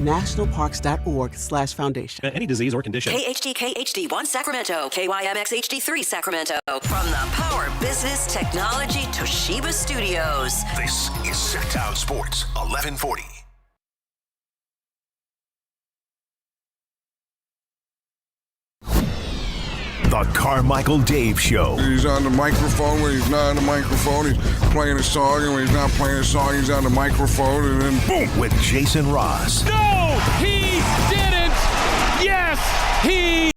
nationalparks.org/foundation. Any disease or condition. KHD1 Sacramento, KYMX HD3 Sacramento. From the Power Business Technology Toshiba Studios. This is Sactown Sports 1140. The Carmichael Dave Show. He's on the microphone when he's not on the microphone. He's playing a song, and when he's not playing a song, he's on the microphone, and then boom, with Jason Ross. No, he didn't. Yes, he.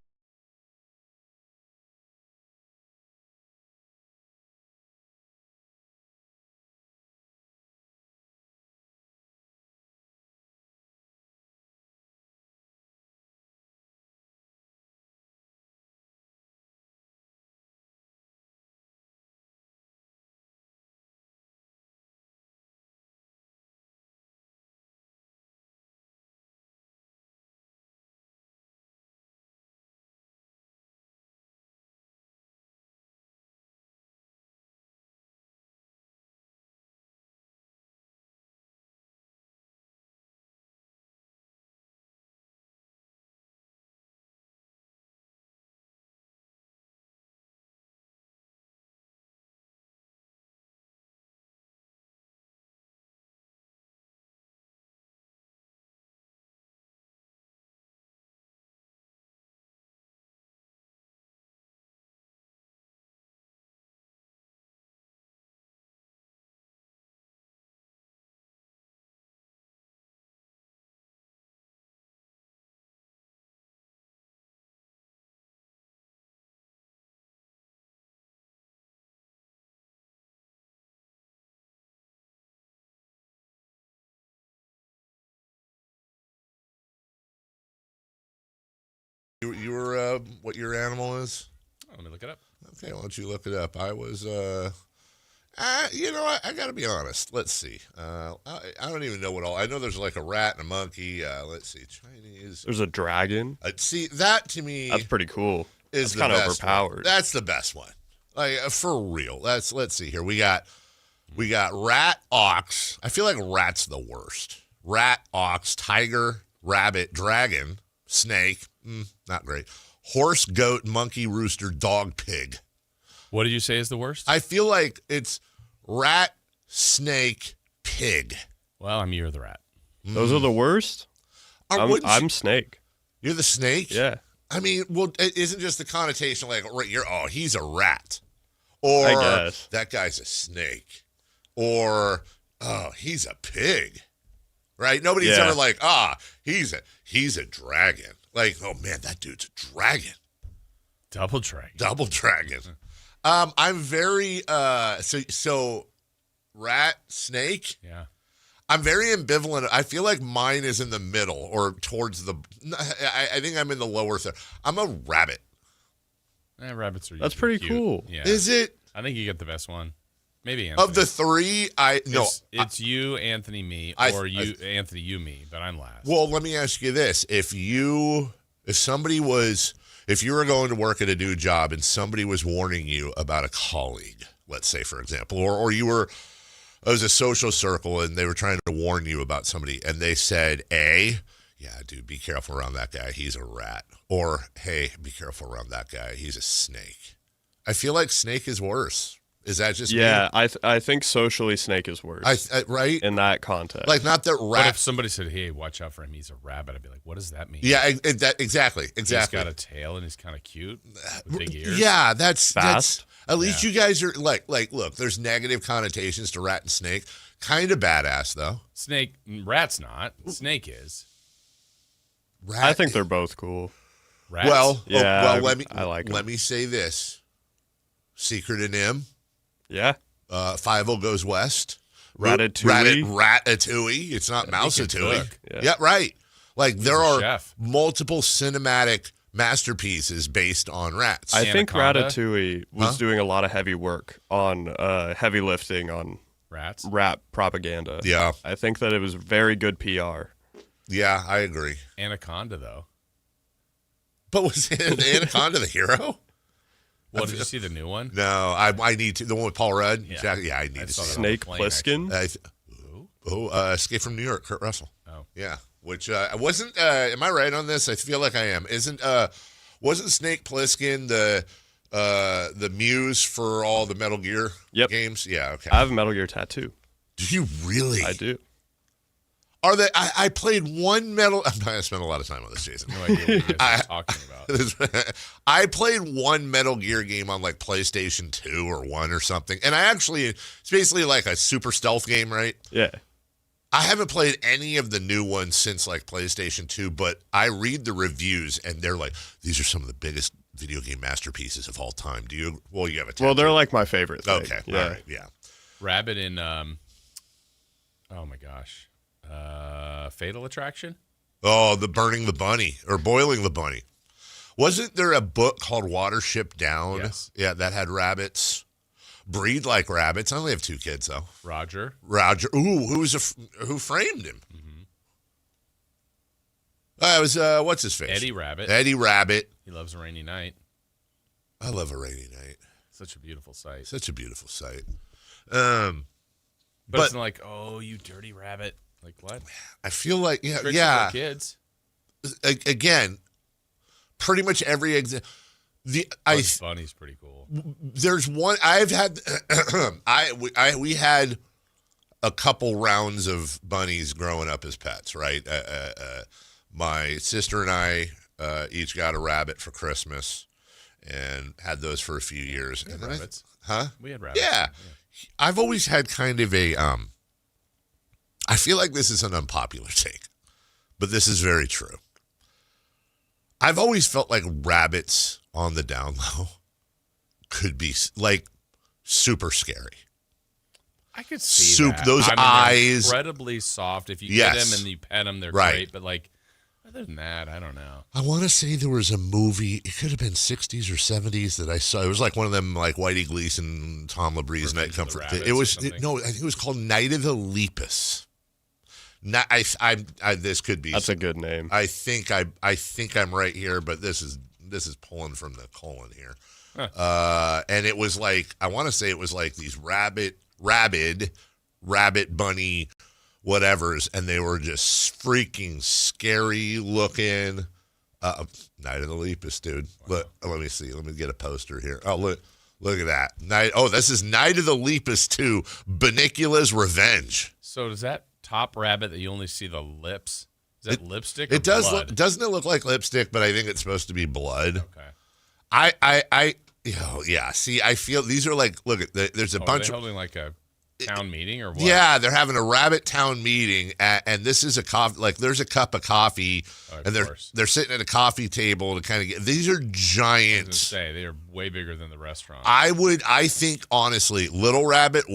You were what your animal is? Oh, let me look it up. Okay, why don't you look it up? I was, I got to be honest. Let's see. I don't even know what all. I know there's like a rat and a monkey. Let's see, Chinese. There's a dragon. See, that to me. That's pretty cool. Is kind of overpowered. One. That's the best one. Like for real. Let's see here. We got rat, ox. I feel like rat's the worst. Rat, ox, tiger, rabbit, dragon, snake. Not great. Horse, goat, monkey, rooster, dog, pig. What did you say is the worst? I feel like it's rat, snake, pig. Well, I mean, you're the rat. Those are the worst? I'm snake. You're the snake? Yeah. I mean, well, it isn't just the connotation like, he's a rat. Or I guess. That guy's a snake. Or, he's a pig. Right? Nobody's ever like, he's a dragon. Like, oh man, that dude's a dragon. Double dragon. I'm very so rat, snake. Yeah. I'm very ambivalent. I feel like mine is in the middle or towards the. I think I'm in the lower third. I'm a rabbit. Rabbits are. That's pretty cute. cool. Yeah. Is it? I think you get the best one. Maybe Anthony. Of the three, It's you, Anthony, me, or Anthony, you, me, but I'm last. Well, let me ask you this: if you were going to work at a new job and somebody was warning you about a colleague, let's say for example, or it was a social circle and they were trying to warn you about somebody, and they said, "Yeah, dude, be careful around that guy. He's a rat," or "Hey, be careful around that guy. He's a snake." I feel like snake is worse. Is that just me? I think socially snake is worse. Right? In that context. Like not that rat. But if somebody said, "Hey, watch out for him. He's a rabbit," I'd be like, "What does that mean?" Yeah, exactly. He's got a tail and he's kind of cute with big ears. Yeah, that's fast. At least you guys are like look, there's negative connotations to rat and snake. Kind of badass though. Rat's not. Snake is. Rat. I think they're both cool. Rats? Let me say this. Secret in M. Yeah. Fievel Goes West. Ratatouille. Ratatouille. It's not Mouseatouille. Yeah, right. Like He's there a are chef. multiple cinematic masterpieces based on rats. I think Anaconda? Ratatouille was doing a lot of heavy work on heavy lifting on Rats? rat propaganda. Yeah. I think that it was very good PR. Yeah, I agree. Anaconda, though. But was Anaconda the hero? Well, did you see the new one? No, I need to. The one with Paul Rudd? Yeah. Exactly. Yeah, I need to see Snake that. Plissken. Escape from New York, Kurt Russell. Oh. Yeah. which wasn't. Am I right on this? I feel like I am. Wasn't Snake Plissken the muse for all the Metal Gear games? Yeah. Okay. I have a Metal Gear tattoo. Do you really? I do. Are they? I played one Metal. I'm not gonna spend a lot of time on this, Jason. No idea what you guys are talking about. I played one Metal Gear game on like PlayStation 2 or 1 or something, and it's basically like a super stealth game, right? Yeah. I haven't played any of the new ones since like PlayStation 2, but I read the reviews and they're like, these are some of the biggest video game masterpieces of all time. Do you? Well, you have a tattoo. Well, they're like my favorite thing. Okay. Yeah. All right. Yeah. Rabbit in oh my gosh. Fatal Attraction? Oh, the burning the bunny or boiling the bunny. Wasn't there a book called Watership Down? Yes. Yeah, that had rabbits. Breed like rabbits. I only have 2 kids though. Roger. Ooh, who framed him? It was what's his face? Eddie Rabbit. Eddie Rabbit. He loves a rainy night. I love a rainy night. Such a beautiful sight. Such a beautiful sight. But it's not like, oh, you dirty rabbit. Like what? I feel like Tricks yeah. for kids. Again, pretty much every Bunny's pretty cool. There's one I've had. We had a couple rounds of bunnies growing up as pets, right? My sister and I each got a rabbit for Christmas and had those for a few years. We had rabbits. Huh? We had rabbits. Yeah. I've always had kind of a I feel like this is an unpopular take, but this is very true. I've always felt like rabbits on the down low could be like super scary. I could see that. Those eyes. Incredibly soft. If you get them and you pet them, they're great. But like, other than that, I don't know. I want to say there was a movie. It could have been 60s or 70s that I saw. It was like one of them, like Whitey Gleason, Tom Labrie Night Comfort. It was I think it was called Night of the Lepus. This could be. That's a good name. I think I'm right here, but this is pulling from the colon here. Huh. And it was like, I want to say it was like these rabbit bunny whatevers, and they were just freaking scary looking. Night of the Lepus, dude. Wow. Look, let me see. Let me get a poster here. Oh, look at that. This is Night of the Lepus 2, Banicula's Revenge. So does that top rabbit that you only see the lips? Is that lipstick? Or it does. blood? Doesn't it look like lipstick? But I think it's supposed to be blood. Okay. Yeah. See, I feel these are like. Look at there's a bunch of holding like a town meeting or what? Yeah, they're having a rabbit town meeting, and this is a coffee. Like there's a cup of coffee, and they're sitting at a coffee table to kind of get. These are giant. I was gonna say they are way bigger than the restaurant. I think honestly, Little Rabbit.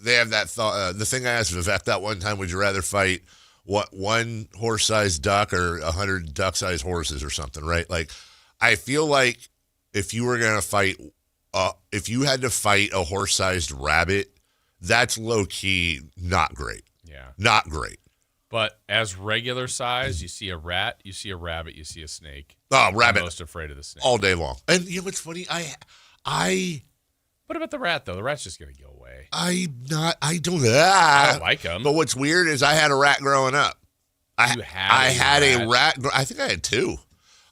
They have that thought. The thing I asked Vivek that one time: would you rather fight one horse-sized duck or 100 duck-sized horses or something? Right? Like, I feel like if you were gonna fight. If you had to fight a horse-sized rabbit, that's low-key not great. Yeah. Not great. But as regular size, you see a rat, you see a rabbit, you see a snake. Oh, rabbit. I'm most afraid of the snake. All day long. And you know what's funny? What about the rat, though? The rat's just going to go away. I don't like them. But what's weird is I had a rat growing up. I had a rat. I think I had 2.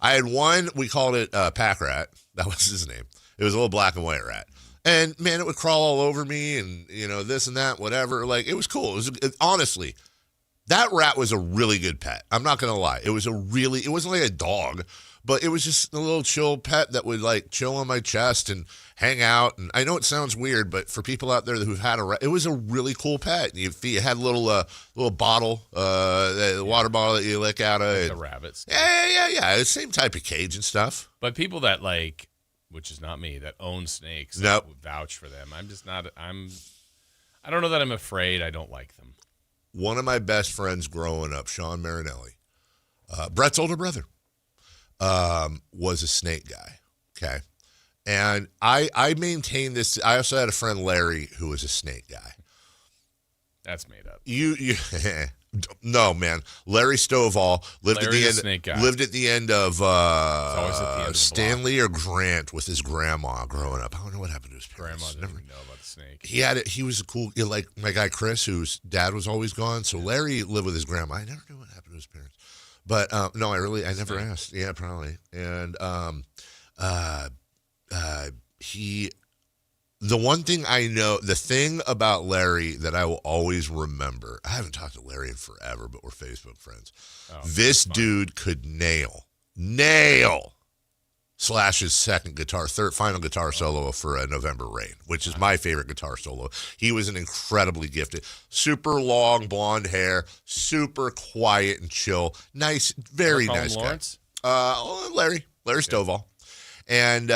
I had one, we called it Pack Rat. That was his name. It was a little black and white rat. And, man, it would crawl all over me and, this and that, whatever. Like, it was cool. Honestly, that rat was a really good pet. I'm not going to lie. It wasn't like a dog, but it was just a little chill pet that would, like, chill on my chest and hang out. And I know it sounds weird, but for people out there who've had a rat, it was a really cool pet. You had a little bottle, the water bottle that you lick out of. Like the rabbits. Yeah. It's the same type of cage and stuff. But people that, like, which is not me, that own snakes, nope. Would vouch for them. I'm just not, I don't know that I'm afraid. I don't like them. One of my best friends growing up, Sean Marinelli, Brett's older brother, was a snake guy. Okay. And I maintain this. I also had a friend, Larry, who was a snake guy. That's made up. You No, man. Larry Stovall lived Larry at the snake guy. lived at the end of always at the end of the Stanley or Grant with his grandma growing up. I don't know what happened to his parents. Grandma didn't even know about the snake. He was a cool, like my guy Chris, whose dad was always gone. So Larry lived with his grandma. I never knew what happened to his parents. But no, I never asked. Yeah, probably. And the one thing I know, the thing about Larry that I will always remember, I haven't talked to Larry in forever, but we're Facebook friends. This dude could nail Slash's final guitar solo for November Rain, which is my favorite guitar solo. He was an incredibly gifted, super long blonde hair, super quiet and chill, nice, very nice Lawrence? guy. Larry Stovall. And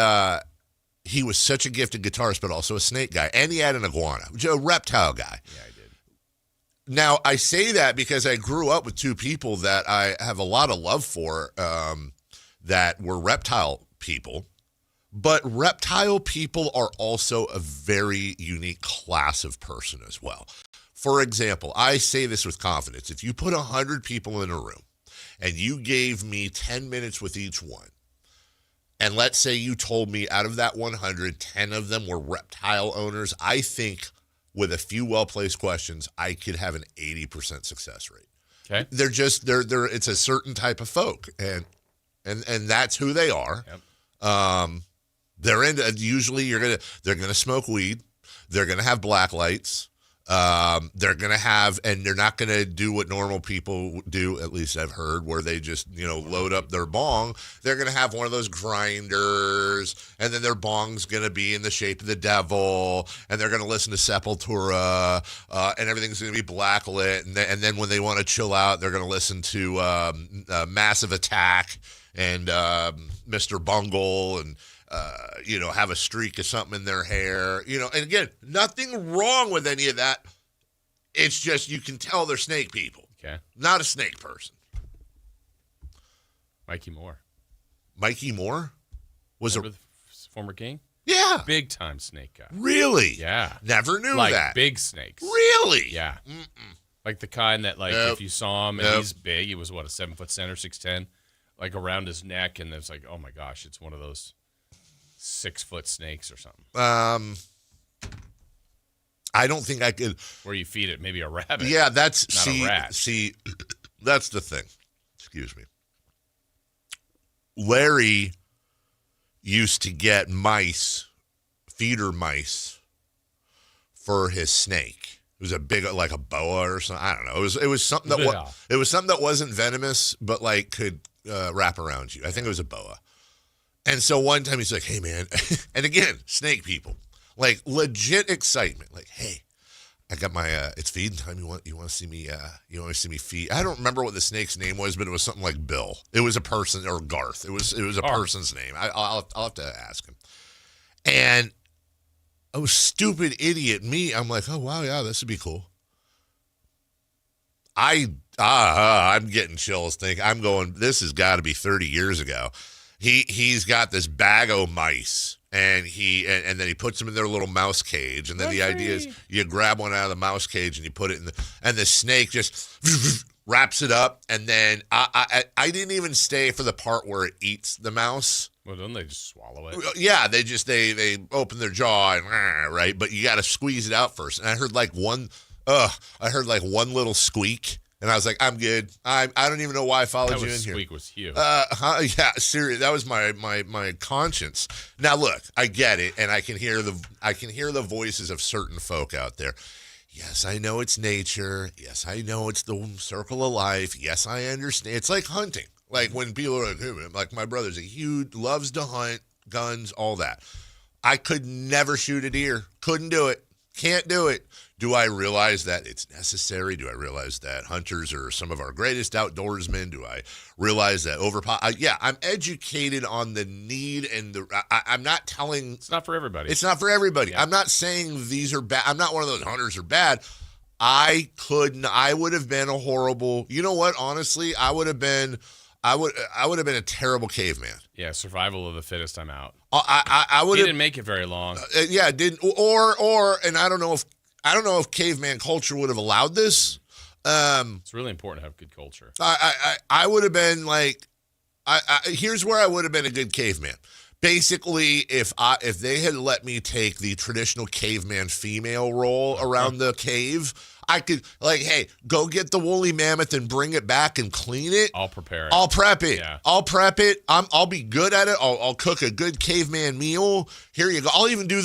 he was such a gifted guitarist, but also a snake guy. And he had an iguana, a reptile guy. Yeah, I did. Now, I say that because I grew up with two people that I have a lot of love for that were reptile people. But reptile people are also a very unique class of person as well. For example, I say this with confidence. If you put 100 people in a room and you gave me 10 minutes with each one, and let's say you told me out of that 100, 10 of them were reptile owners, I think with a few well-placed questions, I could have an 80% success rate. Okay. They're it's a certain type of folk, and that's who they are. Yep. They're into, usually they're gonna smoke weed, they're gonna have black lights, they're gonna have, and they're not gonna do what normal people do, at least I've heard, where they just load up their bong. They're gonna have one of those grinders, and then their bong's gonna be in the shape of the devil, and they're gonna listen to Sepultura, and everything's gonna be blacklit, and then when they want to chill out, they're gonna listen to Massive Attack and Mr. Bungle, and have a streak of something in their hair, and again, nothing wrong with any of that. It's just, you can tell they're snake people. Okay. Not a snake person. Mikey Moore was Remember the former King? Yeah. Big time snake guy. Really? Yeah. Never knew like that. Big snakes. Really? Yeah. Like the kind that, like, if you saw him and he's big, he was what, a 7-foot center, 6'10", like around his neck, and it's like, oh my gosh, it's one of those 6-foot snakes or something. I don't think I could. Where you feed it, maybe a rabbit. Yeah, that's not a rat. See, that's the thing. Excuse me. Larry used to get feeder mice for his snake. It was a big, like a boa or something. I don't know. It was something that it was something that wasn't venomous, but like could wrap around you. I think it was a boa. And so one time he's like, "Hey man," and again, snake people, like legit excitement. Like, "Hey, I got my it's feeding time. You want to see me? You want to see me feed?" I don't remember what the snake's name was, but it was something like Bill. It was a person, or Garth. It was a person's name. I'll have to ask him. And oh, stupid idiot me! I'm like, "Oh wow, yeah, this would be cool." I'm getting chills. I'm going, this has got to be 30 years ago. He's got this bag of mice, and then he puts them in their little mouse cage, and then the idea is you grab one out of the mouse cage and you put it in and the snake just wraps it up, and then I didn't even stay for the part where it eats the mouse. Well, don't they just swallow it? Yeah, they open their jaw and right, but you got to squeeze it out first. And I heard like one little squeak. And I was like, I'm good. I don't even know why I followed you in here. That squeak was huge. Yeah, serious. That was my conscience. Now look, I get it, and I can hear the voices of certain folk out there. Yes, I know it's nature. Yes, I know it's the circle of life. Yes, I understand. It's like hunting. Like when people are like my brother's loves to hunt, guns, all that. I could never shoot a deer. Couldn't do it. Can't do it. Do I realize that it's necessary? Do I realize that hunters are some of our greatest outdoorsmen? Do I realize that I'm educated on the need and I'm not telling. It's not for everybody. It's not for everybody. Yeah. I'm not saying these are bad. I'm not one of those hunters are bad. I would have been a horrible. You know what? Honestly, I would have been a terrible caveman. Yeah, survival of the fittest. I'm out. I would. He didn't make it very long. Yeah, didn't. Or, and I don't know if caveman culture would have allowed this. It's really important to have good culture. I would have been like, here's where I would have been a good caveman. Basically, if they had let me take the traditional caveman female role around the cave, I could, like, hey, go get the woolly mammoth and bring it back and clean it. I'll prepare it. I'll prep it. Yeah. I'll prep it. I'll be good at it. I'll cook a good caveman meal. Here you go. I'll even do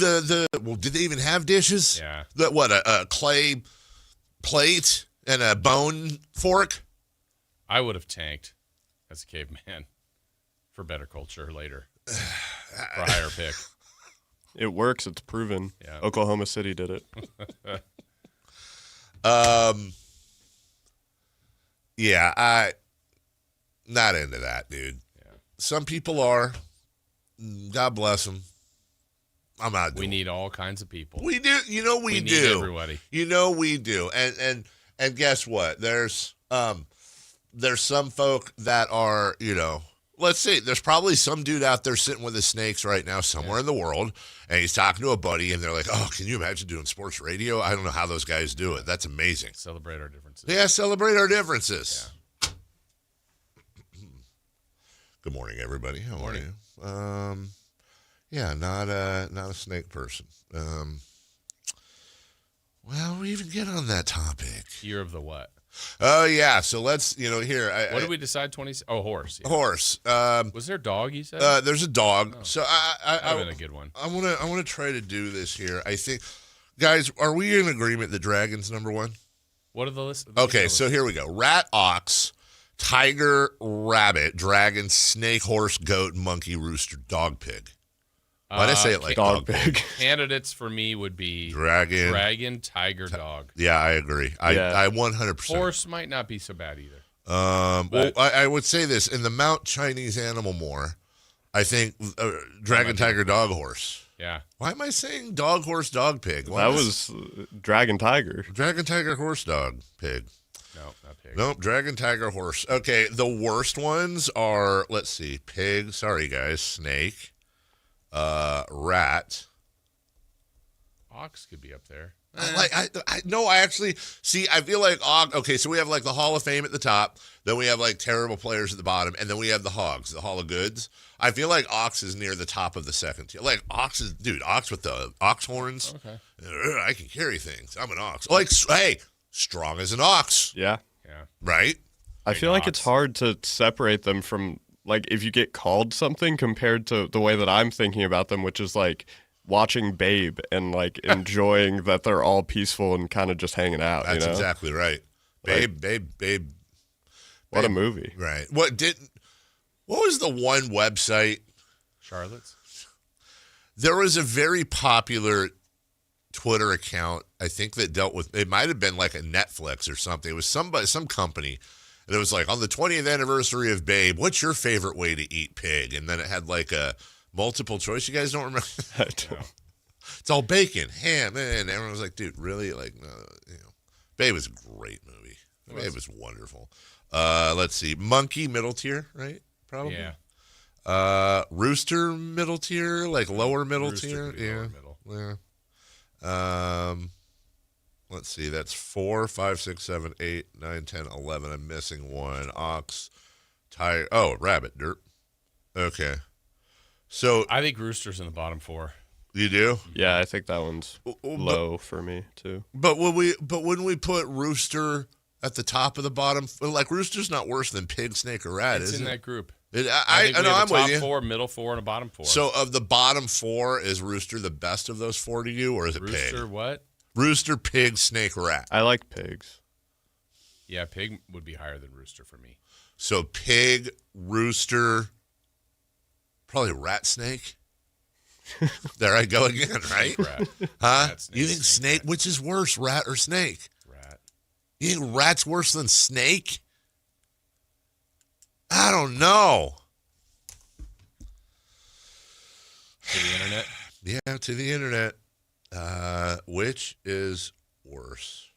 well, did they even have dishes? Yeah. A clay plate and a bone fork? I would have tanked as a caveman for better culture later. For a higher pick. It works. It's proven. Yeah. Oklahoma City did it. Yeah, I not into that, dude. Yeah. Some people are. God bless them. I'm not. We need all kinds of people. We do. You know we do. Need everybody. You know we do. And guess what? There's some folk that are, let's see, there's probably some dude out there sitting with his snakes right now somewhere in the world, and he's talking to a buddy, and they're like, oh, can you imagine doing sports radio? I don't know how those guys do it. That's amazing. Celebrate our differences. Yeah, celebrate our differences. Yeah. Good morning, everybody. How are you? Yeah, not a snake person. Well, we even get on that topic. Year of the what? Oh, yeah. So let's, here. What did we decide? Horse. Yeah. Horse. Was there a dog, you said? There's a dog. Oh. So I've been a good one. I want to try to do this here. I think, guys, are we in agreement that dragon's number one? What are the lists? Okay, so here we go. Rat, ox, tiger, rabbit, dragon, snake, horse, goat, monkey, rooster, dog, pig. Why did I say it like dog pig? Candidates for me would be dragon, tiger, dog. Yeah, I agree. I 100%. Horse might not be so bad either. Well, I would say this. In the Mount Chinese Animal More, I think dragon, tiger, dog, horse. Yeah. Why am I saying dog, horse, dog, pig? That was dragon, tiger. Dragon, tiger, horse, dog, pig. No, not pig. Nope, dragon, tiger, horse. Okay, the worst ones are, let's see, pig. Sorry, guys. Snake. Rat. Ox could be up there. I actually see. I feel like okay. So we have like the Hall of Fame at the top, then we have like terrible players at the bottom, and then we have the Hogs, the Hall of Goods. I feel like Ox is near the top of the second tier. Like Ox with the ox horns. Okay. I can carry things. I'm an ox. Like, hey, strong as an ox. Yeah. Yeah. Right. I feel like it's hard to separate them from, like, if you get called something compared to the way that I'm thinking about them, which is like watching Babe and like enjoying that they're all peaceful and kind of just hanging out. That's exactly right. Babe. What a movie. Right. What was the one website? Charlotte's? There was a very popular Twitter account, I think, that dealt with, it might have been like a Netflix or something. It was some company. And it was like, on the 20th anniversary of Babe, what's your favorite way to eat pig? And then it had like a multiple choice. You guys don't remember? I don't. It's all bacon, ham, and everyone was like, dude, really? Like, Babe was a great movie. Babe was wonderful. Let's see. Monkey, middle tier, right? Probably. Yeah. Rooster, middle tier, like lower middle Rooster tier. could be lower middle. Yeah. Let's see. That's 4, 5, 6, 7, 8, 9, 10, 11. I'm missing one. Ox, tiger. Oh, rabbit, derp. Okay. So I think Rooster's in the bottom 4. You do? Yeah, I think that one's low for me too. But when we put Rooster at the top of the bottom, like Rooster's not worse than pig, snake, or rat, It's is in it? that group. I know, I'm with you. Top 4, middle 4, and a bottom 4. So of the bottom 4, is Rooster the best of those 4 to you, or is it Rooster pig? what? Rooster, pig, snake, rat. I like pigs. Yeah, pig would be higher than rooster for me. So pig, rooster, probably rat, snake. There I go again, right? Rat. Huh? Rat, snake, You think snake, which is worse, rat or snake? Rat. You think rat's worse than snake? I don't know. To the internet? Yeah, to the internet. Which is worse?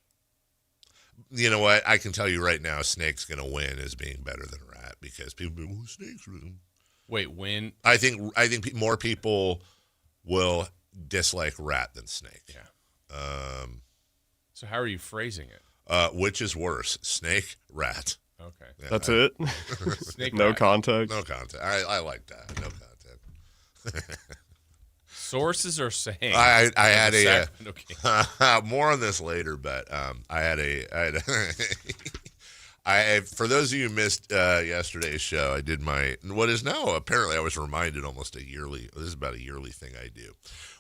You know what? I can tell you right now, snake's going to win as being better than rat because people be, snake's win. Wait, win? I think more people will dislike rat than snake. Yeah. So how are you phrasing it? Which is worse, snake, rat? Okay. Yeah, That's it? Snake No rat. context? No content. I like that. No content. Sources are saying. I had a Sacramento Kings. more on this later, but I had for those of you who missed yesterday's show, I did what is now apparently I was reminded almost this is about a yearly thing I do,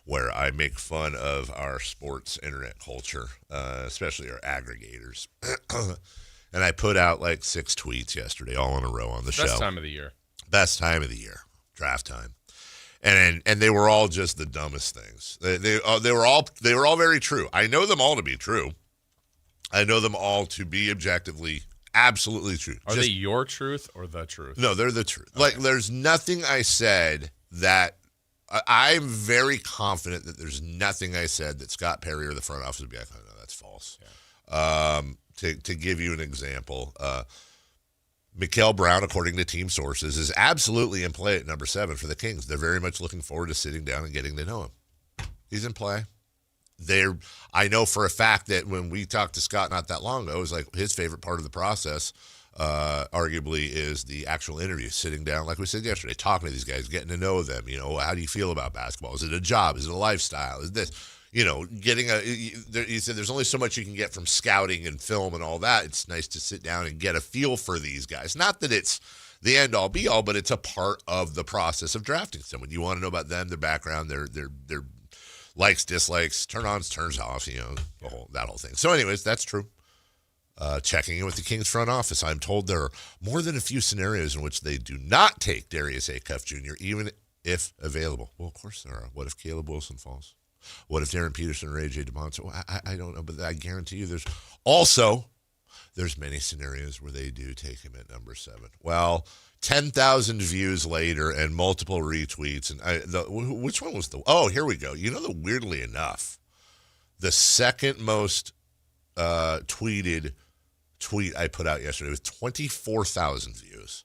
where I make fun of our sports internet culture, especially our aggregators. And I put out like 6 tweets yesterday, all in a row on the show. Best time of the year. Best time of the year, draft time. And they were all just the dumbest things. They were all very true. I know them all to be true. I know them all to be objectively absolutely true. Are they your truth or the truth? No, they're the truth. Okay. Like there's nothing I said that I'm very confident that there's nothing I said that Scott Perry or the front office would be like, oh no, that's false. Yeah. To give you an example, Mikael Brown, according to team sources, is absolutely in play at number 7 for the Kings. They're very much looking forward to sitting down and getting to know him. He's in play. I know for a fact that when we talked to Scott not that long ago, it was like his favorite part of the process, arguably, is the actual interview, sitting down, like we said yesterday, talking to these guys, getting to know them. You know, how do you feel about basketball? Is it a job? Is it a lifestyle? Is this? You know, he said there's only so much you can get from scouting and film and all that. It's nice to sit down and get a feel for these guys. Not that it's the end all be all, but it's a part of the process of drafting someone. You want to know about them, their background, their likes, dislikes, turn-ons, turns-offs, you know, that whole thing. So anyways, that's true. Checking in with the Kings front office, I'm told there are more than a few scenarios in which they do not take Darius Acuff Jr., even if available. Well, of course there are. What if Caleb Wilson falls? What if Darren Peterson or A.J. DeMonte? Well, I don't know, but I guarantee you there's many scenarios where they do take him at number 7. Well, 10,000 views later and multiple retweets. And which one was here we go. You know, weirdly enough, the second most tweeted tweet I put out yesterday was 24,000 views.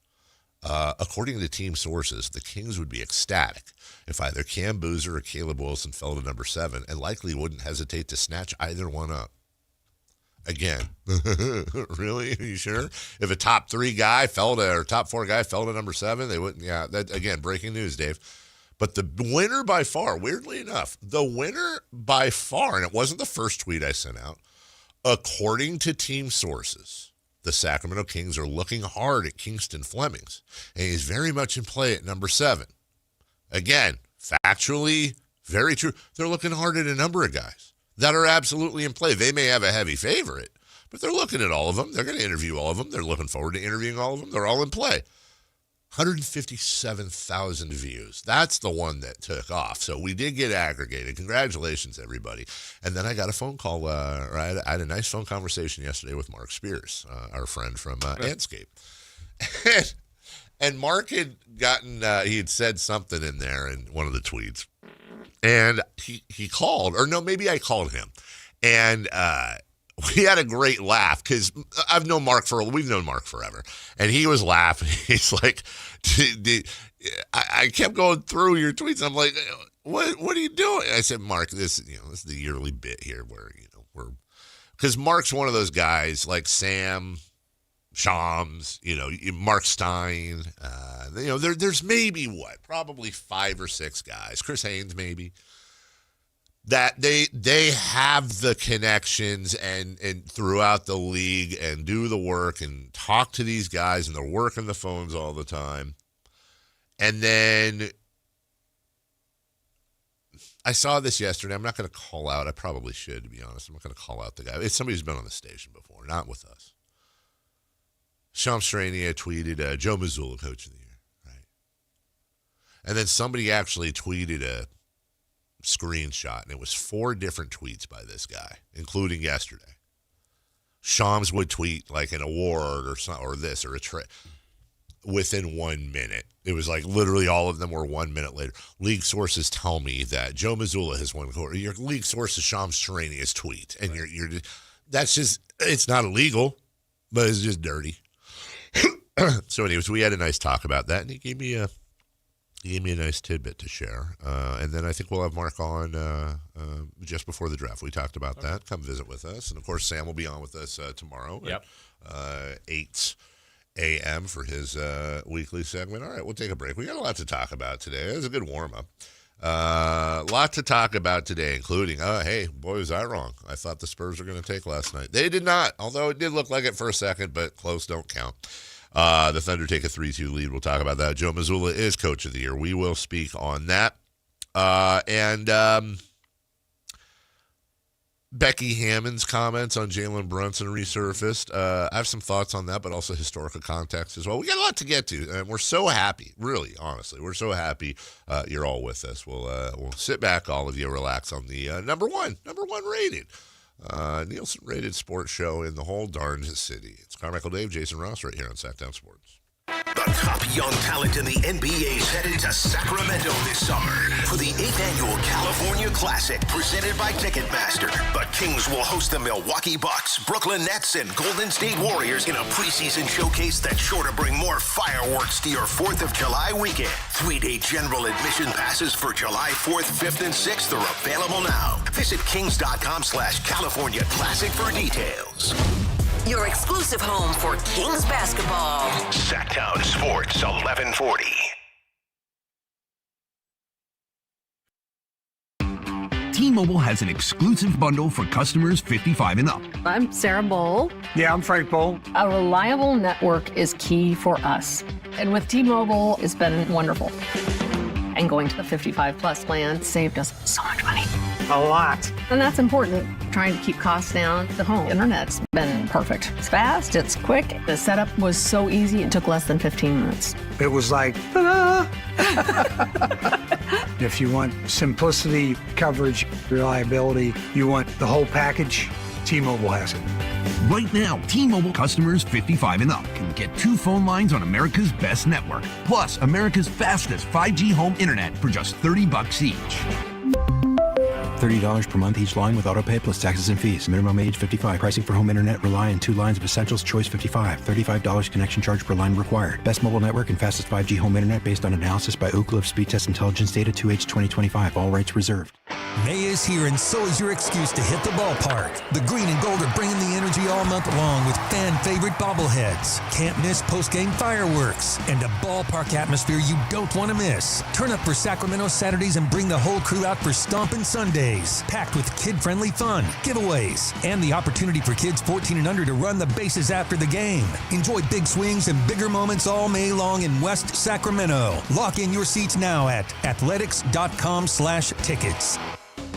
According to team sources, the Kings would be ecstatic if either Cam Boozer or Caleb Wilson fell to number 7 and likely wouldn't hesitate to snatch either one up. Again, really? Are you sure? If a top 3 guy or top 4 guy fell to number 7, they wouldn't. Yeah, that again, breaking news, Dave. But the winner by far, weirdly enough, and it wasn't the first tweet I sent out, according to team sources, the Sacramento Kings are looking hard at Kingston Flemings, and he's very much in play at number 7. Again, factually, very true. They're looking hard at a number of guys that are absolutely in play. They may have a heavy favorite, but they're looking at all of them. They're going to interview all of them. They're looking forward to interviewing all of them. They're all in play. 157,000 views. That's the one that took off. So we did get aggregated. Congratulations, everybody. And then I got a phone call. I had a nice phone conversation yesterday with Mark Spears, our friend from Andscape. And Mark had he had said something in there in one of the tweets. And he called, or no, maybe I called him. And we had a great laugh because we've known Mark forever. And he was laughing. He's like, I kept going through your tweets. I'm like, what are you doing? I said, Mark, this is the yearly bit here where, because Mark's one of those guys like Sam, Shams, Mark Stein, there's maybe probably 5 or 6 guys, Chris Haynes maybe, that they have the connections and throughout the league and do the work and talk to these guys, and they're working the phones all the time. And then I saw this yesterday. I'm not going to call out. I probably should, to be honest. I'm not going to call out the guy. It's somebody who's been on the station before, not with us. Shams Charania tweeted Joe Mazzulla, Coach of the Year, right? And then somebody actually tweeted a screenshot, and it was 4 different tweets by this guy, including yesterday. Shams would tweet like an award or something, or this, or a trip within 1 minute. It was like literally all of them were 1 minute later. League sources tell me that Joe Mazzulla has won. Your league source is Shams Charania's tweet, and right. That's just, it's not illegal, but it's just dirty. So anyways, we had a nice talk about that, and he gave me He gave me a nice tidbit to share. And then I think we'll have Mark on just before the draft. We talked about that. Come visit with us. And, of course, Sam will be on with us tomorrow at 8 a.m. for his weekly segment. All right, we'll take a break. We got a lot to talk about today. It was a good warm-up. A lot to talk about today, including, hey, boy, was I wrong. I thought the Spurs were going to take last night. They did not, although it did look like it for a second, but close don't count. The Thunder take a 3-2 lead. We'll talk about that. Joe Mazzulla is Coach of the Year. We will speak on that. And Becky Hammond's comments on Jalen Brunson resurfaced. I have some thoughts on that, but also historical context as well. We got a lot to get to, and we're so happy, really, honestly. We're so happy you're all with us. We'll sit back, all of you, relax on the number one rated Nielsen-rated sports show in the whole darned city. It's Carmichael Dave, Jason Ross, right here on Sactown Sports. The top young talent in the NBA is headed to Sacramento this summer for the 8th annual California Classic presented by Ticketmaster. The Kings will host the Milwaukee Bucks, Brooklyn Nets, and Golden State Warriors in a preseason showcase that's sure to bring more fireworks to your 4th of July weekend. 3-day general admission passes for July 4th, 5th, and 6th are available now. Visit kings.com/California Classic for details. Your exclusive home for Kings basketball. Sactown Sports 1140. T-Mobile has an exclusive bundle for customers 55 and up. I'm Sarah Bowl. Yeah, I'm Frank Bowl. A reliable network is key for us. And with T-Mobile, it's been wonderful. And going to the 55-plus plan saved us so much money. A lot. And that's important. Trying to keep costs down. The home internet's been perfect. It's fast, it's quick. The setup was so easy, it took less than 15 minutes. It was like, ta-da! If you want simplicity, coverage, reliability, you want the whole package, T-Mobile has it. Right now, T-Mobile customers 55 and up can get 2 phone lines on America's best network, plus America's fastest 5G home internet for just $30 each. $30 per month each line with autopay plus taxes and fees. Minimum age 55. Pricing for home internet rely on 2 lines of Essentials Choice 55. $35 connection charge per line required. Best mobile network and fastest 5G home internet based on analysis by Ookla of Speed Test Intelligence data 2H 2025. All rights reserved. May is here, and so is your excuse to hit the ballpark. The green and gold are bringing the energy all month long with fan-favorite bobbleheads, can't miss post-game fireworks, and a ballpark atmosphere you don't want to miss. Turn up for Sacramento Saturdays and bring the whole crew out for Stompin' Sundays, packed with kid-friendly fun, giveaways, and the opportunity for kids 14 and under to run the bases after the game. Enjoy big swings and bigger moments all May long in West Sacramento. Lock in your seats now at athletics.com/tickets.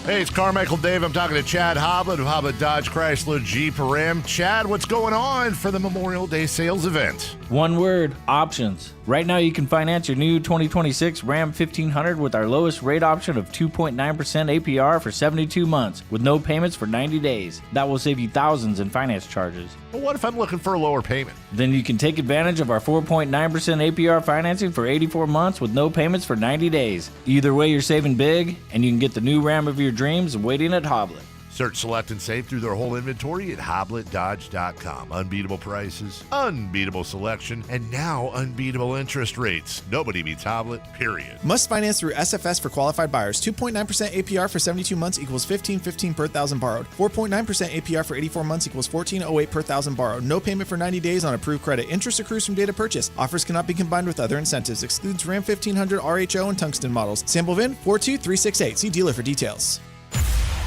Hey, it's Carmichael Dave. I'm talking to Chad Hoblet of Hoblet Dodge Chrysler Jeep Ram. Chad, what's going on for the Memorial Day sales event? One word, options. Right now you can finance your new 2026 Ram 1500 with our lowest rate option of 2.9% APR for 72 months with no payments for 90 days. That will save you thousands in finance charges. But what if I'm looking for a lower payment? Then you can take advantage of our 4.9% APR financing for 84 months with no payments for 90 days. Either way, you're saving big, and you can get the new Ram of your dreams waiting at Hoblet. Search, select, and save through their whole inventory at HobletDodge.com. Unbeatable prices, unbeatable selection, and now unbeatable interest rates. Nobody beats Hoblet, period. Must finance through SFS for qualified buyers. 2.9% APR for 72 months equals $1,515 per thousand borrowed. 4.9% APR for 84 months equals $1,408 per thousand borrowed. No payment for 90 days on approved credit. Interest accrues from date of purchase. Offers cannot be combined with other incentives. Excludes Ram 1500 RHO and Tungsten models. Sample VIN 42368. See dealer for details.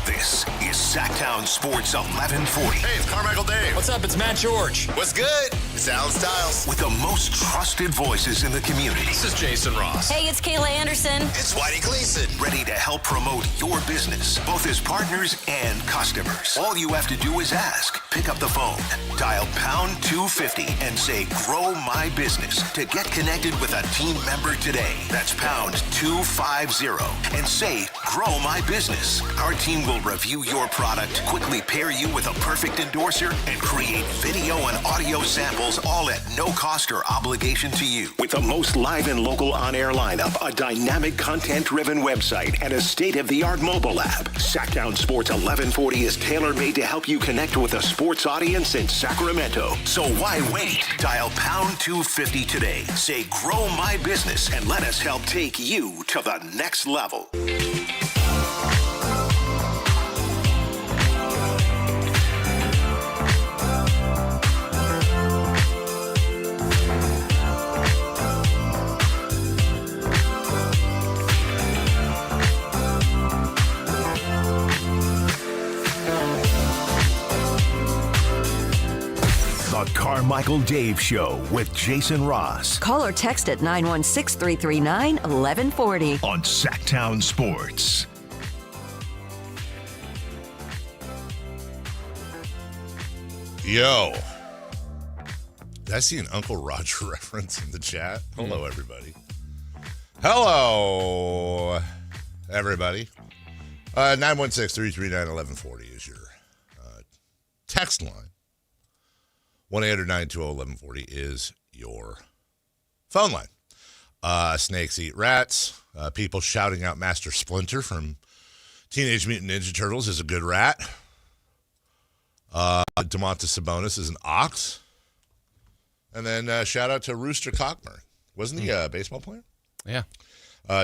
This is Sactown Sports 1140. Hey, it's Carmichael Dave. What's up? It's Matt George. What's good? It's Alan Stiles. With the most trusted voices in the community. This is Jason Ross. Hey, it's Kayla Anderson. It's Whitey Gleason. Ready to help promote your business, both as partners and customers. All you have to do is ask. Pick up the phone, dial pound 250 and say, grow my business to get connected with a team member today. That's pound 250 and say, grow my business. Our team will review your product, quickly pair you with a perfect endorser, and create video and audio samples details, all at no cost or obligation to you. With the most live and local on-air lineup, a dynamic content-driven website, and a state-of-the-art mobile app, Sactown Sports 1140 is tailor-made to help you connect with a sports audience in Sacramento. So why wait? Dial pound 250 today. Say grow my business and let us help take you to the next level. The Carmichael Dave Show with Jason Ross. Call or text at 916-339-1140. On Sactown Sports. Yo. Did I see an Uncle Roger reference in the chat? Hello, everybody. Hello, everybody. 916-339-1140 is your text line. 1-800-920-1140 is your phone line. Snakes eat rats. People shouting out Master Splinter from Teenage Mutant Ninja Turtles is a good rat. Domantas Sabonis is an ox. And then shout out to Rooster Cockburn. Wasn't he a baseball player? Yeah.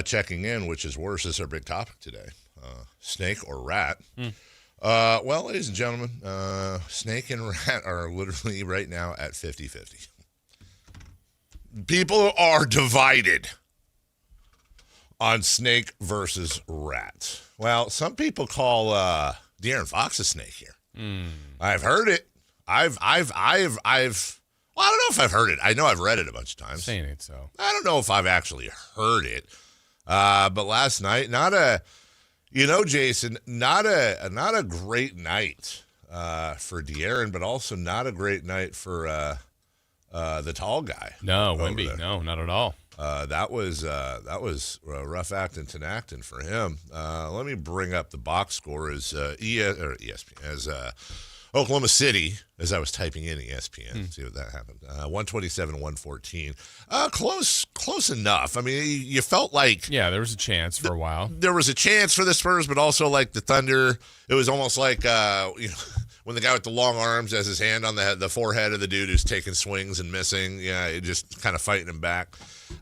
Checking in, which is worse, is our big topic today. Snake or rat. Well, ladies and gentlemen, snake and rat are literally right now at 50-50. People are divided on snake versus rat. Well, some people call De'Aaron Fox a snake here. I've heard it. Well, I don't know if I've heard it. I know I've read it a bunch of times. Saying it so. I don't know if I've actually heard it. But last night, Jason, not a great night for De'Aaron, but also not a great night for the tall guy. No, Wemby. No, not at all. That was rough acting for him. Let me bring up the box score as ESPN, as Oklahoma City, as I was typing in ESPN. See what that happened. 127-114. Close enough. I mean, you felt like there was a chance for a while. There was a chance for the Spurs, but also like the Thunder. It was almost like when the guy with the long arms has his hand on the forehead of the dude who's taking swings and missing. Yeah, just kind of fighting him back.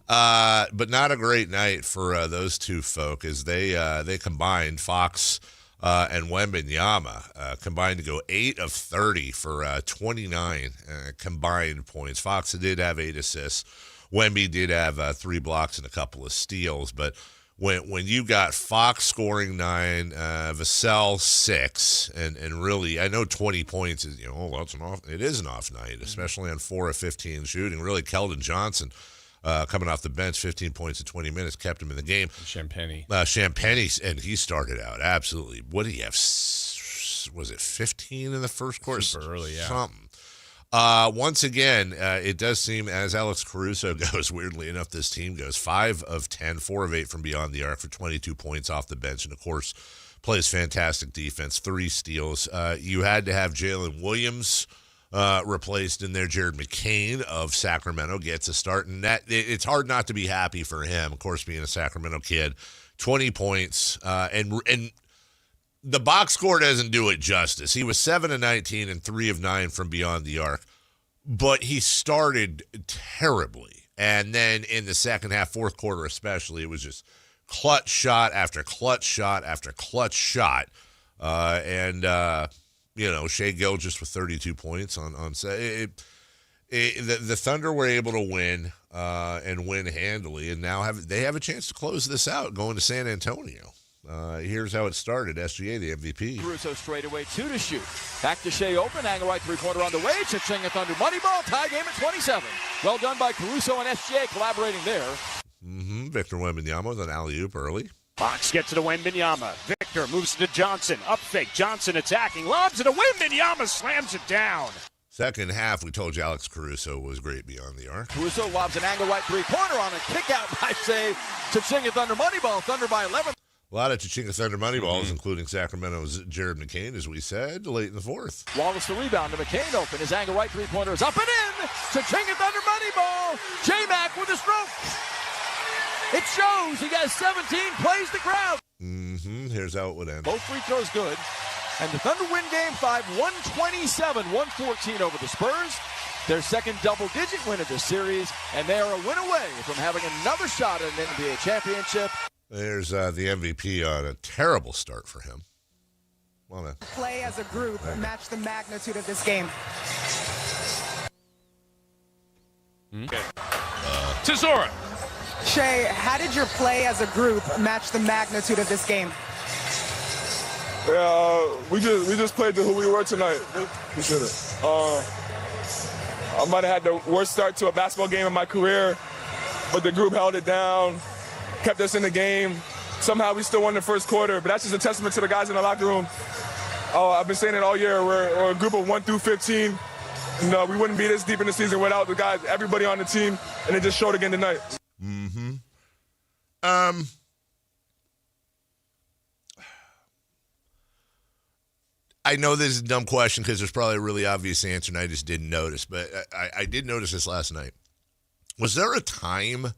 But not a great night for those two folk as they combined. Fox and Wembanyama combined to go 8 of 30 for 29 combined points. Fox did have 8 assists. Wemby did have 3 blocks and a couple of steals. But when you got Fox scoring 9, Vassell 6, and really, I know 20 points is it is an off night, especially on 4 of 15 shooting. Really, Keldon Johnson. Coming off the bench, 15 points in 20 minutes, kept him in the game. Champagny, and he started out absolutely. What did he have? Was it 15 in the first quarter? Super early, yeah. Something. Once again, it does seem, as Alex Caruso goes, weirdly enough, this team goes 5 of 10, 4 of 8 from beyond the arc for 22 points off the bench, and of course, plays fantastic defense, 3 steals. You had to have Jalen Williams replaced in there. Jared McCain of Sacramento gets a start, and that it's hard not to be happy for him. Of course, being a Sacramento kid, 20 points, and the box score doesn't do it justice. He was 7 of 19 and 3 of 9 from beyond the arc, but he started terribly, and then in the second half, fourth quarter especially, it was just clutch shot after clutch shot after clutch shot, Shea Gilgeous with 32 points on set. The Thunder were able to win and win handily, and now they have a chance to close this out going to San Antonio. Here's how it started. SGA, the MVP. Caruso straight away, 2 to shoot. Back to Shea open, angle right three-pointer on the way. Ching a Thunder money ball, tie game at 27. Well done by Caruso and SGA collaborating there. Victor Wembanyama with an alley-oop early. Fox gets it to Wembanyama. Victor moves to Johnson. Up fake. Johnson attacking. Lobs it to Wembanyama. Slams it down. Second half, we told you Alex Caruso was great beyond the arc. Caruso lobs an angle right three-pointer on a kick-out by, say, Ching Thunder Moneyball. Thunder by 11. A lot of Ching Thunder Moneyballs, including Sacramento's Jared McCain, as we said, late in the fourth. Wallace the rebound to McCain open. His angle right three-pointer is up and in. Cha-ching it under money ball. J-Mac with a stroke. It shows he got 17, plays the crowd. Here's how it would end. Both free throws good. And the Thunder win Game 5, 127-114 over the Spurs. Their second double-digit win of the series, and they are a win away from having another shot at an NBA championship. There's the MVP on a terrible start for him. Play as a group match the magnitude of this game. Tesora. Shea, how did your play as a group match the magnitude of this game? We just played to who we were tonight. I might have had the worst start to a basketball game in my career, but the group held it down, kept us in the game. Somehow we still won the first quarter, but that's just a testament to the guys in the locker room. I've been saying it all year. We're a group of 1 through 15. And, we wouldn't be this deep in the season without the guys, everybody on the team, and it just showed again tonight. I know this is a dumb question because there's probably a really obvious answer and I just didn't notice, but I did notice this last night. Was there a time,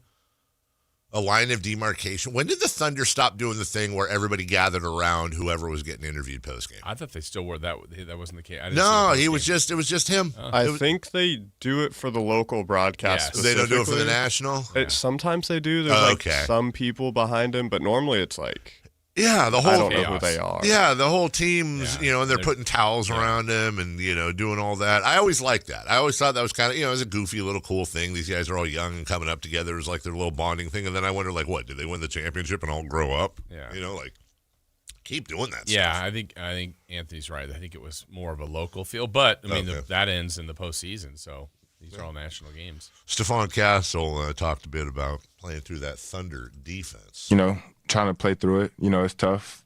a line of demarcation? When did the Thunder stop doing the thing where everybody gathered around whoever was getting interviewed postgame? I thought they still were. That wasn't the case. No, it was just him. I think they do it for the local broadcast. Yeah, they don't do it for the national? Sometimes they do. There's some people behind him, but normally it's like... Yeah, the whole I don't know who they are. Yeah, the whole team's, and they're putting towels around him and, doing all that. I always liked that. I always thought that was kind of, it was a goofy little cool thing. These guys are all young and coming up together. It was like their little bonding thing. And then I wonder, what, did they win the championship and all grow up? Yeah. Keep doing that stuff. Yeah, I think Anthony's right. I think it was more of a local feel. But, that ends in the postseason, so these are all national games. Stephon Castle talked a bit about playing through that Thunder defense. Trying to play through it, it's tough.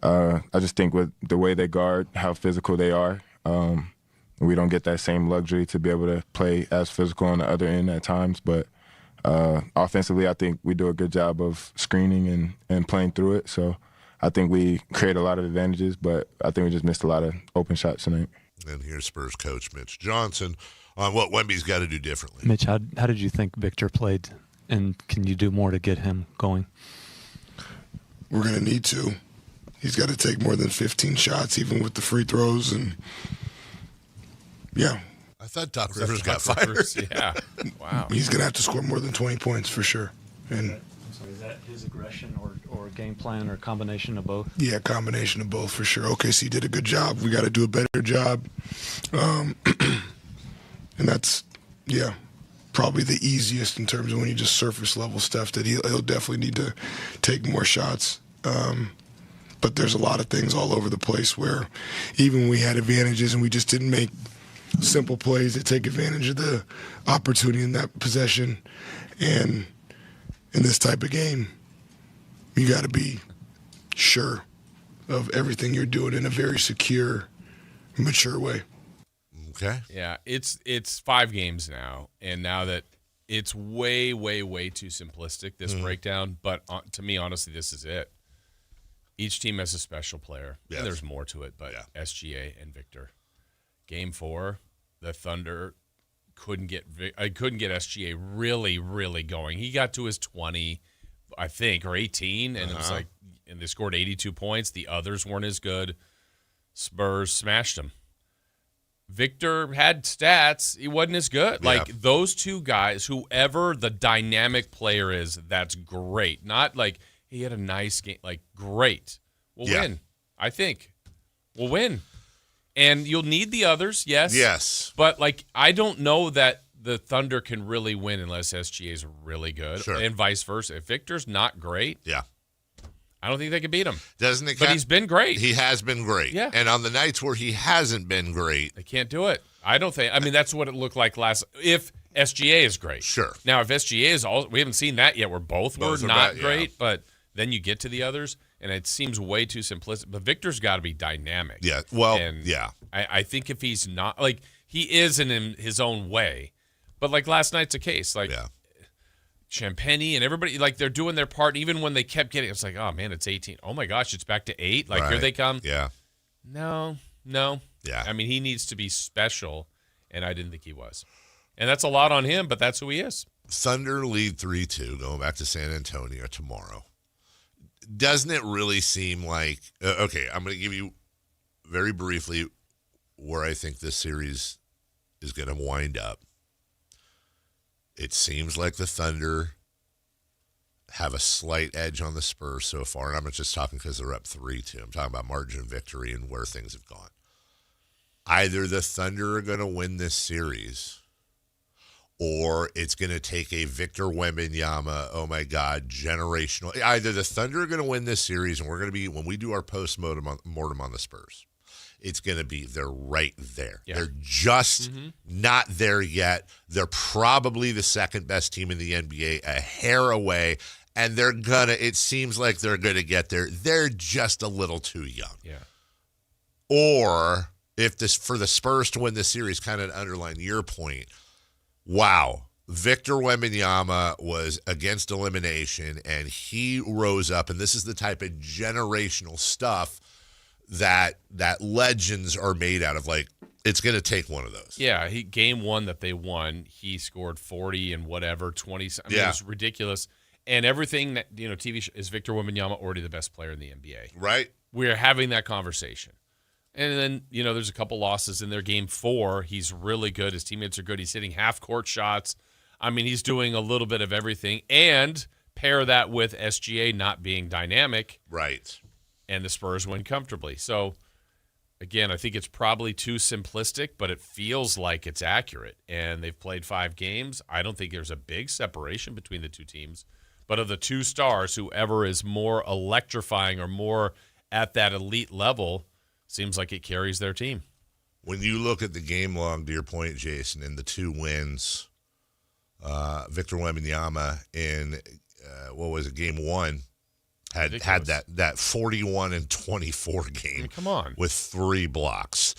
I just think with the way they guard, how physical they are, we don't get that same luxury to be able to play as physical on the other end at times. But offensively, I think we do a good job of screening and playing through it. So I think we create a lot of advantages, but I think we just missed a lot of open shots tonight. And here's Spurs coach Mitch Johnson on what Wemby's got to do differently. Mitch, how did you think Victor played, and can you do more to get him going? We're going to need to. He's got to take more than 15 shots, even with the free throws. And, yeah. I thought Doc Rivers got fired. Yeah. Wow. He's going to have to score more than 20 points for sure. And so is that his aggression or game plan or combination of both? Yeah, combination of both for sure. OKC did a good job. We got to do a better job. And that's, probably the easiest in terms of when you just surface level stuff that he'll definitely need to take more shots. But there's a lot of things all over the place where even we had advantages and we just didn't make simple plays to take advantage of the opportunity in that possession. And in this type of game, you got to be sure of everything you're doing in a very secure, mature way. Okay. Yeah, it's 5 games now, and now that it's way, way, way too simplistic, this breakdown, but to me, honestly, this is it. Each team has a special player, and there's more to it, but SGA and Victor. Game 4, the Thunder couldn't get SGA really, really going. He got to his 20, I think, or 18, and it was and they scored 82 points. The others weren't as good. Spurs smashed them. Victor had stats. He wasn't as good. Yeah. Those two guys, whoever the dynamic player is, that's great. Not he had a nice game. Great. We'll win. I think. We'll win. And you'll need the others, yes. Yes. But, I don't know that the Thunder can really win unless SGA is really good. Sure. And vice versa. If Victor's not great, I don't think they can beat him. Doesn't it? But he's been great. He has been great. Yeah. And on the nights where he hasn't been great, they can't do it. I don't think. I mean, that's what it looked like if SGA is great. Sure. Now, if SGA is we haven't seen that yet. Where both were not great, but then you get to the others, and it seems way too simplistic. But Victor's got to be dynamic. Yeah. Well, I think if he's not he is in his own way, but last night's a case. Champagny and everybody, they're doing their part, even when they kept getting, it's oh, man, it's 18. Oh, my gosh, it's back to 8. Here they come. Yeah. No. Yeah. I mean, he needs to be special, and I didn't think he was. And that's a lot on him, but that's who he is. Thunder lead 3-2, going back to San Antonio tomorrow. Doesn't it really seem like, okay, I'm going to give you very briefly where I think this series is going to wind up. It seems like the Thunder have a slight edge on the Spurs so far, and I'm not just talking because they're up 3-2. I'm talking about margin of victory and where things have gone. Either the Thunder are going to win this series, or it's going to take a Victor Wembanyama, oh my God, generational. Either the Thunder are going to win this series, and we're going to be, when we do our post-mortem on the Spurs, it's going to be, they're right there. Yeah. They're just not there yet. They're probably the second best team in the NBA, a hair away, and they're going to, it seems like they're going to get there. They're just a little too young. Yeah. Or if this, for the Spurs to win this series, kind of to underline your point, wow, Victor Wembanyama was against elimination, and he rose up, and this is the type of generational stuff that legends are made out of. Like, it's going to take one of those. Yeah, game one that they won, he scored 40 and whatever, 20. I mean, it was ridiculous. And everything that, TV is Victor Wembanyama already the best player in the NBA. Right. We're having that conversation. And then, there's a couple losses in their game 4. He's really good. His teammates are good. He's hitting half-court shots. I mean, he's doing a little bit of everything. And pair that with SGA not being dynamic. Right. And the Spurs win comfortably. So, again, I think it's probably too simplistic, but it feels like it's accurate. And they've played 5 games. I don't think there's a big separation between the two teams. But of the two stars, whoever is more electrifying or more at that elite level seems like it carries their team. When you look at the game log, to your point, Jason, and the 2 wins, Victor Wembanyama in, game 1, had that 41 and 24 game. I mean, come on. With 3 blocks.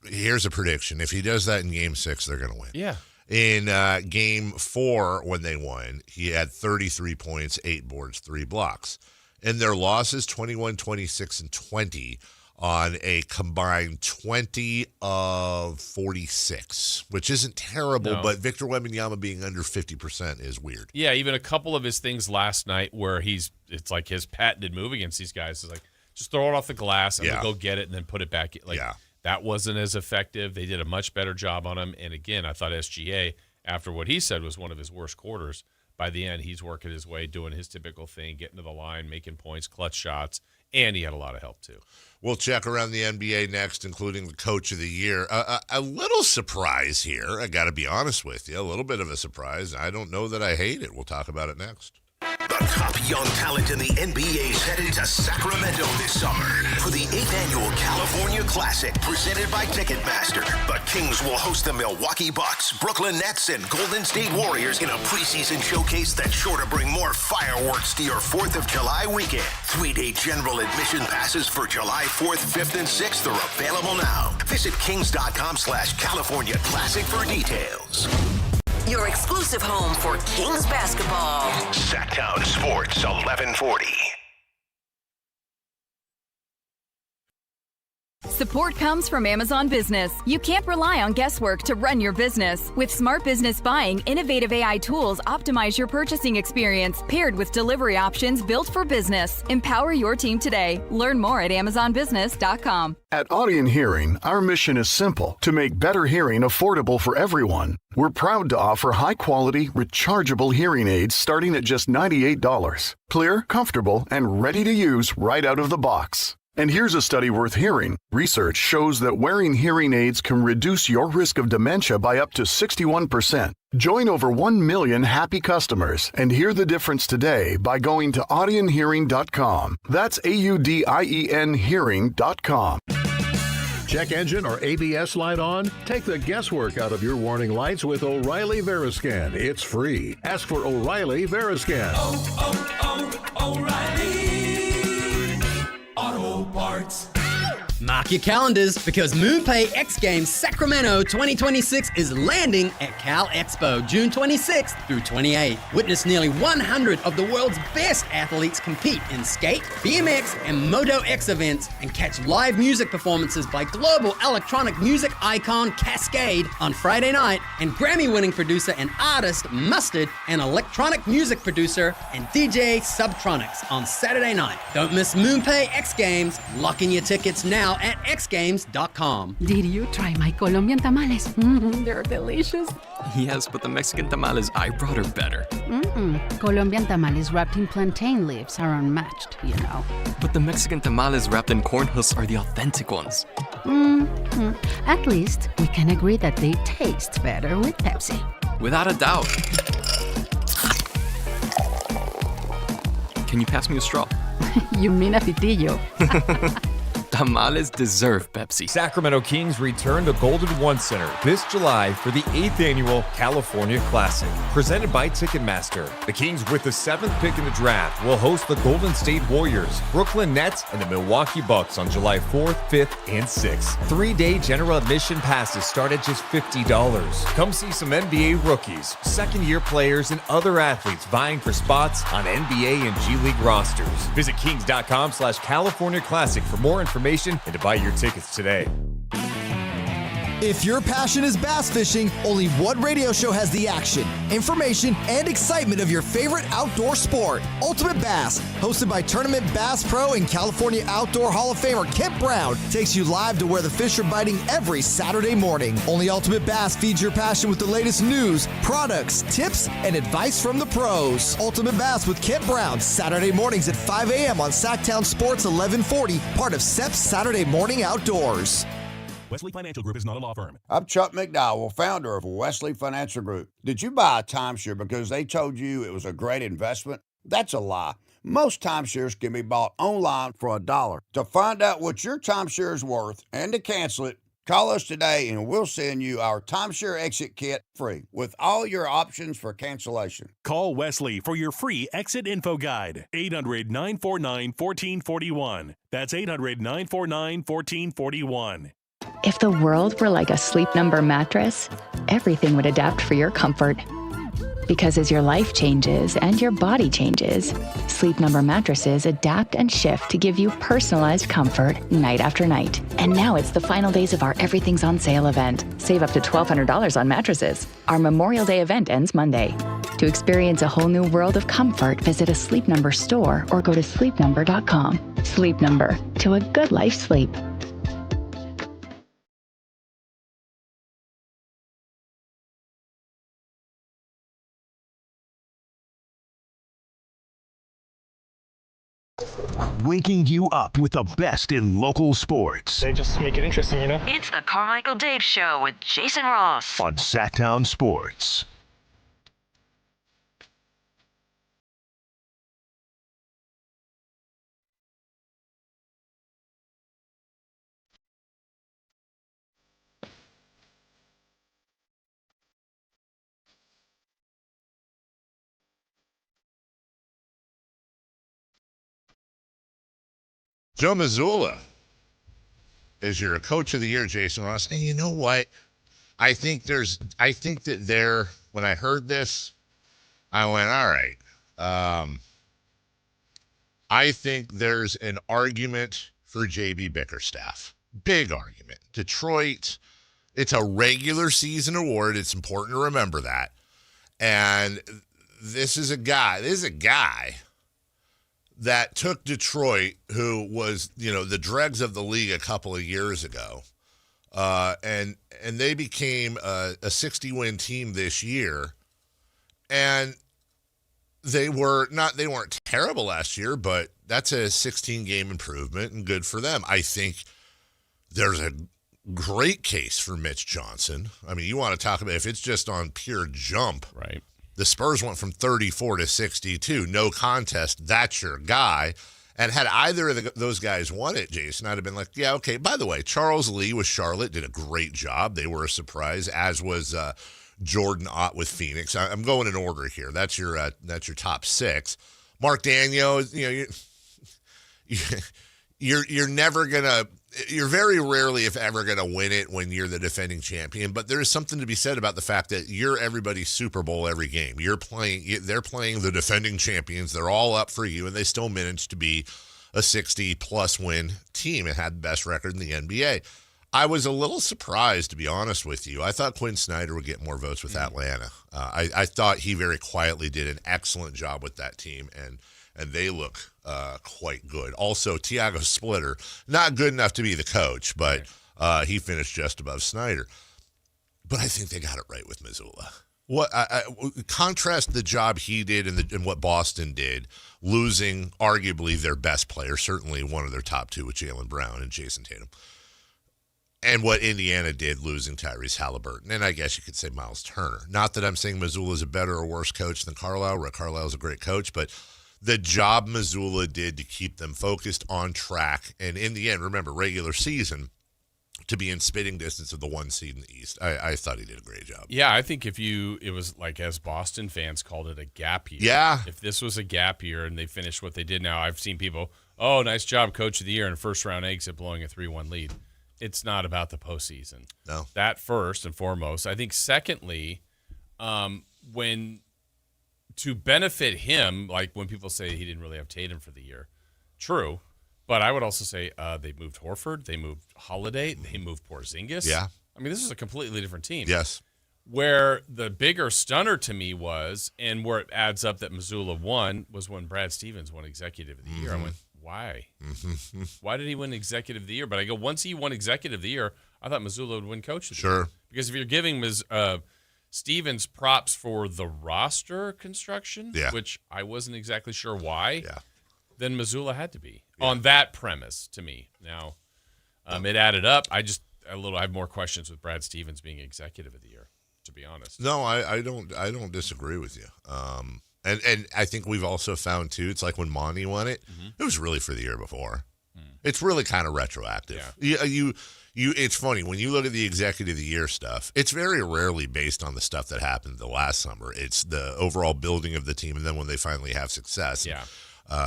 Here's a prediction. If he does that in game 6, they're going to win. Yeah. In game 4, when they won, he had 33 points, 8 boards, 3 blocks. In their losses, 21, 26, and 20 on a combined 20 of 46, which isn't terrible, but Victor Wembanyama being under 50% is weird. Yeah, even a couple of his things last night where it's like his patented move against these guys is like, just throw it off the glass and we'll go get it and then put it back. That wasn't as effective. They did a much better job on him. And again, I thought SGA, after what he said was one of his worst quarters, by the end, he's working his way, doing his typical thing, getting to the line, making points, clutch shots, and he had a lot of help too. We'll check around the NBA next, including the Coach of the Year. A little surprise here, I got to be honest with you. A little bit of a surprise. I don't know that I hate it. We'll talk about it next. The top young talent in the NBA is headed to Sacramento this summer for the 8th annual California Classic presented by Ticketmaster. The Kings will host the Milwaukee Bucks, Brooklyn Nets, and Golden State Warriors in a preseason showcase that's sure to bring more fireworks to your 4th of July weekend. 3-day general admission passes for July 4th, 5th, and 6th are available now. Visit kings.com/California Classic for details. Your exclusive home for Kings basketball. Sactown Sports 1140. Support comes from Amazon Business. You can't rely on guesswork to run your business. With Smart Business Buying, innovative AI tools optimize your purchasing experience, paired with delivery options built for business. Empower your team today. Learn more at amazonbusiness.com. At Audion Hearing, our mission is simple: to make better hearing affordable for everyone. We're proud to offer high-quality, rechargeable hearing aids starting at just $98. Clear, comfortable, and ready to use right out of the box. And here's a study worth hearing. Research shows that wearing hearing aids can reduce your risk of dementia by up to 61%. Join over 1 million happy customers and hear the difference today by going to audionhearing.com. That's AUDIEN hearing.com. Check engine or ABS light on? Take the guesswork out of your warning lights with O'Reilly Veriscan. It's free. Ask for O'Reilly Veriscan. O'Reilly Auto Parts. Mark your calendars because MoonPay X Games Sacramento 2026 is landing at Cal Expo June 26th through 28th. Witness nearly 100 of the world's best athletes compete in skate, BMX, and Moto X events and catch live music performances by global electronic music icon Cascade on Friday night and Grammy-winning producer and artist Mustard and electronic music producer and DJ Subtronics on Saturday night. Don't miss MoonPay X Games. Lock in your tickets now at xgames.com. Did you try my Colombian tamales? They're delicious. Yes, but the Mexican tamales I brought are better. Colombian tamales wrapped in plantain leaves are unmatched, you know. But the Mexican tamales wrapped in corn husks are the authentic ones. At least we can agree that they taste better with Pepsi. Without a doubt. Can you pass me a straw? You mean a pitillo. Tamales deserve Pepsi. Sacramento Kings return to Golden One Center this July for the 8th annual California Classic, presented by Ticketmaster. The Kings, with the 7th pick in the draft, will host the Golden State Warriors, Brooklyn Nets, and the Milwaukee Bucks on July 4th, 5th, and 6th. 3-day general admission passes start at just $50. Come see some NBA rookies, second-year players, and other athletes vying for spots on NBA and G League rosters. Visit kings.com/California Classic for more information and to buy your tickets today. If your passion is bass fishing, only one radio show has the action, information, and excitement of your favorite outdoor sport. Ultimate Bass, hosted by Tournament Bass Pro and California Outdoor Hall of Famer Kent Brown, takes you live to where the fish are biting every Saturday morning. Only Ultimate Bass feeds your passion with the latest news, products, tips, and advice from the pros. Ultimate Bass with Kent Brown, Saturday mornings at 5 a.m. on Sactown Sports 1140, part of SEP's Saturday Morning Outdoors. Wesley Financial Group is not a law firm. I'm Chuck McDowell, founder of Wesley Financial Group. Did you buy a timeshare because they told you it was a great investment? That's a lie. Most timeshares can be bought online for $1. To find out what your timeshare is worth and to cancel it, call us today and we'll send you our timeshare exit kit free with all your options for cancellation. Call Wesley for your free exit info guide. 800-949-1441. That's 800-949-1441. If the world were like a Sleep Number mattress, everything would adapt for your comfort. Because as your life changes and your body changes, Sleep Number mattresses adapt and shift to give you personalized comfort night after night. And now it's the final days of our Everything's on Sale event. Save up to $1,200 on mattresses. Our Memorial Day event ends Monday. To experience a whole new world of comfort, visit a Sleep Number store or go to sleepnumber.com. Sleep Number, to a good life sleep. Waking you up with the best in local sports. They just make it interesting, you know? It's the Carmichael Dave Show with Jason Ross on Sactown Sports. Joe Mazzulla is your coach of the year, Jason Ross. And you know what? I think that when I heard this, I went, all right. I think there's an argument for JB Bickerstaff. Big argument. Detroit, it's a regular season award. It's important to remember that. And this is a guy that took Detroit, who was, the dregs of the league a couple of years ago, and they became a 60-win team this year, and they weren't terrible last year, but that's a 16-game improvement and good for them. I think there's a great case for Mitch Johnson. I mean, you want to talk about if it's just on pure jump, right? The Spurs went from 34 to 62. No contest. That's your guy. And had either of those guys won it, Jason, I'd have been like, yeah, okay. By the way, Charles Lee with Charlotte did a great job. They were a surprise, as was Jordan Ott with Phoenix. I'm going in order here. That's your top six. Mark Daniels, you're never gonna you're very rarely, if ever, going to win it when you're the defending champion. But there is something to be said about the fact that you're everybody's Super Bowl every game. They're playing the defending champions. They're all up for you, and they still managed to be a 60-plus win team and had the best record in the NBA. I was a little surprised, to be honest with you. I thought Quinn Snyder would get more votes with Atlanta. I thought he very quietly did an excellent job with that team, and they look quite good. Also, Tiago Splitter, not good enough to be the coach, but he finished just above Snyder. But I think they got it right with Missoula. Contrast the job he did and what Boston did, losing arguably their best player, certainly one of their top two with Jaylen Brown and Jason Tatum, and what Indiana did, losing Tyrese Halliburton, and I guess you could say Miles Turner. Not that I'm saying Missoula is a better or worse coach than Carlisle. Rick Carlisle is a great coach, but the job Missoula did to keep them focused on track, and in the end, remember, regular season, to be in spitting distance of the 1 seed in the East. I thought he did a great job. Yeah, I think it was like, as Boston fans called it, a gap year. Yeah. If this was a gap year and they finished what they did now, I've seen people, oh, nice job, Coach of the Year, and first-round exit blowing a 3-1 lead. It's not about the postseason. No. That first and foremost. I think secondly, when to benefit him, like when people say he didn't really have Tatum for the year, true. But I would also say they moved Horford, they moved Holiday, they moved Porzingis. Yeah. I mean, this is a completely different team. Yes. Where the bigger stunner to me was, and where it adds up that Missoula won, was when Brad Stevens won Executive of the Year. I went, why? Why did he win Executive of the Year? But I go, once he won Executive of the Year, I thought Missoula would win Coach of the Year. Because if you're giving Stevens props for the roster construction, which I wasn't exactly sure why, then Missoula had to be on that premise to me. Now, it added up. I have more questions with Brad Stevens being Executive of the Year, to be honest. No, I don't disagree with you. And I think we've also found too, it's like when Monty won it, it was really for the year before. It's really kind of retroactive. Yeah. It's funny when you look at the Executive of the Year stuff. It's very rarely based on the stuff that happened the last summer. It's the overall building of the team, and then when they finally have success. Yeah.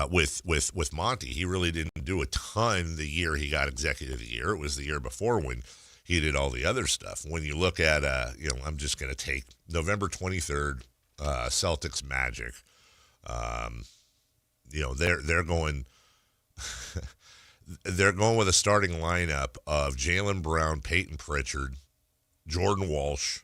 With Monty, he really didn't do a ton the year he got Executive of the Year. It was the year before when he did all the other stuff. When you look at, I'm just going to take November 23rd, Celtics Magic. They're going. They're going with a starting lineup of Jaylen Brown, Peyton Pritchard, Jordan Walsh,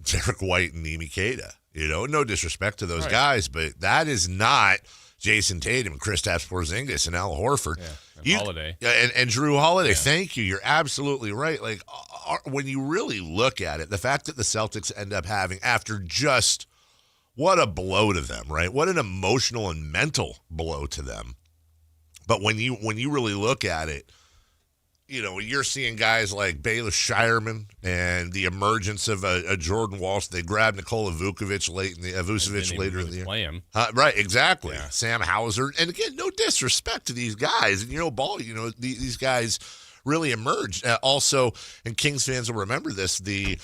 Derek White, and Nimi Keita. No disrespect to those guys, but that is not Jason Tatum, Kristaps Porzingis, and Al Horford. Yeah, and Holiday. And Drew Holiday. Yeah. Thank you. You're absolutely right. Like, when you really look at it, the fact that the Celtics end up having, after just what a blow to them, right? What an emotional and mental blow to them. But when you really look at it, you're seeing guys like Bayless Shireman and the emergence of a Jordan Walsh. They grabbed Nikola Vucevic later in the year. Play him. Right, exactly. Yeah. Sam Hauser. And again, no disrespect to these guys. And, these guys really emerged. Also, and Kings fans will remember this, the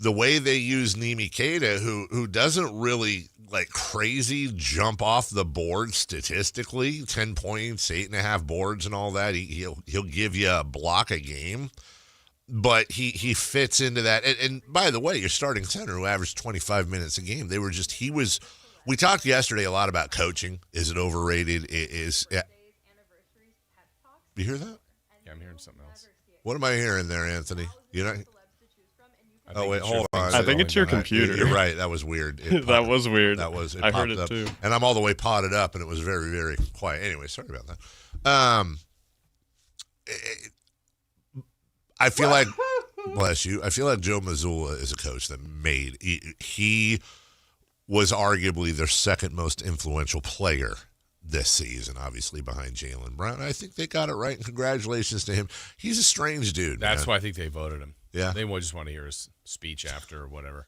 way they use Nimi Keita, who doesn't really like crazy jump off the board statistically, 10 points, 8.5 boards and all that. He'll give you a block a game, but he fits into that. And by the way, your starting center who averaged 25 minutes a game, we talked yesterday a lot about coaching. Is it overrated? You hear that? Yeah, I'm hearing something else. What am I hearing there, Anthony? Oh, wait, hold on. I think it's your computer. You're right. That was weird. That was weird. I heard it up. too. And I'm all the way potted up, and it was very, very quiet. Anyway, sorry about that. I feel like, bless you, I feel like Joe Mazzulla is a coach that he was arguably their second most influential player this season, obviously behind Jaylen Brown. I think they got it right, and congratulations to him. He's a strange dude. That's man. why I think they voted him. Yeah. They would just want to hear his speech after or whatever.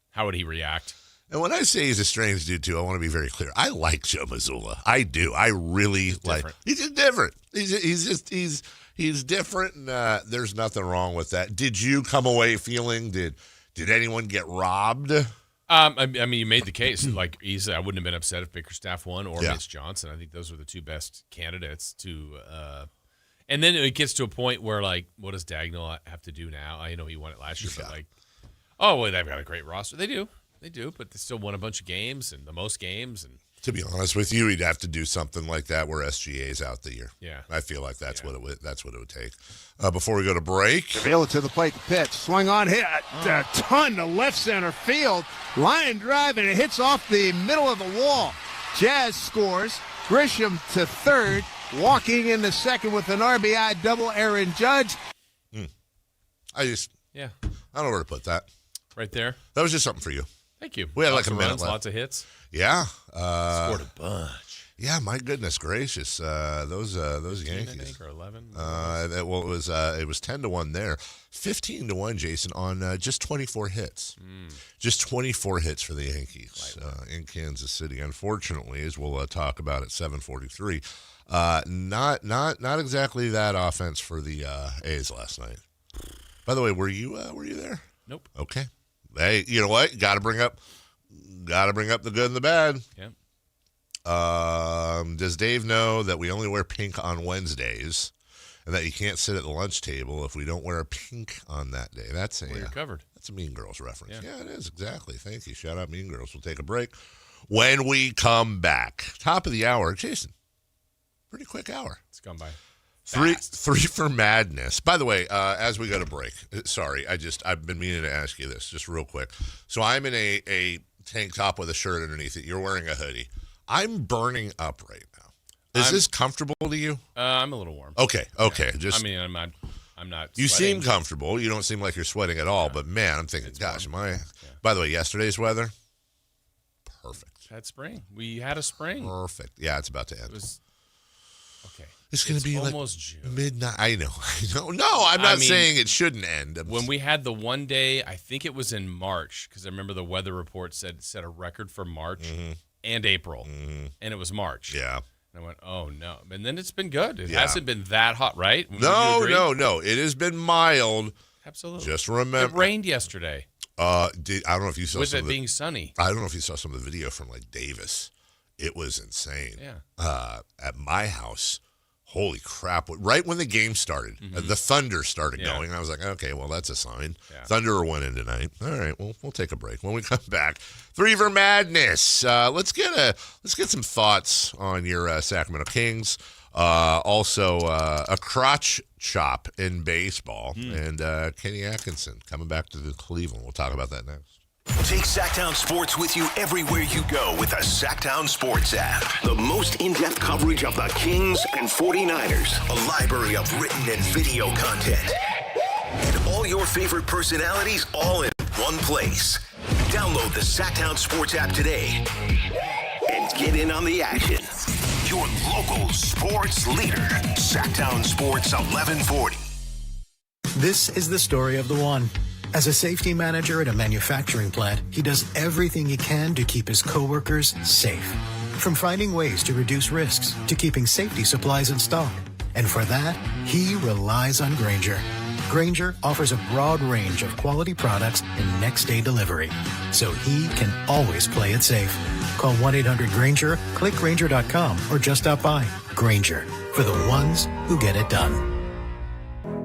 How would he react? And when I say he's a strange dude, too, I want to be very clear. I like Joe Mazzulla. I do. I really like. He's just different. He's different, and there's nothing wrong with that. Did you come away feeling? Did anyone get robbed? I mean, you made the case. Like, easily, I wouldn't have been upset if Bickerstaff won or Mitch Johnson. I think those were the two best candidates to. And then it gets to a point where, like, what does Dagnall have to do now? I know he won it last year, but, like, oh, well, they've got a great roster. They do, but they still won a bunch of games and the most games. And to be honest with you, he'd have to do something like that where SGA's out the year. Yeah. I feel like that's what it would take. Before we go to break. Feel it to the plate, the pitch. Swing on, hit a ton to left center field. Line drive, and it hits off the middle of the wall. Jazz scores. Grisham to third. Walking into second with an RBI double, Aaron Judge. I don't know where to put that. Right there. That was just something for you. Thank you. We had Lots like a of minute runs, left. lots of hits. Yeah. Scored a bunch. Yeah, my goodness gracious. Those Yankees. I think, or 11. It was 10-1 there. 15-1, Jason, on just 24 hits. Just 24 hits for the Yankees in Kansas City. Unfortunately, as we'll talk about at 7:43, not exactly that offense for the A's last night. By the way, were you there? Nope. Okay. Hey, you know what? Got to bring up the good and the bad. Yeah. Does Dave know that we only wear pink on Wednesdays, and that you can't sit at the lunch table if we don't wear a pink on that day? That's you're covered. That's a Mean Girls reference. Yeah, it is exactly. Thank you. Shout out Mean Girls. We'll take a break. When we come back, top of the hour, Jason. Pretty quick hour. It's gone by. Three for madness. By the way, as we go to break, sorry, I've been meaning to ask you this just real quick. So I'm in a tank top with a shirt underneath it. You're wearing a hoodie. I'm burning up right now. Is this comfortable to you? I'm a little warm. Okay. Yeah. Just I'm not. You sweating. seem comfortable. You don't seem like you're sweating at all. But man, I'm thinking, gosh, am I? By the way, yesterday's weather, perfect. Had spring. We had a spring. Perfect. Yeah, it's about to end. It was okay. It's going to be almost like June. Midnight. I know. No, I'm not saying it shouldn't end. When we had the one day, I think it was in March, because I remember the weather report set a record for March and April, and it was March. Yeah. And I went, oh, no. And then it's been good. It hasn't been that hot, right? No. It has been mild. Absolutely. Just remember. It rained yesterday. I don't know if you saw with it being sunny. I don't know if you saw some of the video from like Davis. It was insane. Yeah. At my house, holy crap! Right when the game started, the thunder started going. I was like, okay, well that's a sign. Yeah. Thunder are winning tonight. All right, well we'll take a break. When we come back, three for madness. Let's get some thoughts on your Sacramento Kings. Also, a crotch chop in baseball, and Kenny Atkinson coming back to the Cleveland. We'll talk about that next. Take Sactown Sports with you everywhere you go with the Sactown Sports app. The most in-depth coverage of the Kings and 49ers. A library of written and video content. And all your favorite personalities all in one place. Download the Sactown Sports app today and get in on the action. Your local sports leader. Sactown Sports 1140. This is the story of the one. As a safety manager at a manufacturing plant, he does everything he can to keep his coworkers safe. From finding ways to reduce risks to keeping safety supplies in stock. And for that, he relies on Grainger. Grainger offers a broad range of quality products and next-day delivery, so he can always play it safe. Call 1-800-GRAINGER, click Grainger.com, or just stop by. Grainger, for the ones who get it done.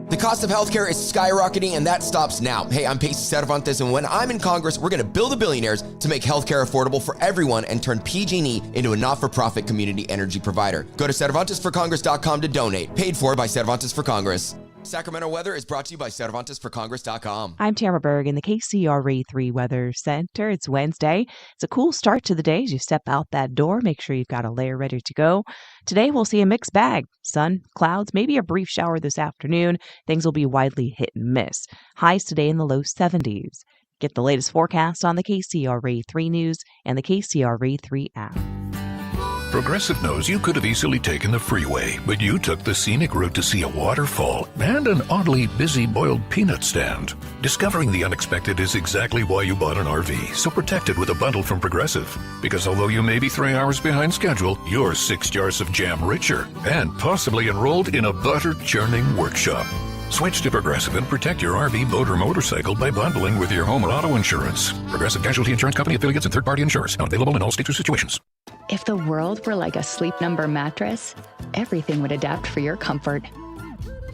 The cost of healthcare is skyrocketing, and that stops now. Hey, I'm Pacey Cervantes, and when I'm in Congress, we're going to build the billionaires to make healthcare affordable for everyone and turn PG&E into a not-for-profit community energy provider. Go to CervantesForCongress.com to donate. Paid for by Cervantes for Congress. Sacramento weather is brought to you by CervantesForCongress.com. I'm Tamara Berg in the KCRA 3 Weather Center. It's Wednesday. It's a cool start to the day as you step out that door. Make sure you've got a layer ready to go. Today we'll see a mixed bag. Sun, clouds, maybe a brief shower this afternoon. Things will be widely hit and miss. Highs today in the low 70s. Get the latest forecast on the KCRA 3 News and the KCRA 3 app. Progressive knows you could have easily taken the freeway, but you took the scenic route to see a waterfall and an oddly busy boiled peanut stand. Discovering the unexpected is exactly why you bought an RV, so protect it with a bundle from Progressive. Because although you may be 3 hours behind schedule, you're 6 jars of jam richer and possibly enrolled in a butter-churning workshop. Switch to Progressive and protect your RV, boat, or motorcycle by bundling with your home or auto insurance. Progressive Casualty Insurance Company affiliates and third-party insurers. Not available in all states or situations. If the world were like a Sleep Number mattress, everything would adapt for your comfort.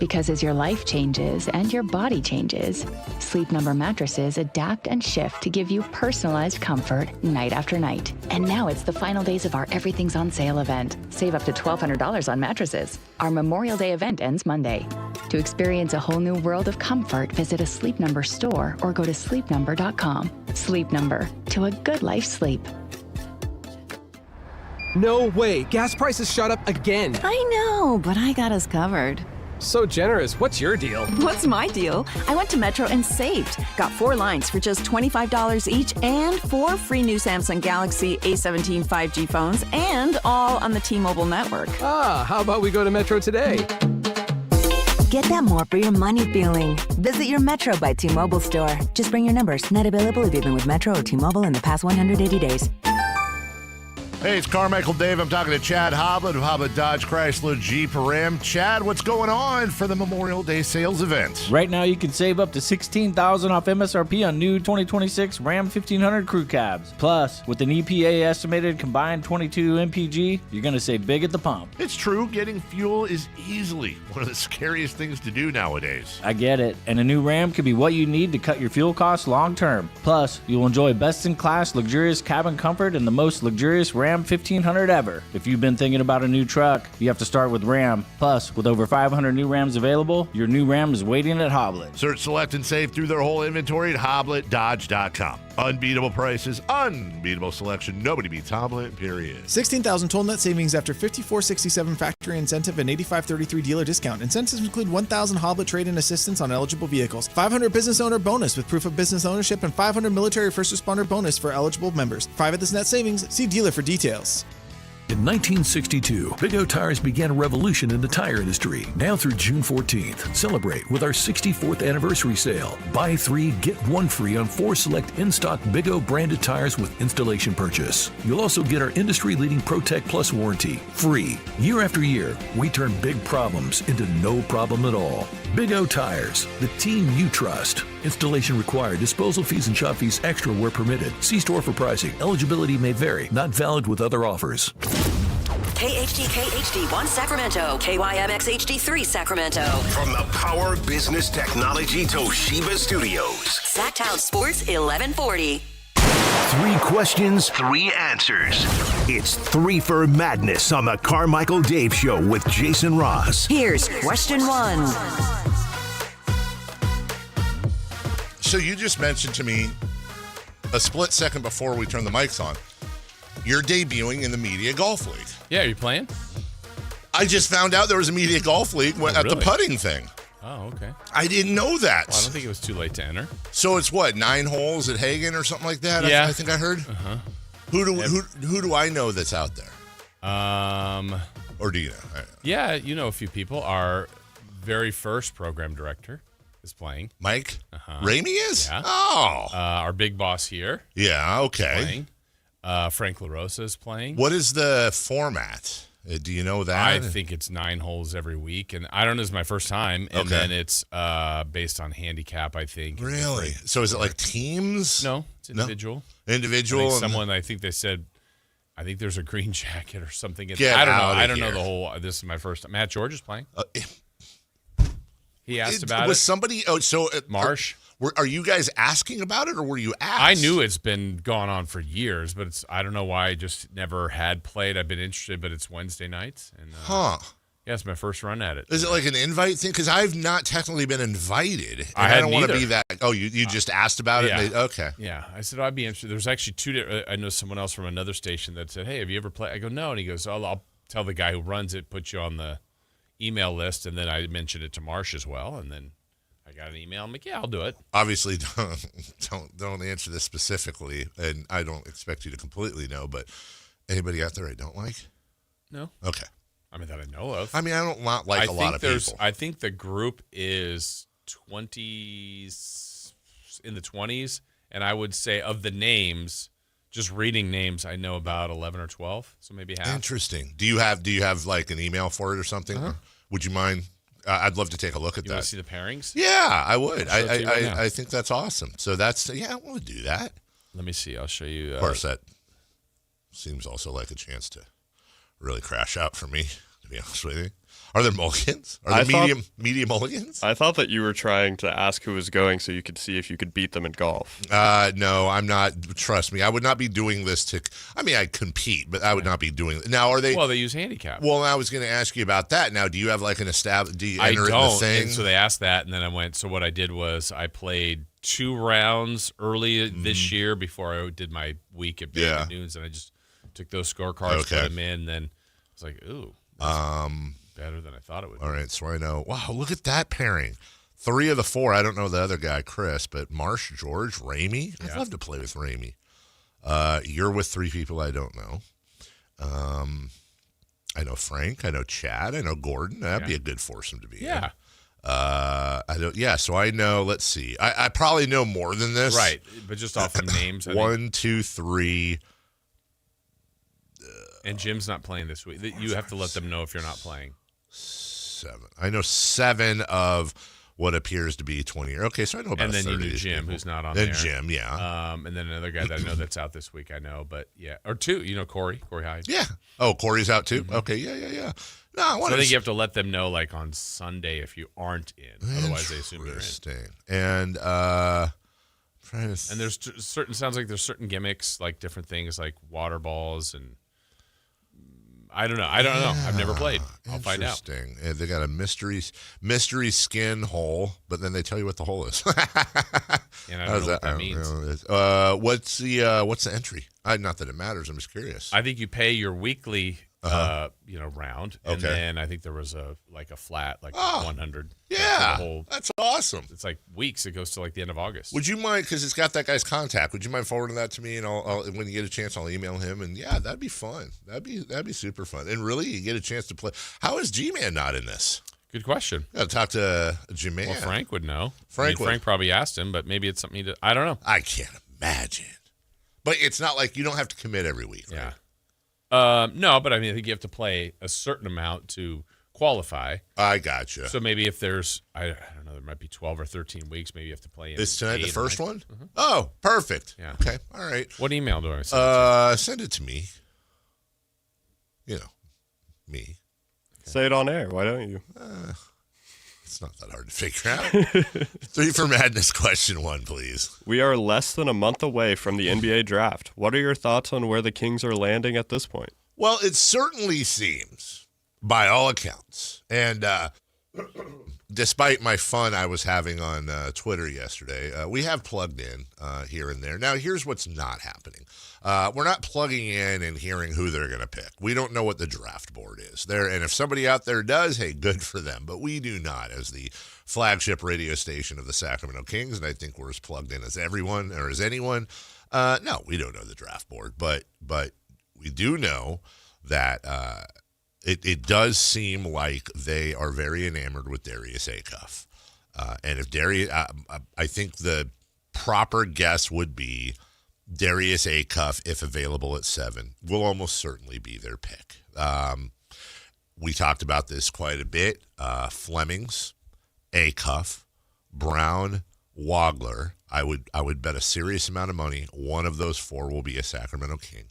Because as your life changes and your body changes, Sleep Number mattresses adapt and shift to give you personalized comfort night after night. And now it's the final days of our Everything's on Sale event. Save up to $1,200 on mattresses. Our Memorial Day event ends Monday. To experience a whole new world of comfort, visit a Sleep Number store or go to sleepnumber.com. Sleep Number, to a good life sleep. No way, gas prices shot up again. I know, but I got us covered. So generous. What's your deal? What's my deal? I went to Metro and saved. Got 4 lines for just $25 each and 4 free new Samsung Galaxy A17 5G phones, and all on the T-Mobile network. Ah, how about we go to Metro today? Get that more for your money feeling. Visit your Metro by T-Mobile store. Just bring your numbers. Not available if you've been with Metro or T-Mobile in the past 180 days. Hey, it's Carmichael Dave. I'm talking to Chad Hoblet of Hoblet Dodge Chrysler Jeep Ram. Chad, what's going on for the Memorial Day sales event? Right now, you can save up to $16,000 off MSRP on new 2026 Ram 1500 crew cabs. Plus, with an EPA estimated combined 22 MPG, you're going to save big at the pump. It's true, getting fuel is easily one of the scariest things to do nowadays. I get it, and a new Ram could be what you need to cut your fuel costs long term. Plus, you'll enjoy best-in-class luxurious cabin comfort and the most luxurious Ram 1500 ever. If you've been thinking about a new truck, you have to start with Ram. Plus, with over 500 new Rams available, your new Ram is waiting at Hoblet. Search, select, and save through their whole inventory at HobletDodge.com. Unbeatable prices, unbeatable selection. Nobody beats Hoblet, period. 16,000 total net savings after $54.67 factory incentive and $85.33 dealer discount. Incentives include 1,000 Hoblet trade-in assistance on eligible vehicles, 500 business owner bonus with proof of business ownership, and 500 military first responder bonus for eligible members. 5 of this net savings. See dealer for details. In 1962, Big O Tires began a revolution in the tire industry. Now through June 14th, celebrate with our 64th anniversary sale. Buy 3, get 1 free on 4 select in-stock Big O branded tires with installation purchase. You'll also get our industry-leading Protect Plus warranty, free. Year after year, we turn big problems into no problem at all. Big O Tires, the team you trust. Installation required. Disposal fees and shop fees extra where permitted. See store for pricing. Eligibility may vary. Not valid with other offers. KHD HD1 Sacramento, KYMX HD3 Sacramento. From the Power Business Technology Toshiba Studios. Sactown Sports 1140. 3 questions, 3 answers. It's 3 for Madness on the Carmichael Dave Show with Jason Ross. Here's question 1. So you just mentioned to me a split second before we turned the mics on, you're debuting in the Media Golf League. Yeah, are you playing? I just found out there was a Media Golf League at the putting thing. Oh, okay. I didn't know that. Well, I don't think it was too late to enter. So it's what, 9 holes at Hagen or something like that? Yeah. I think I heard. Uh-huh. Who do I know that's out there? Or do you know? Yeah, you know a few people. Our very first program director is playing. Mike? Ramey is? Yeah. Oh. Our big boss here. Yeah, okay. Playing. Frank LaRosa is playing. What is the format? Do you know that? I think it's 9 holes every week, and I don't know, it's my first time, and then it's based on handicap, I think. Really? So is it like teams? No, it's individual. No. Individual? I think they said, I think there's a green jacket or something. Get I don't know. out of I don't here. know the whole, this is my first time. Matt George is playing. He asked about was it. somebody? Oh, so Marsh. Are you guys asking about it, or were you asked? I knew it's been gone on for years, but I don't know why I just never had played. I've been interested, but it's Wednesday nights. And, yeah, it's my first run at it. Is it like an invite thing? Because I've not technically been invited. And I don't want to be that. Oh, you just asked about it? Yeah. Okay. Yeah. I said, I'd be interested. There's actually 2 I know someone else from another station that said, hey, have you ever played? I go, no. And he goes, I'll tell the guy who runs it, put you on the email list. And then I mentioned it to Marsh as well. And then I got an email. I'm like, yeah, I'll do it. Obviously, don't answer this specifically, and I don't expect you to completely know. But anybody out there I don't like? No. Okay. I mean, that I know of. I mean, I don't like a lot of people. I think the group is 20s, in the 20s, and I would say of the names, just reading names, I know about 11 or 12, so maybe half. Interesting. Do you have like an email for it or something? Uh-huh. Would you mind? I'd love to take a look at You that. want to see the pairings? Yeah, I would. I'll show it to you right now. I think that's awesome. So I want to do that. Let me see. I'll show you. Of course, that seems also like a chance to really crash out for me, to be honest with you. Are there mulligans? Are there medium mulligans? I thought that you were trying to ask who was going so you could see if you could beat them in golf. No, I'm not. Trust me, I would not be doing this to. I mean, I compete, but I would not be doing. Now, are they? Well, they use handicap. Well, I was going to ask you about that. Now, do you have like an established? Do you enter I in don't. the thing? And so they asked that, and then I went. So what I did was I played 2 rounds early this year before I did my week at Band Dunes, and I just took those scorecards, put them in. Then I was like, ooh. Better than I thought it would be. All right, so I know. Wow, look at that pairing. 3 of the 4. I don't know the other guy, Chris, but Marsh, George, Ramey. I'd love to play with Ramey. You're with 3 people I don't know. I know Frank. I know Chad. I know Gordon. That'd be a good foursome to be in. I don't. Yeah, so I know. Let's see. I probably know more than this. Right, but just off of names. 1, 2, 3. And Jim's not playing this week. You have to let them know if you're not playing. 7. I know 7 of what appears to be 20. Okay, so I know about. And then 30 you knew of Jim, people. who's not on there. And Jim, yeah. And then another guy that I know that's out this week. I know, but or 2. You know, Corey Hyde. Yeah. Oh, Corey's out too. Okay. Yeah. No, I think you have to let them know like on Sunday if you aren't in. Otherwise, they assume you're in. And trying to. And there's certain. Sounds like there's certain gimmicks, like different things, like water balls and. I don't know. I've never played. I'll find out. Interesting. They got a mystery skin hole, but then they tell you what the hole is. And I don't know what that means. What's the entry? Not that it matters. I'm just curious. I think you pay your weekly, round, and then I think there was a flat, like 100. Yeah, that's awesome. It's like weeks. It goes to like the end of August. Would you mind, because it's got that guy's contact? Would you mind forwarding that to me? And I'll when you get a chance, I'll email him. And yeah, that'd be fun. That'd be super fun. And really, you get a chance to play. How is G-Man not in this? Good question. Got to talk to G-Man. Well, Frank would know. Frank probably asked him, but maybe it's something I don't know. I can't imagine. But it's not like you don't have to commit every week. Right? Yeah. No, but I mean, I think you have to play a certain amount to qualify. I gotcha. So maybe if there's, I don't know, there might be 12 or 13 weeks. Maybe you have to play. Is tonight the first one? Mm-hmm. Oh, perfect. Yeah. Okay. All right. What email do I send? Send it to me. You know, me. Okay. Say it on air. Why don't you? It's not that hard to figure out. 3 for Madness question 1, please. We are less than a month away from the NBA draft. What are your thoughts on where the Kings are landing at this point? Well, it certainly seems, by all accounts, and despite my fun I was having on Twitter yesterday, we have plugged in here and there. Now, here's what's not happening. We're not plugging in and hearing who they're going to pick. We don't know what the draft board is there, and if somebody out there does, hey, good for them. But we do not, as the flagship radio station of the Sacramento Kings, and I think we're as plugged in as everyone or as anyone. No, we don't know the draft board, but we do know that it does seem like they are very enamored with Darius Acuff, and if Darius, I think the proper guess would be. Darius Acuff, if available at 7, will almost certainly be their pick. We talked about this quite a bit. Flemings, Acuff, Brown, Wagler. I would bet a serious amount of money one of those 4 will be a Sacramento King.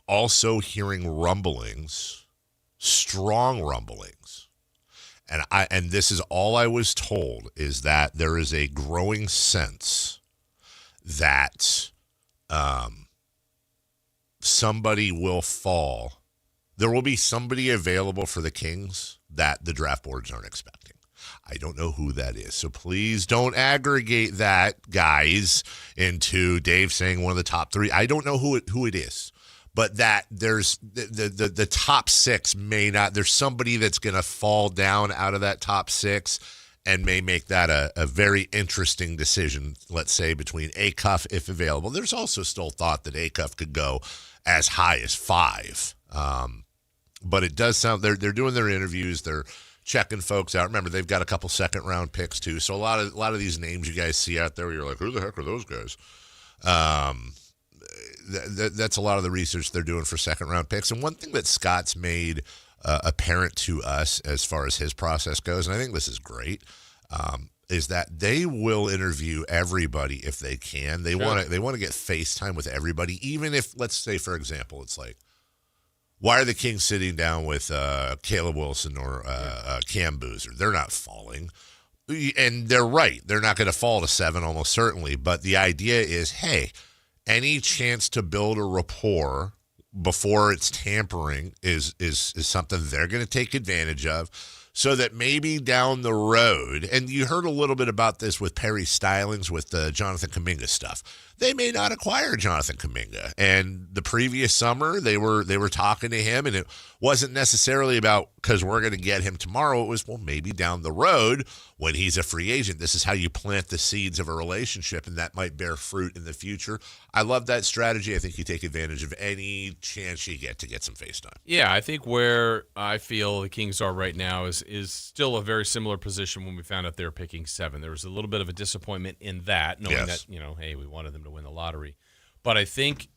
Also hearing rumblings, strong rumblings, and this is all I was told, is that there is a growing sense that somebody will fall. There will be somebody available for the Kings that the draft boards aren't expecting. I don't know who that is. So please don't aggregate that, guys, into Dave saying one of the top 3. I don't know who it is. But that there's the top 6 may not. There's somebody that's going to fall down out of that top 6 and may make that a very interesting decision, let's say, between Acuff, if available. There's also still thought that Acuff could go as high as 5. But it does sound, they're doing their interviews, they're checking folks out. Remember, they've got a couple second-round picks, too. So a lot of these names you guys see out there, you're like, who the heck are those guys? That's a lot of the research they're doing for second-round picks. And one thing that Scott's made apparent to us as far as his process goes, and I think this is great, is that they will interview everybody if they can. They want to get FaceTime with everybody, even if, let's say, for example, it's like Why are the Kings sitting down with Caleb Wilson or Cam Boozer? They're not falling. And they're right. They're not going to fall to 7 almost certainly. But the idea is, hey, any chance to build a rapport before it's tampering is something they're going to take advantage of, so that maybe down the road, and you heard a little bit about this with Perry Stylings with the Jonathan Kuminga stuff. They may not acquire Jonathan Kuminga. And the previous summer, they were talking to him, and it wasn't necessarily about because we're going to get him tomorrow. It was, well, maybe down the road when he's a free agent. This is how you plant the seeds of a relationship, and that might bear fruit in the future. I love that strategy. I think you take advantage of any chance you get to get some face time. Yeah, I think where I feel the Kings are right now is still a very similar position when we found out they were picking 7. There was a little bit of a disappointment in that, knowing that, hey, we wanted them to win the lottery. But I think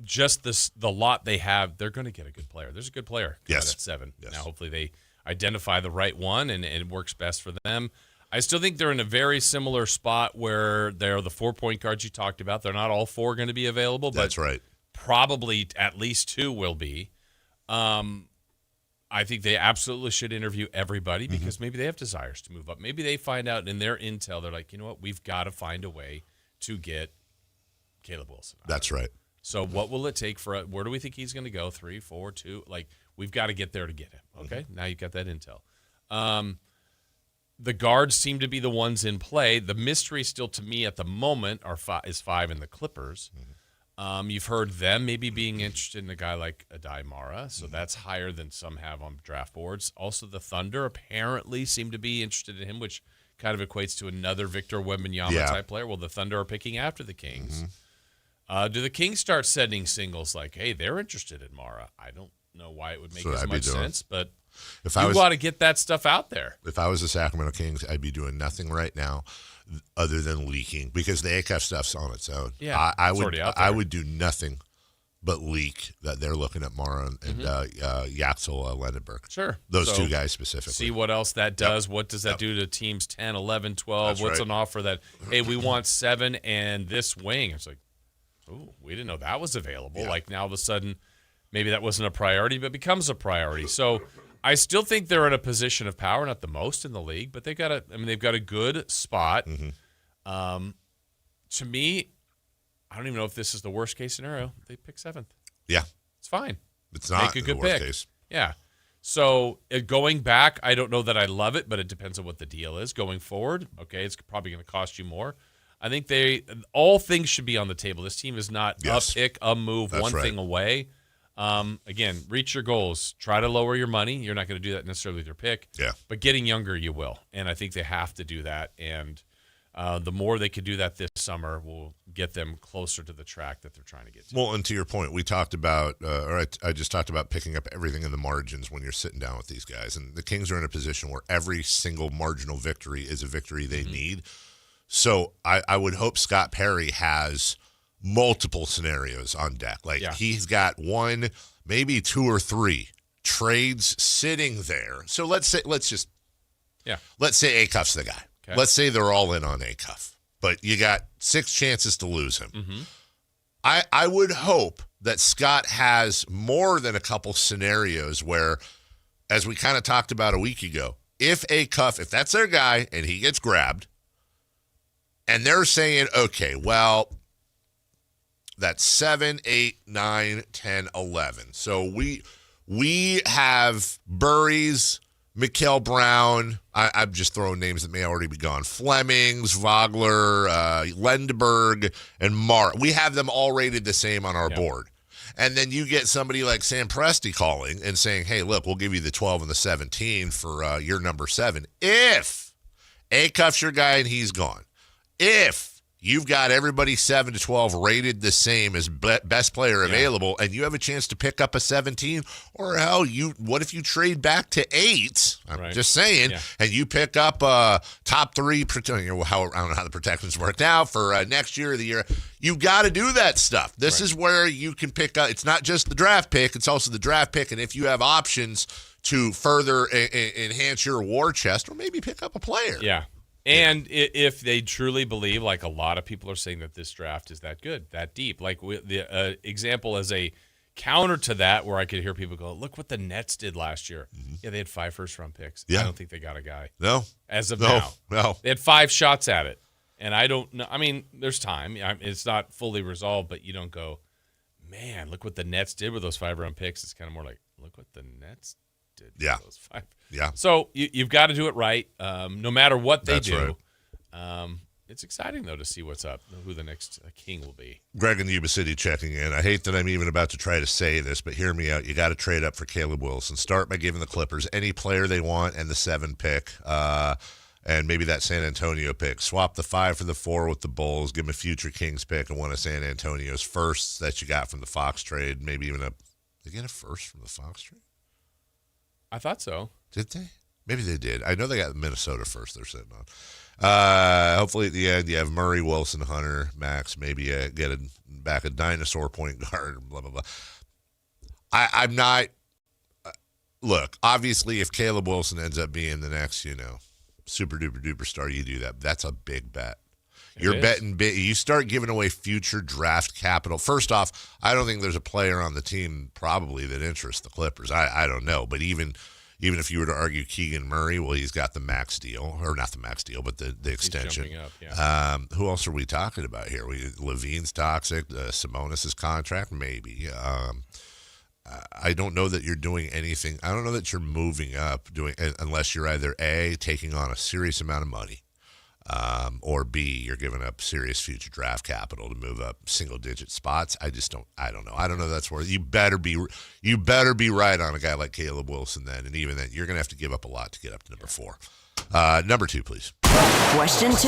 just the lot they have, they're going to get a good player. There's a good player at 7. Yes. Now, hopefully they identify the right one and it works best for them. I still think they're in a very similar spot where they're the 4-point guards you talked about. They're not all 4 going to be available, but that's right. Probably at least 2 will be. I think they absolutely should interview everybody because maybe they have desires to move up. Maybe they find out in their intel, they're like, you know what, we've got to find a way to get Caleb Wilson. That's right. So what will it take for where do we think he's going to go? 3, 4, 2? Like, we've got to get there to get him. Okay? Now you've got that intel. The guards seem to be the ones in play. The mystery still to me at the moment is 5 in the Clippers. You've heard them maybe being interested in a guy like Adai Mara, so that's higher than some have on draft boards. Also, the Thunder apparently seem to be interested in him, which kind of equates to another Victor Wembanyama type player. Well, the Thunder are picking after the Kings. Do the Kings start sending singles like, hey, they're interested in Mara? I don't know why it would make as much sense, but you got to get that stuff out there. If I was the Sacramento Kings, I'd be doing nothing right now other than leaking because the ACAF stuff's on its own. Yeah, I would do nothing but leak that they're looking at Mara and Yaxel Lendenberg. Sure. Those 2 guys specifically. See what else that does. What does that do to teams 10, 11, 12? That's What's right. an offer that, hey, we want 7 and this wing? It's like, oh, we didn't know that was available. Yeah. Like now all of a sudden, maybe that wasn't a priority, but becomes a priority. So I still think they're in a position of power, not the most in the league, but they've got a good spot. To me, I don't even know if this is the worst case scenario. They pick 7th. Yeah. It's fine. It's not Make a good the worst pick. case. Yeah. So going back, I don't know that I love it, but it depends on what the deal is. Going forward, okay, it's probably going to cost you more. I think all things should be on the table. This team is not a pick, a move, That's one right. thing away. Again, reach your goals. Try to lower your money. You're not going to do that necessarily with your pick. Yeah. But getting younger, you will. And I think they have to do that. And the more they can do that this summer will get them closer to the track that they're trying to get to. Well, and to your point, we talked about, I just talked about picking up everything in the margins when you're sitting down with these guys. And the Kings are in a position where every single marginal victory is a victory they need. So I would hope Scott Perry has multiple scenarios on deck. Like he's got 1, maybe 2 or 3 trades sitting there. So let's say Acuff's the guy. Okay. Let's say they're all in on Acuff, but you got 6 chances to lose him. I would hope that Scott has more than a couple scenarios where, as we kind of talked about a week ago, if that's their guy and he gets grabbed, and they're saying, okay, well, that's 7, 8, 9, 10, 11. So we have Burries, Mikal Brown. I'm just throwing names that may already be gone. Flemings, Vogler, Lendenberg, and Marr. We have them all rated the same on our board. And then you get somebody like Sam Presti calling and saying, hey, look, we'll give you the 12 and the 17 for your number 7. If Acuff's your guy and he's gone. If you've got everybody 7 to 12 rated the same as best player available, and you have a chance to pick up a 17, or hell, what if you trade back to 8? I'm just saying, and you pick up a top 3. I don't know how the protections work now for next year or the year. You got to do that stuff. This is where you can pick up. It's not just the draft pick; it's also the draft pick, and if you have options to further enhance your war chest, or maybe pick up a player. Yeah. And if they truly believe, like a lot of people are saying, that this draft is that good, that deep, like the example as a counter to that, where I could hear people go, "Look what the Nets did last year." Mm-hmm. Yeah, they had 5 first-round picks. Yeah. I don't think they got a guy. No. As of now. No. They had 5 shots at it. And I don't know. I mean, there's time. It's not fully resolved, but you don't go, man, look what the Nets did with those 5-round picks. It's kind of more like, look what the Nets did with those 5. Yeah. So you've got to do it right, no matter what they do. Right. It's exciting, though, to see what's up, who the next king will be. Greg in Yuba City checking in. I hate that I'm even about to try to say this, but hear me out. You got to trade up for Caleb Wilson. Start by giving the Clippers any player they want and the 7 pick, and maybe that San Antonio pick. Swap the 5 for the 4 with the Bulls. Give them a future Kings pick and one of San Antonio's firsts that you got from the Fox trade. Maybe even they get a first from the Fox trade? I thought so. Did they? Maybe they did. I know they got Minnesota first they're sitting on. Hopefully at the end you have Murray, Wilson, Hunter, Max, maybe get back a dinosaur point guard, blah, blah, blah. I'm not look, obviously if Caleb Wilson ends up being the next, super duper duper star, you do that. That's a big bet. You're betting big. You start giving away future draft capital. First off, I don't think there's a player on the team probably that interests the Clippers. I don't know, but even if you were to argue Keegan Murray, well, he's got the max deal, or not the max deal, but the extension. He's jumping up, who else are we talking about here? Levine's toxic. Sabonis' contract, maybe. I don't know that you're doing anything. I don't know that you're moving up unless you're either A, taking on a serious amount of money, or B, you're giving up serious future draft capital to move up single-digit spots. I don't know. I don't know that's where you better be right on a guy like Caleb Wilson then, and even then, you're going to have to give up a lot to get up to number 4. Number 2, please. Question 2.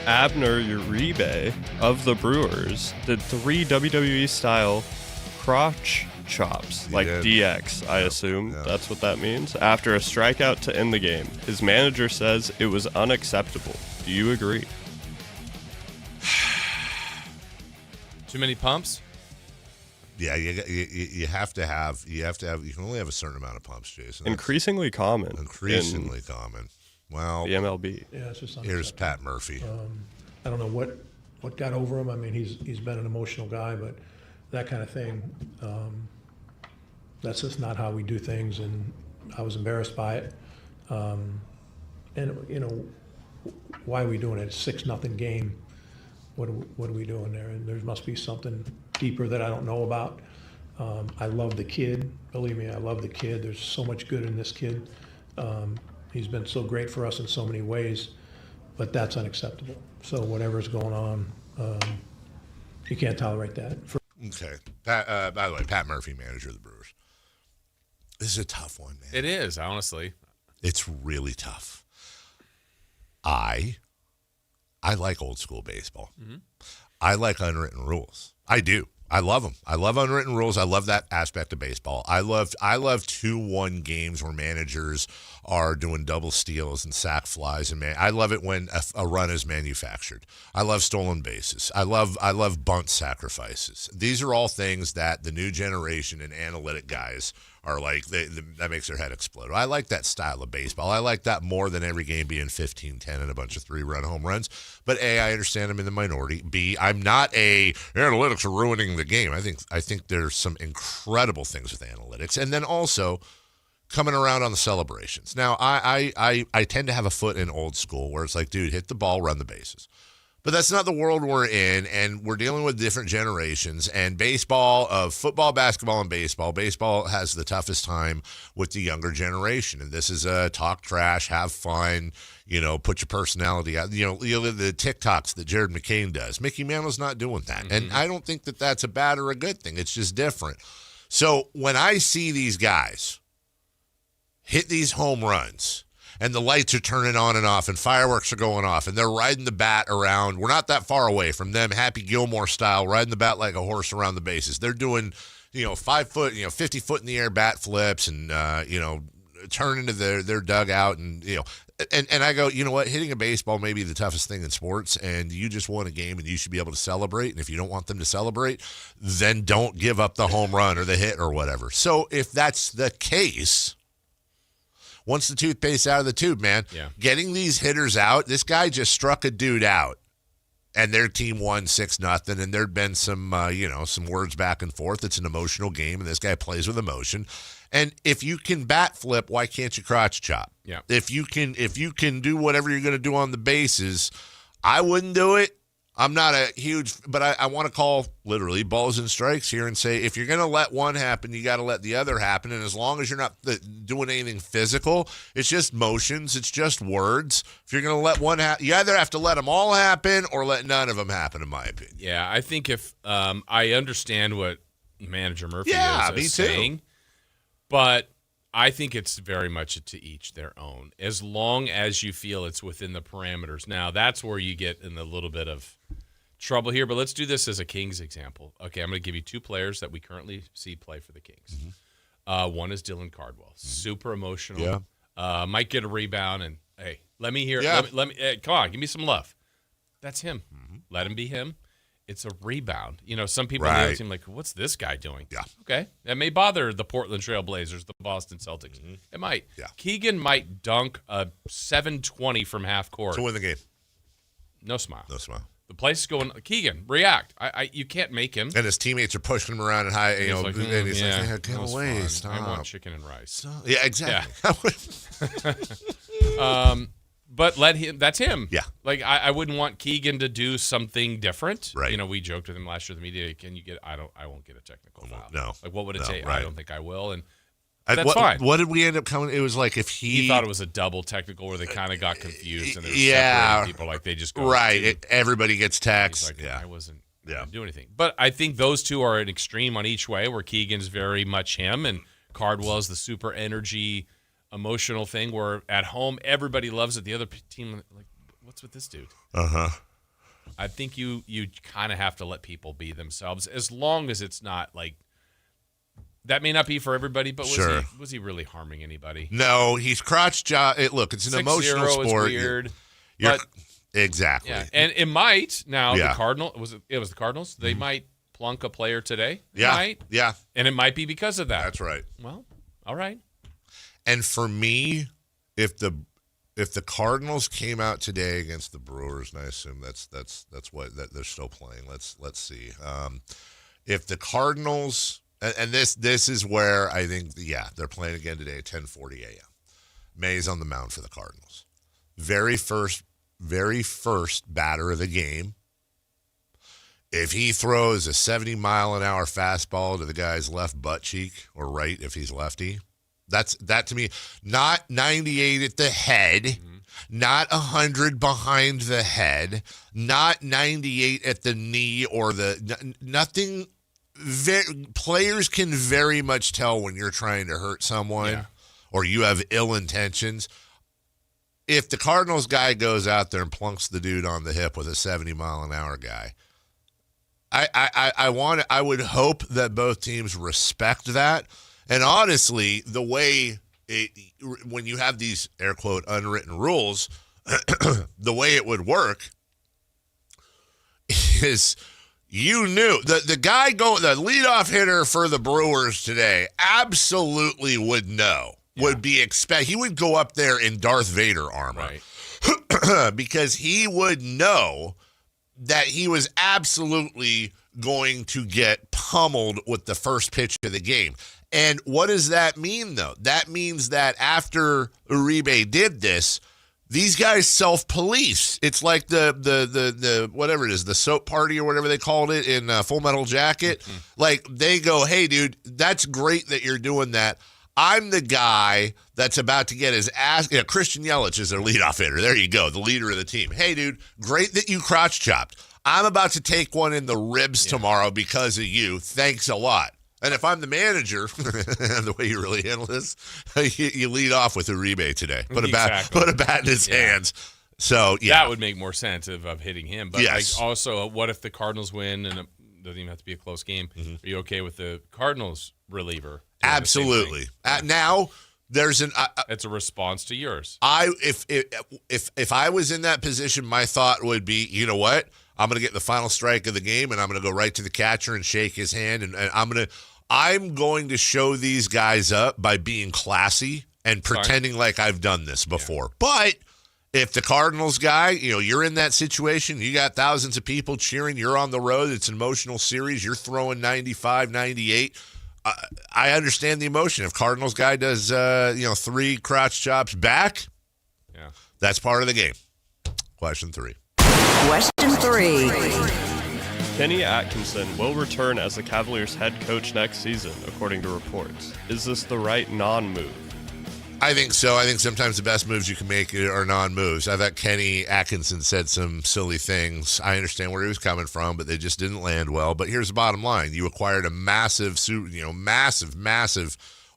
Abner Uribe of the Brewers did 3 WWE-style crotch chops, like DX, I assume that's what that means, after a strikeout to end the game. His manager says it was unacceptable. Do you agree? Too many pumps? Yeah, you have to have. You can only have a certain amount of pumps, Jason. Increasingly common. Common. Well, the MLB. Yeah, it's just here's Pat Murphy. I don't know what got over him. I mean, he's been an emotional guy, but that kind of thing, that's just not how we do things, and I was embarrassed by it. And why are we doing it? It's 6-0 game. What are we doing there? And there must be something deeper that I don't know about. I love the kid. Believe me, I love the kid. There's so much good in this kid. He's been so great for us in so many ways, but that's unacceptable. So whatever's going on, you can't tolerate that. Okay. By the way, Pat Murphy, manager of the Brewers. This is a tough one, man. It is, honestly. It's really tough. I like old school baseball. Mm-hmm. I like unwritten rules. I do. I love them. I love unwritten rules. I love that aspect of baseball. I love 2-1 games where managers are doing double steals and sac flies, and I love it when a run is manufactured. I love stolen bases. I love bunt sacrifices. These are all things that the new generation and analytic guys are like, that makes their head explode. I like that style of baseball. I like that more than every game being 15-10 and a bunch of 3-run home runs. But A, I understand I'm in the minority. B, I'm not analytics are ruining the game. I think there's some incredible things with analytics. And then also coming around on the celebrations. Now, I tend to have a foot in old school where it's like, dude, hit the ball, run the bases. But that's not the world we're in, and we're dealing with different generations. And football, basketball, and baseball has the toughest time with the younger generation. And this is talk trash, have fun, put your personality out. The TikToks that Jared McCain does. Mickey Mantle's not doing that. Mm-hmm. And I don't think that that's a bad or a good thing. It's just different. So when I see these guys hit these home runs, and the lights are turning on and off, and fireworks are going off, and they're riding the bat around. We're not that far away from them, Happy Gilmore style, riding the bat like a horse around the bases. They're doing, 5 foot, 50 foot in the air bat flips, and turn into their dugout, and and I go, you know what? Hitting a baseball may be the toughest thing in sports, and you just won a game, and you should be able to celebrate. And if you don't want them to celebrate, then don't give up the home run or the hit or whatever. So if that's the case, once the toothpaste out of the tube, man, getting these hitters out, this guy just struck a dude out. and their team won 6-0, and there'd been some some words back and forth. It's an emotional game, and this guy plays with emotion. And if you can bat flip, why can't you crotch chop? Yeah. If you can do whatever you're going to do on the bases, I wouldn't do it. I'm not a huge, but I want to call literally balls and strikes here and say, if you're going to let one happen, you got to let the other happen. And as long as you're not doing anything physical, it's just motions. It's just words. If you're going to let one happen, you either have to let them all happen or let none of them happen, in my opinion. Yeah, I think if I understand what Manager Murphy is saying, but I think it's very much to each their own, as long as you feel it's within the parameters. Now, that's where you get in a little bit of trouble here, but let's do this as a Kings example. Okay, I'm going to give you two players that we currently see play for the Kings. One is Dylan Cardwell, super emotional. Yeah. Might get a rebound, and, hey, let me hear it. Let me come on, give me some love. That's him. Let him be him. It's a rebound. Some people in the other team like, what's this guy doing? Yeah. Okay. That may bother the Portland Trail Blazers, the Boston Celtics. It might. Yeah. Keegan might dunk a 720 from half court. To win the game. No smile. No smile. The place is going, Keegan, react. You can't make him. And his teammates are pushing him around and high, and he's like, get away, stop. I want chicken and rice. Yeah, exactly. Yeah. But let him. That's him. Yeah. Like I wouldn't want Keegan to do something different. Right. We joked with him last year at the media. Can you get? I won't get a technical foul. No. Like what would it take? Right. I don't think I will. And That's fine. What did we end up coming? It was like if he thought it was a double technical where they kind of got confused and they're separating people like they just go everybody gets text. Like, I wasn't doing anything. But I think those two are an extreme on each way, where Keegan's very much him and Cardwell's the super energy, emotional thing. Where at home everybody loves it. The other team like, what's with this dude? I think you kind of have to let people be themselves, as long as it's not like. That may not be for everybody, but was he really harming anybody? No, he's crotch job. Look, it's an emotional sport. Is weird. Exactly. Yeah, and it might now. Yeah. The Cardinals it was the Cardinals. They might plunk a player today. Yeah, might. yeah, and it might be because of that. That's right. Well, all right. And for me, if the Cardinals came out today against the Brewers, and I assume that's what they're still playing. Let's see. If the Cardinals. And this is where I think, they're playing again today at 10:40 a.m. May's on the mound for the Cardinals. Very first batter of the game. If he throws a 70-mile-an-hour fastball to the guy's left butt cheek, or right if he's lefty, that to me, not 98 at the head, not 100 behind the head, not 98 at the knee or nothing. Players can very much tell when you're trying to hurt someone or you have ill intentions. If the Cardinals guy goes out there and plunks the dude on the hip with a 70-mile-an-hour guy, I would hope that both teams respect that. And honestly, the way when you have these air quote unwritten rules, the way it would work is. You knew the guy the leadoff hitter for the Brewers today absolutely would know, would be he would go up there in Darth Vader armor, because he would know that he was absolutely going to get pummeled with the first pitch of the game. And what does that mean, though? That means that after Uribe did this, these guys self-police. It's like the whatever it is, the soap party or whatever they called it in Full Metal Jacket. Like, they go, hey, dude, that's great that you're doing that. I'm the guy that's about to get his ass. Christian Yelich is their leadoff hitter. There you go, the leader of the team. Hey, dude, great that you crotch chopped. I'm about to take one in the ribs tomorrow because of you. Thanks a lot. And if I'm the manager, the way you really handle this, you lead off with Uribe today. Put a bat in his hands. So, that would make more sense of hitting him. But also, what if the Cardinals win and it doesn't even have to be a close game? Are you okay with the Cardinals reliever? Absolutely. Now there's it's a response to yours. If I was in that position, my thought would be, you know what? I'm going to get the final strike of the game, and I'm going to go right to the catcher and shake his hand, and I'm going to show these guys up by being classy and pretending like I've done this before. But If the Cardinals guy, you're in that situation, you got thousands of people cheering, you're on the road, it's an emotional series, you're throwing 95, 98. I understand the emotion. If Cardinals guy does, 3 crotch chops back, that's part of the game. Question 3. Question 3. Kenny Atkinson will return as the Cavaliers head coach next season, according to reports. Is this the right non-move? I think so. I think sometimes the best moves you can make are non-moves. I thought Kenny Atkinson said some silly things. I understand where he was coming from, but they just didn't land well. But here's the bottom line. You acquired a massive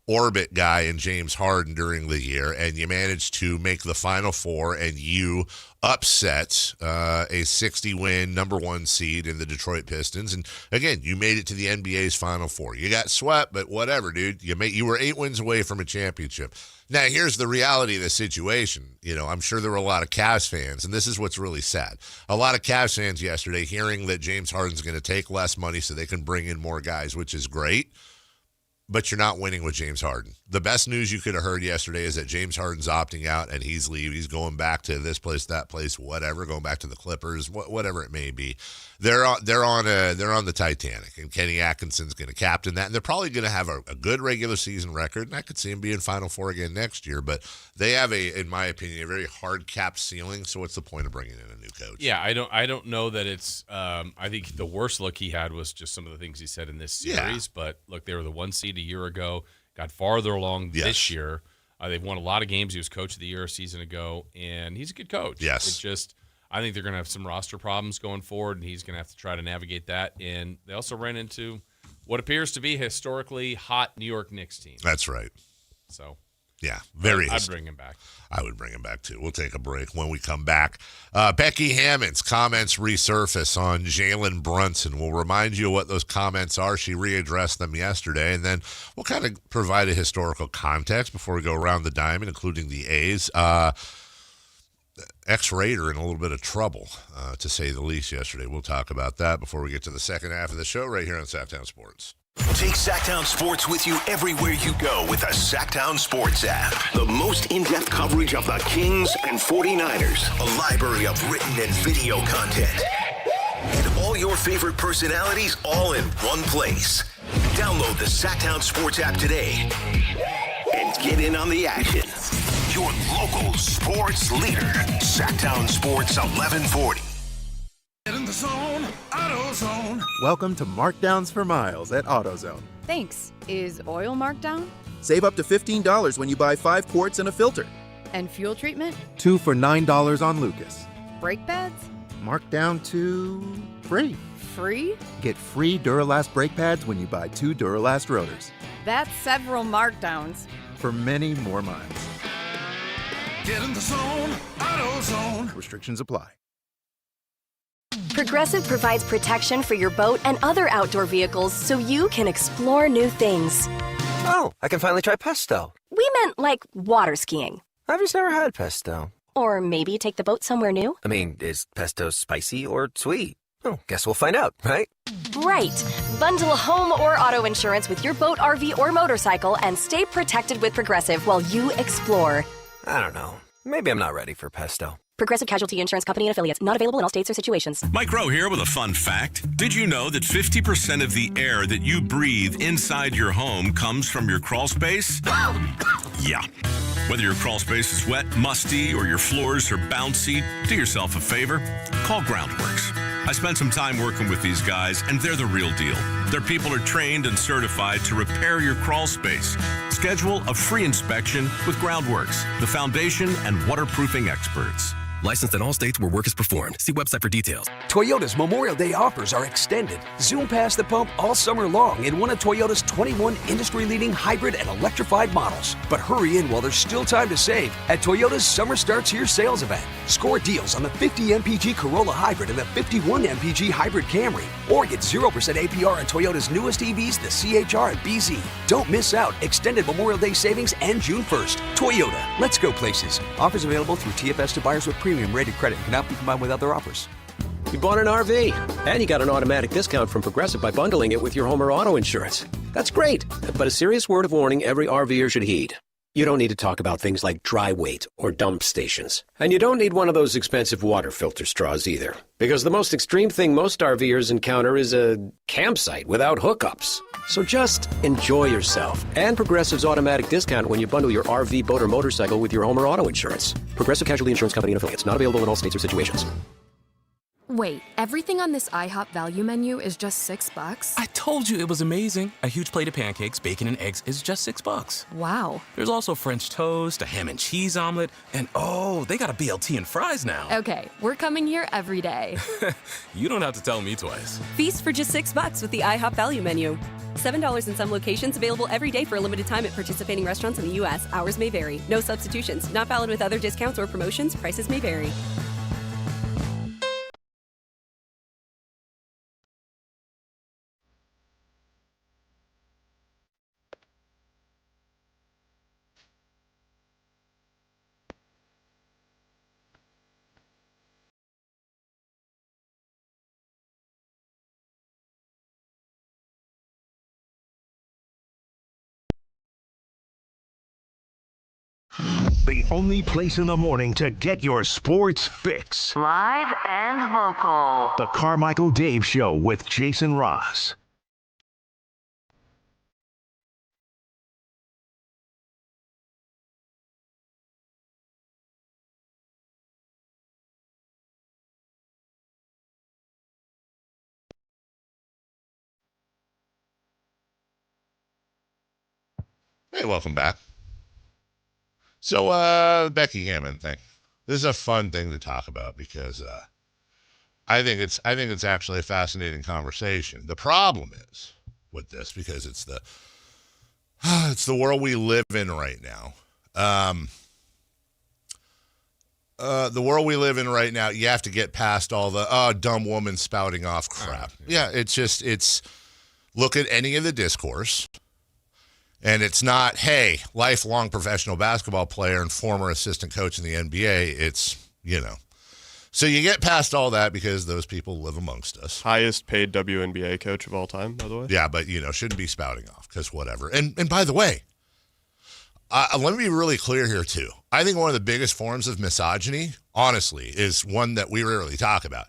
orbit guy in James Harden during the year, and you managed to make the Final Four, and you upset a 60-win number 1 seed in the Detroit Pistons. And again, you made it to the NBA's Final Four. You got swept, but whatever, dude. You were 8 wins away from a championship. Now, here's the reality of the situation. I'm sure there were a lot of Cavs fans, and this is what's really sad. A lot of Cavs fans yesterday hearing that James Harden's going to take less money so they can bring in more guys, which is great. But you're not winning with James Harden. The best news you could have heard yesterday is that James Harden's opting out and he's leaving. He's going back to this place, that place, whatever, going back to the Clippers, whatever it may be. They're on the Titanic, and Kenny Atkinson's going to captain that. And they're probably going to have a good regular season record, and I could see him being Final Four again next year. But they have in my opinion, a very hard capped ceiling. So what's the point of bringing in a new coach? Yeah, I don't know that it's. I think the worst look he had was just some of the things he said in this series. Yeah. But look, they were the 1 seed a year ago, got farther along this year. They've won a lot of games. He was coach of the year a season ago, and he's a good coach. Yes. It's just, I think they're going to have some roster problems going forward, and he's going to have to try to navigate that. And they also ran into what appears to be a historically hot New York Knicks team. That's right. So, yeah, I'd bring him back. I would bring him back, too. We'll take a break. When we come back, Becky Hammond's comments resurface on Jalen Brunson. We'll remind you of what those comments are. She readdressed them yesterday, and then we'll kind of provide a historical context before we go around the diamond, including the A's. Ex-Raider in a little bit of trouble, to say the least, yesterday. We'll talk about that before we get to the second half of the show right here on Sactown Sports. Take Sactown Sports with you everywhere you go with the Sactown Sports app. The most in-depth coverage of the Kings and 49ers. A library of written and video content. And all your favorite personalities all in one place. Download the Sactown Sports app today and get in on the action. Your local sports leader. Sactown Sports 1140. In the zone, AutoZone. Welcome to Markdowns for Miles at AutoZone. Thanks. Is oil marked down? Save up to $15 when you buy 5 quarts and a filter. And fuel treatment? 2 for $9 on Lucas. Brake pads? Marked down to free. Free? Get free Duralast brake pads when you buy 2 Duralast rotors. That's several markdowns. For many more miles. Get in the zone, AutoZone. Restrictions apply. Progressive provides protection for your boat and other outdoor vehicles so you can explore new things. Oh, I can finally try pesto. We meant like water skiing. I've just never had pesto. Or maybe take the boat somewhere new. I mean, is pesto spicy or sweet? Oh, guess we'll find out, right? Right. Bundle home or auto insurance with your boat, RV, or motorcycle and stay protected with Progressive while you explore. I don't know. Maybe I'm not ready for pesto. Progressive Casualty Insurance Company and Affiliates. Not available in all states or situations. Mike Rowe here with a fun fact. Did you know that 50% of the air that you breathe inside your home comes from your crawl space? Yeah. Whether your crawl space is wet, musty, or your floors are bouncy, do yourself a favor. Call Groundworks. I spent some time working with these guys, and they're the real deal. Their people are trained and certified to repair your crawl space. Schedule a free inspection with Groundworks, the foundation and waterproofing experts. Licensed in all states where work is performed. See website for details. Toyota's Memorial Day offers are extended. Zoom past the pump all summer long in one of Toyota's 21 industry-leading hybrid and electrified models. But hurry in while there's still time to save at Toyota's Summer Starts Here sales event. Score deals on the 50 MPG Corolla Hybrid and the 51 MPG Hybrid Camry. Or get 0% APR on Toyota's newest EVs, the CHR and BZ. Don't miss out. Extended Memorial Day savings end June 1st. Toyota. Let's go places. Offers available through TFS to buyers with premium rated credit. Cannot be combined with other offers. You bought an RV, and you got an automatic discount from Progressive by bundling it with your home or auto insurance. That's great, but a serious word of warning every RVer should heed. You don't need to talk about things like dry weight or dump stations. And you don't need one of those expensive water filter straws either. Because the most extreme thing most RVers encounter is a campsite without hookups. So just enjoy yourself. And Progressive's automatic discount when you bundle your RV, boat, or motorcycle with your home or auto insurance. Progressive Casualty Insurance Company and affiliates. Not available in all states or situations. Wait, everything on this IHOP value menu is just $6? I told you it was amazing. A huge plate of pancakes, bacon, and eggs is just $6. Wow. There's also French toast, a ham and cheese omelet, and oh, they got a BLT and fries now. Okay, we're coming here every day. You don't have to tell me twice. Feast for just $6 with the IHOP value menu. $7 in some locations, available every day for a limited time at participating restaurants in the U.S. Hours may vary. No substitutions. Not valid with other discounts or promotions. Prices may vary. The only place in the morning to get your sports fix. Live and local. The Carmichael Dave Show with Jason Ross. Hey, welcome back. So, Becky Hammond thing. This is a fun thing to talk about because I think it's actually a fascinating conversation. The problem is with this because it's the world we live in right now. The world we live in right now, you have to get past all the dumb woman spouting off crap. Yeah, it's look at any of the discourse. And it's not, hey, lifelong professional basketball player and former assistant coach in the NBA. It's, So you get past all that because those people live amongst us. Highest paid WNBA coach of all time, by the way. Yeah, but, shouldn't be spouting off because whatever. And by the way, let me be really clear here, too. I think one of the biggest forms of misogyny, honestly, is one that we rarely talk about.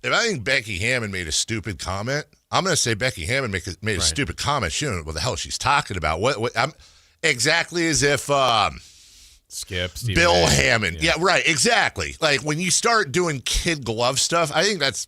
If I think Becky Hammond made a stupid comment, I'm going to say Becky Hammond made a stupid comment. She don't know what the hell she's talking about. What I'm exactly as if Stephen Bill A. Hammond. Yeah, right, exactly. Like when you start doing kid glove stuff, I think that's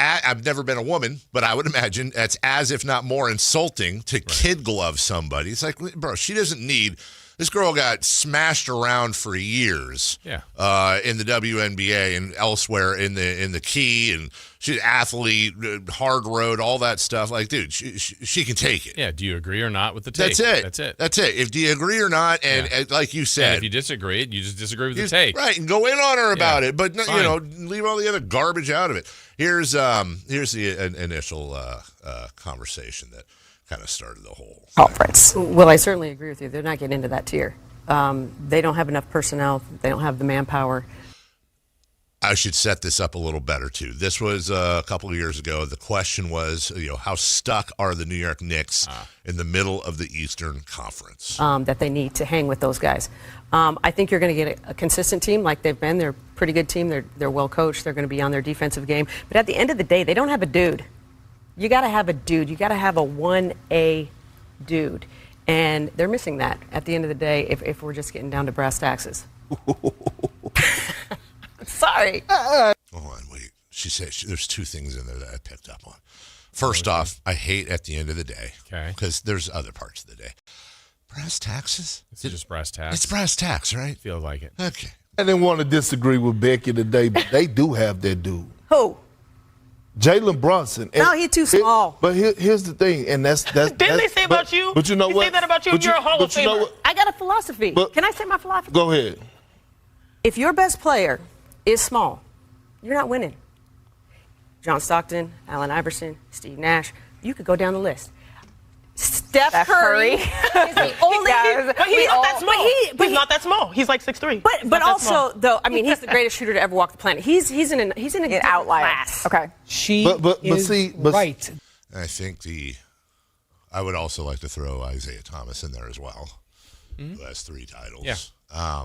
I've never been a woman, but I would imagine that's as if not more insulting to kid glove somebody. It's like, bro, she doesn't need. This girl got smashed around for years in the WNBA and elsewhere in the key, and she's an athlete, hard road, all that stuff. Like, dude, she can take it. Yeah, do you agree or not with the take? That's it. If do you agree or not, and like you said. And if you disagree, you just disagree with the take. Right, and go in on her about it, but leave all the other garbage out of it. Here's the initial conversation that kind of started the whole conference. Well, I certainly agree with you. They're not getting into that tier. They don't have enough personnel. They don't have the manpower. I should set this up a little better, too. This was a couple of years ago. The question was, how stuck are the New York Knicks in the middle of the Eastern Conference? That they need to hang with those guys. I think you're going to get a consistent team like they've been. They're a pretty good team. They're well coached. They're going to be on their defensive game. But at the end of the day, they don't have a dude. You got to have a dude. You got to have a 1A dude. And they're missing that at the end of the day if we're just getting down to brass taxes. Sorry. Hold on, wait. She said there's two things in there that I picked up on. First off, I hate at the end of the day. Okay. Because there's other parts of the day. Brass taxes? It's just brass tax. It's brass tax, right? Feels like it. Okay. I didn't want to disagree with Becky today, but they do have their dude. Who? Jalen Brunson. No, he's too small. But here's the thing, and that's Didn't they say about you? But you know what? They say that about you. You're a Hall of Famer. I got a philosophy. Can I say my philosophy? Go ahead. If your best player is small, you're not winning. John Stockton, Allen Iverson, Steve Nash, you could go down the list. Steph Curry is the only. But he's not that small. He's not that small. He's like 6'3". But also, though, I mean, he's the greatest shooter to ever walk the planet. He's in an outlier class. Okay. Right. I think I would also like to throw Isaiah Thomas in there as well. who has 3 titles. Yeah.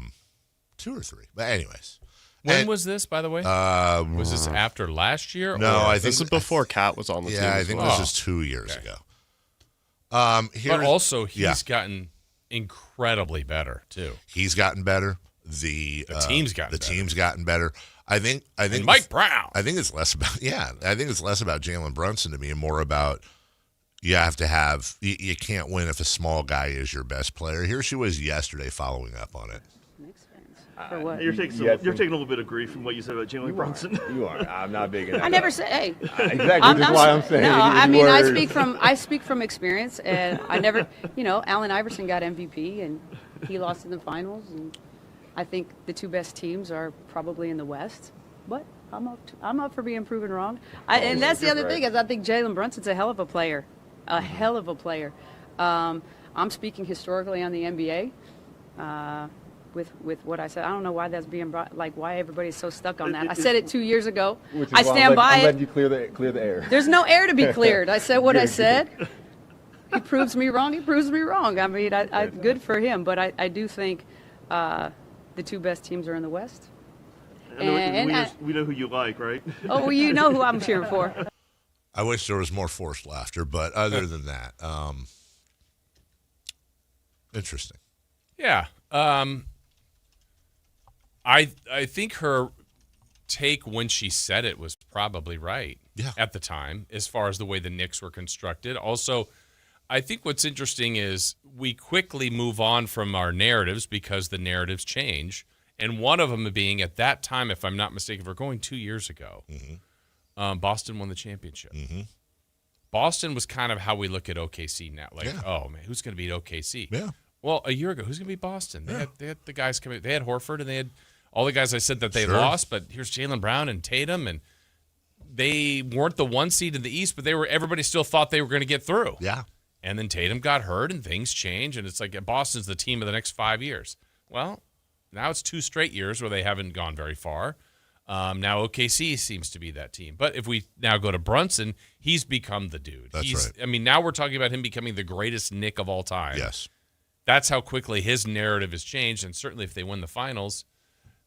2 or 3. But anyways. When was this, by the way? Was this after last year? No, I think this is before Kat was on the team. Yeah, I as think well. this is 2 years ago. But also, he's gotten incredibly better, too. He's gotten better. The team's gotten better. team's gotten better. I think and Mike Brown. I think it's less about I think it's less about Jalen Brunson to me and more about you have to have you can't win if a small guy is your best player. Here she was yesterday following up on it. For what? You're taking a little bit of grief from what you said about Jalen Brunson. You are. I'm not big enough. I never said. Hey, exactly. That's why I'm saying. No, I mean I speak from experience, and I never. Allen Iverson got MVP, and he lost in the finals, and I think the 2 best teams are probably in the West. But I'm up for being proven wrong. And that's the other thing is I think Jalen Brunson's a hell of a player, hell of a player. I'm speaking historically on the NBA. With what I said, I don't know why that's being brought. Like why everybody's so stuck on that. I said it 2 years ago. I stand by it. I'm letting you clear the air. There's no air to be cleared. I said what I said. He proves me wrong. He proves me wrong. I mean, I good for him. But I do think the 2 best teams are in the West. We know who you like, right? Oh, well, you know who I'm cheering for. I wish there was more forced laughter, but other than that, interesting. Yeah. I think her take when she said it was probably right at the time, as far as the way the Knicks were constructed. Also, I think what's interesting is we quickly move on from our narratives because the narratives change. And one of them being at that time, if I'm not mistaken, we're going 2 years ago, Boston won the championship. Mm-hmm. Boston was kind of how we look at OKC now. Like, oh, man, who's going to beat OKC? Yeah. Well, a year ago, who's going to beat Boston? They had the guys coming. They had Horford, and they had all the guys I said that they lost, but here's Jaylen Brown and Tatum, and they weren't the 1 seed in the East, but everybody still thought they were going to get through. Yeah. And then Tatum got hurt, and things change, and it's like Boston's the team of the next 5 years. Well, now it's 2 straight years where they haven't gone very far. Now OKC seems to be that team. But if we now go to Brunson, he's become the dude. That's right. I mean, now we're talking about him becoming the greatest Knick of all time. Yes. That's how quickly his narrative has changed, and certainly if they win the finals,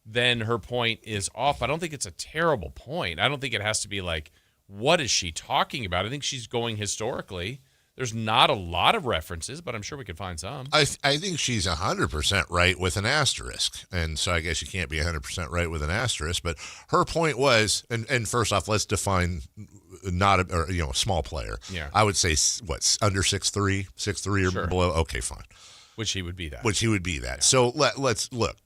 then her point is off. I don't think it's a terrible point. I don't think it has to be like, what is she talking about? I think she's going historically. There's not a lot of references, but I'm sure we could find some. I think she's 100% right with an asterisk. And so I guess you can't be 100% right with an asterisk. But her point was, and first off, let's define a small player. Yeah. I would say, under 6'3", 6'3" or below? Okay, fine. Which he would be that. Yeah. So let's look.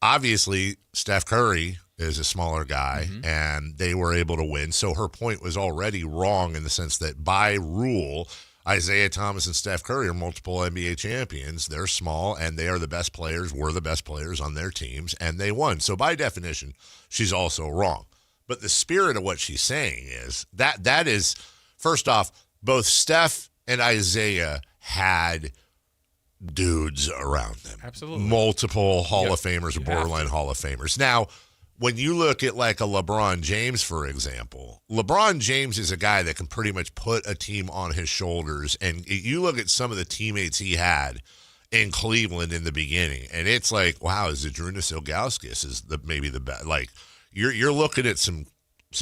Obviously, Steph Curry is a smaller guy, and they were able to win. So her point was already wrong in the sense that by rule, Isaiah Thomas and Steph Curry are multiple NBA champions. They're small, and they are the best players, were the best players on their teams, and they won. So by definition, she's also wrong. But the spirit of what she's saying is that is, first off, both Steph and Isaiah had dudes around them. Absolutely. Multiple Hall of Famers or borderline Hall of Famers. Now, when you look at like a LeBron James, for example, LeBron James is a guy that can pretty much put a team on his shoulders. And you look at some of the teammates he had in Cleveland in the beginning, and it's like, wow, Zydrunas Ilgauskas is maybe the best. Like, you're looking at some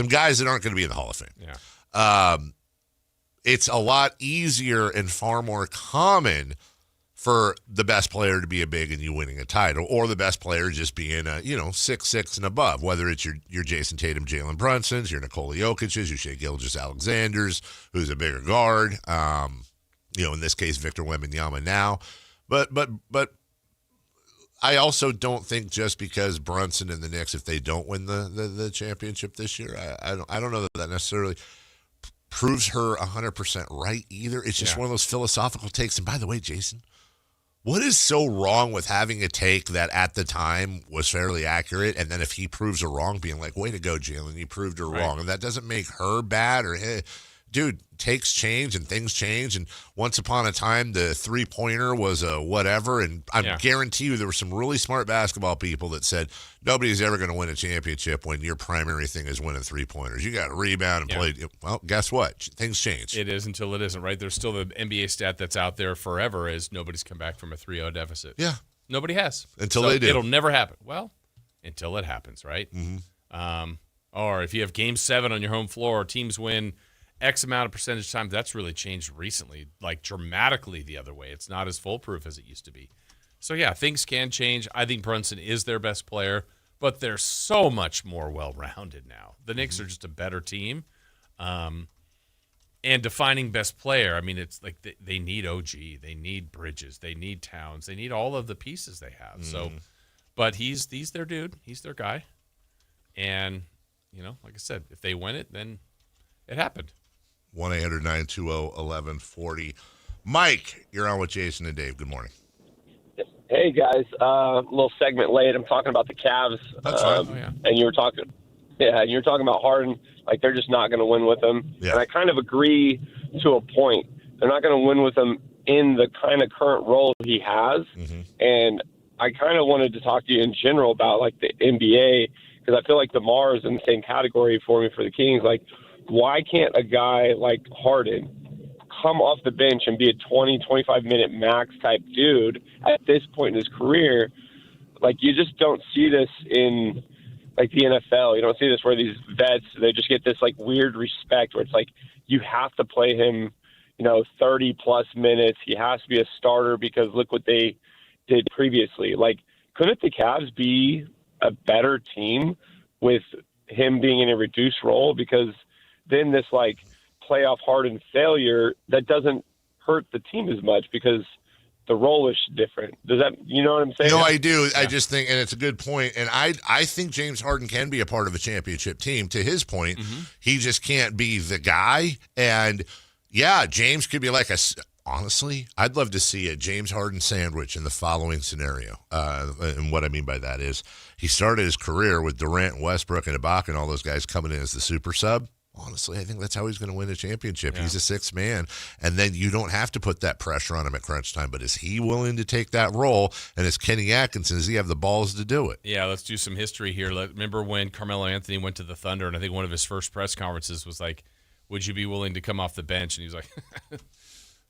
guys that aren't going to be in the Hall of Fame. Yeah. It's a lot easier and far more common for the best player to be a big and you winning a title, or the best player just being a 6'6" and above. Whether it's your Jason Tatum, Jalen Brunsons, your Nikola Jokic's, your Shai Gilgeous-Alexander's, who's a bigger guard. In this case, Victor Wembanyama now. But I also don't think just because Brunson and the Knicks, if they don't win the championship this year, I don't know that necessarily proves her 100% right either. It's just one of those philosophical takes. And by the way, Jason, what is so wrong with having a take that at the time was fairly accurate, and then if he proves her wrong, being like, way to go, Jalen, you proved her wrong. And that doesn't make her bad or dude, takes change and things change. And once upon a time, the three-pointer was a whatever. And I guarantee you there were some really smart basketball people that said nobody's ever going to win a championship when your primary thing is winning three-pointers. You got to rebound and play. Well, guess what? Things change. It is until it isn't, right? There's still the NBA stat that's out there forever is nobody's come back from a 3-0 deficit. Yeah. Nobody has. Until they do. It'll never happen. Well, until it happens, right? Mm-hmm. Or if you have Game 7 on your home floor, teams win X amount of percentage time. That's really changed recently, like dramatically the other way. It's not as foolproof as it used to be. So, yeah, things can change. I think Brunson is their best player, but they're so much more well-rounded now. The Knicks are just a better team. And defining best player, I mean, it's like they need OG. They need Bridges. They need Towns. They need all of the pieces they have. So, but he's their dude. He's their guy. And, you know, like I said, if they win it, then it happened. 1-800-920-1140. Mike, you're on with Jason and Dave. Good morning. Hey, guys. A little segment late. I'm talking about the Cavs. That's fine. And you were talking about Harden. Like, they're just not going to win with him. Yeah. And I kind of agree to a point. They're not going to win with him in the kind of current role he has. And I kind of wanted to talk to you in general about, like, the NBA, because I feel like DeMar is in the same category for me for the Kings. Like, why can't a guy like Harden come off the bench and be a 20, 25-minute max type dude at this point in his career? Like, you just don't see this in, like, the NFL. You don't see this where these vets, they just get this, like, weird respect where it's like you have to play him, 30-plus minutes. He has to be a starter because look what they did previously. Like, couldn't the Cavs be a better team with him being in a reduced role? Because then this, like, playoff hardened failure, that doesn't hurt the team as much because the role is different. Does that, you know what I'm saying? No, I do. Yeah. I just think, and it's a good point, and I think James Harden can be a part of a championship team. To his point, he just can't be the guy. And, yeah, James could be like honestly, I'd love to see a James Harden sandwich in the following scenario. And what I mean by that is he started his career with Durant, Westbrook, and Ibaka and all those guys coming in as the super sub. Honestly, I think that's how he's going to win a championship. Yeah. He's a sixth man, and then you don't have to put that pressure on him at crunch time. But is he willing to take that role? And is Kenny Atkinson, does he have the balls to do it? Yeah, let's do some history here. Remember when Carmelo Anthony went to the Thunder, and I think one of his first press conferences was like, would you be willing to come off the bench? And he was like,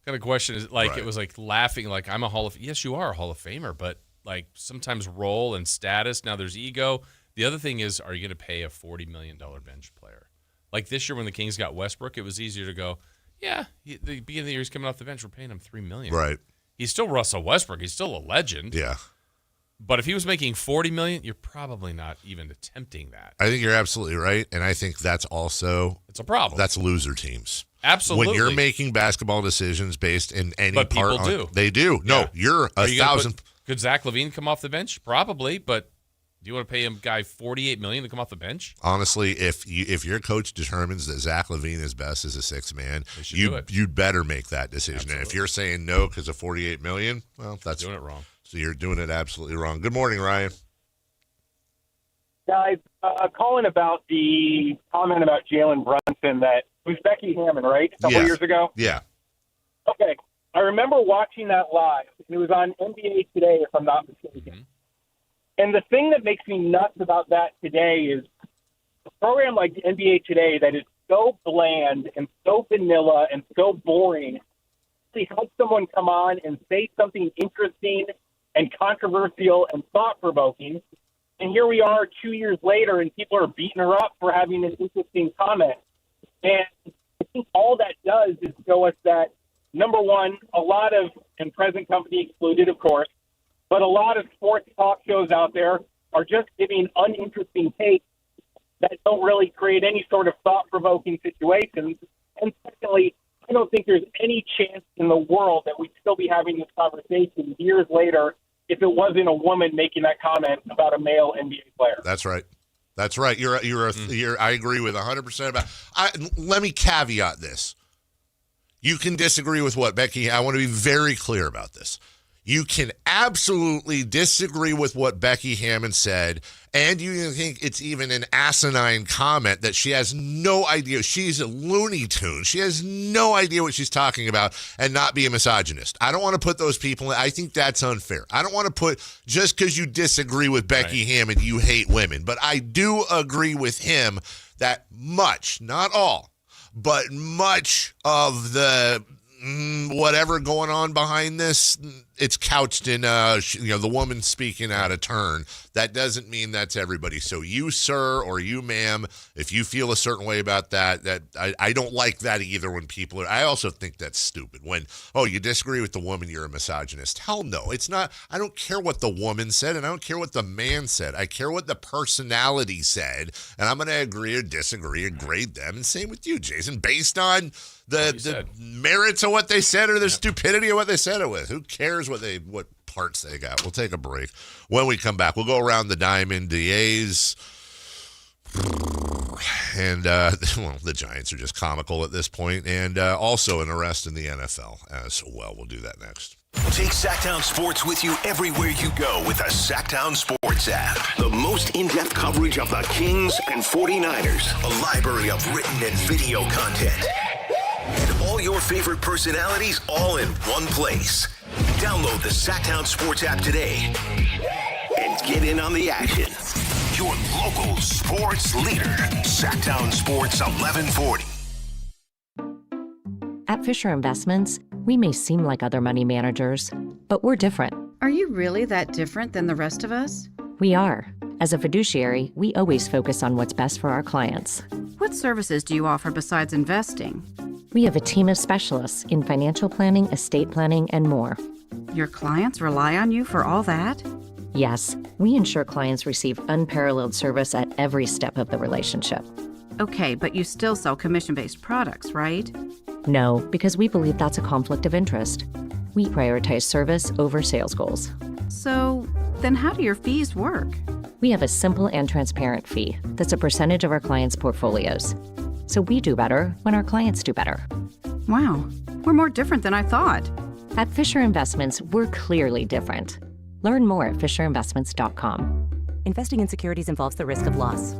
kind of question is like, It was like laughing, like, I'm a yes, you are a Hall of Famer, but like sometimes role and status, now there's ego. The other thing is, are you going to pay a $40 million bench player? Like this year when the Kings got Westbrook, it was easier to go, yeah, the beginning of the year he's coming off the bench, we're paying him $3 million. Right. He's still Russell Westbrook. He's still a legend. Yeah. But if he was making $40 million, you're probably not even attempting that. I think you're absolutely right, and I think that's also it's a problem. That's loser teams. Absolutely. When you're making basketball decisions based in any but part, people do. They do. No, you're a thousand. Could Zach LaVine come off the bench? Probably, but do you want to pay a guy $48 million to come off the bench? Honestly, if your coach determines that Zach LaVine is best as a sixth man, you'd better make that decision. Absolutely. And if you're saying no because of $48 million, well, that's doing it wrong. So you're doing it absolutely wrong. Good morning, Ryan. Guys, calling about the comment about Jalen Brunson that was Becky Hammond, right? A couple years ago? Yeah. Okay. I remember watching that live. It was on NBA Today, if I'm not mistaken. And the thing that makes me nuts about that today is a program like NBA Today that is so bland and so vanilla and so boring to help someone come on and say something interesting and controversial and thought-provoking. And here we are 2 years later, and people are beating her up for having an interesting comment. And I think all that does is show us that, number one, a lot of, and present company excluded, of course, but a lot of sports talk shows out there are just giving uninteresting takes that don't really create any sort of thought-provoking situations. And secondly, I don't think there's any chance in the world that we'd still be having this conversation years later if it wasn't a woman making that comment about a male NBA player. That's right. That's right. You're I agree with 100% about. Let me caveat this. You can disagree with what Becky. I want to be very clear about this. You can absolutely disagree with what Becky Hammon said, and you think it's even an asinine comment that she has no idea. She's a Looney Tune. She has no idea what she's talking about and not be a misogynist. I don't want to put those people in. I think that's unfair. I don't want to put, just because you disagree with Becky Hammon, you hate women. But I do agree with him that much, not all, but much of the whatever going on behind this, it's couched in the woman speaking out of turn. That doesn't mean that's everybody. So you, sir, or you, ma'am, if you feel a certain way about that I don't like that either. When people are, I also think that's stupid. When you disagree with the woman, you're a misogynist. Hell no, it's not. I don't care what the woman said, and I don't care what the man said. I care what the personality said, and I'm going to agree or disagree and grade them. And same with you, Jason, based on the merits of what they said or the stupidity of what they said it with. Who cares what parts they got? We'll take a break. When we come back, we'll go around the diamond DAs. And, the Giants are just comical at this point. And also an arrest in the NFL as well. We'll do that next. Take Sactown Sports with you everywhere you go with the Sactown Sports app. The most in-depth coverage of the Kings and 49ers. A library of written and video content. And all your favorite personalities all in one place. Download the Sactown Sports app today and get in on the action. Your local sports leader, Sactown Sports 1140. At Fisher Investments, we may seem like other money managers, but we're different. Are you really that different than the rest of us? We are. As a fiduciary, we always focus on what's best for our clients. What services do you offer besides investing? We have a team of specialists in financial planning, estate planning, and more. Your clients rely on you for all that? Yes, we ensure clients receive unparalleled service at every step of the relationship. Okay, but you still sell commission-based products, right? No, because we believe that's a conflict of interest. We prioritize service over sales goals. So, then how do your fees work? We have a simple and transparent fee that's a percentage of our clients' portfolios. So we do better when our clients do better. Wow, we're more different than I thought. At Fisher Investments, we're clearly different. Learn more at FisherInvestments.com. Investing in securities involves the risk of loss.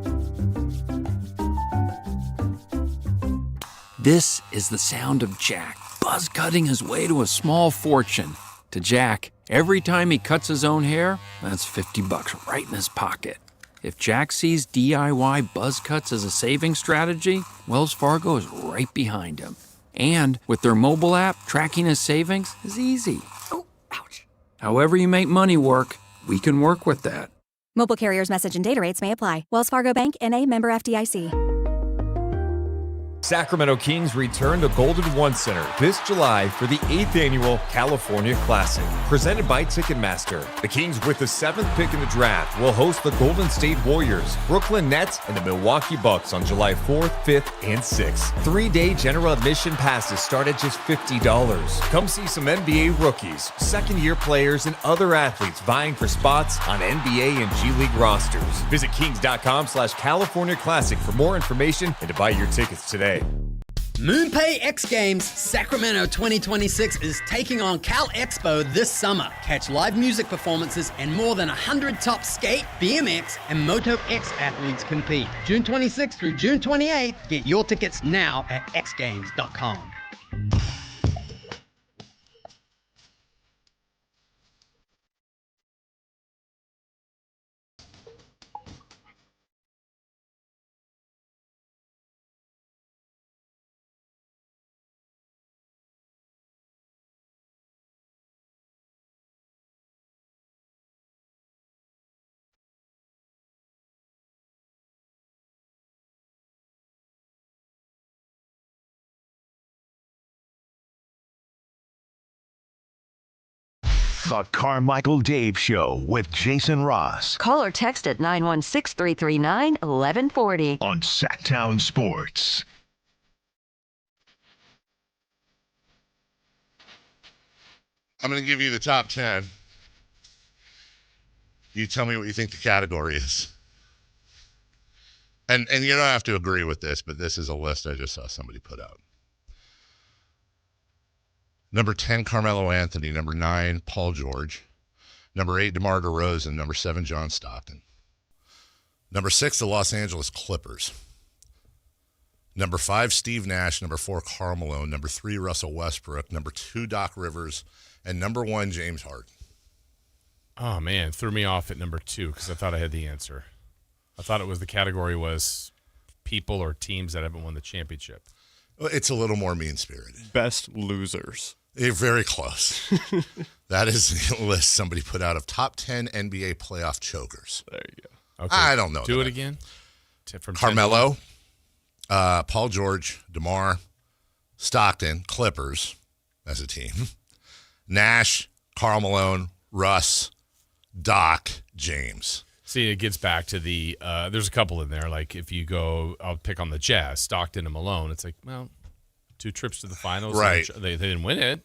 This is the sound of Jack buzz cutting his way to a small fortune. To Jack, every time he cuts his own hair, that's $50 right in his pocket. If Jack sees DIY buzz cuts as a saving strategy, Wells Fargo is right behind him. And with their mobile app, tracking his savings is easy. Oh, ouch. However you make money work, we can work with that. Mobile carriers' message and data rates may apply. Wells Fargo Bank, N.A., member FDIC. Sacramento Kings return to Golden One Center this July for the 8th annual California Classic, presented by Ticketmaster. The Kings, with the 7th pick in the draft, will host the Golden State Warriors, Brooklyn Nets, and the Milwaukee Bucks on July 4th, 5th, and 6th. 3-day general admission passes start at just $50. Come see some NBA rookies, second-year players, and other athletes vying for spots on NBA and G League rosters. Visit kings.com/California Classic for more information and to buy your tickets today. MoonPay X Games Sacramento 2026 is taking on Cal Expo this summer. Catch live music performances and more than 100 top skate, BMX, and Moto X athletes compete. June 26th through June 28th. Get your tickets now at xgames.com. The Carmichael Dave Show with Jason Ross. Call or text at 916-339-1140. On Sactown Sports. I'm going to give you the top 10. You tell me what you think the category is. And you don't have to agree with this, but this is a list I just saw somebody put out. Number 10, Carmelo Anthony. Number 9, Paul George. Number 8, DeMar DeRozan. Number 7, John Stockton. Number 6, the Los Angeles Clippers. Number 5, Steve Nash. Number 4, Karl Malone. Number 3, Russell Westbrook. Number 2, Doc Rivers. And number 1, James Harden. Oh, man. Threw me off at number 2 because I thought I had the answer. I thought it was the category was people or teams that haven't won the championship. Well, it's a little more mean-spirited. Best losers. You're very close. That is the list somebody put out of top 10 NBA playoff chokers. There you go. Okay. I don't know. Do it again. From Carmelo, Paul George, DeMar, Stockton, Clippers as a team, Nash, Karl Malone, Russ, Doc, James. See, it gets back to the there's a couple in there. Like if you go, I'll pick on the Jazz, Stockton and Malone. It's like, well, 2 trips to the finals. Right. They didn't win it,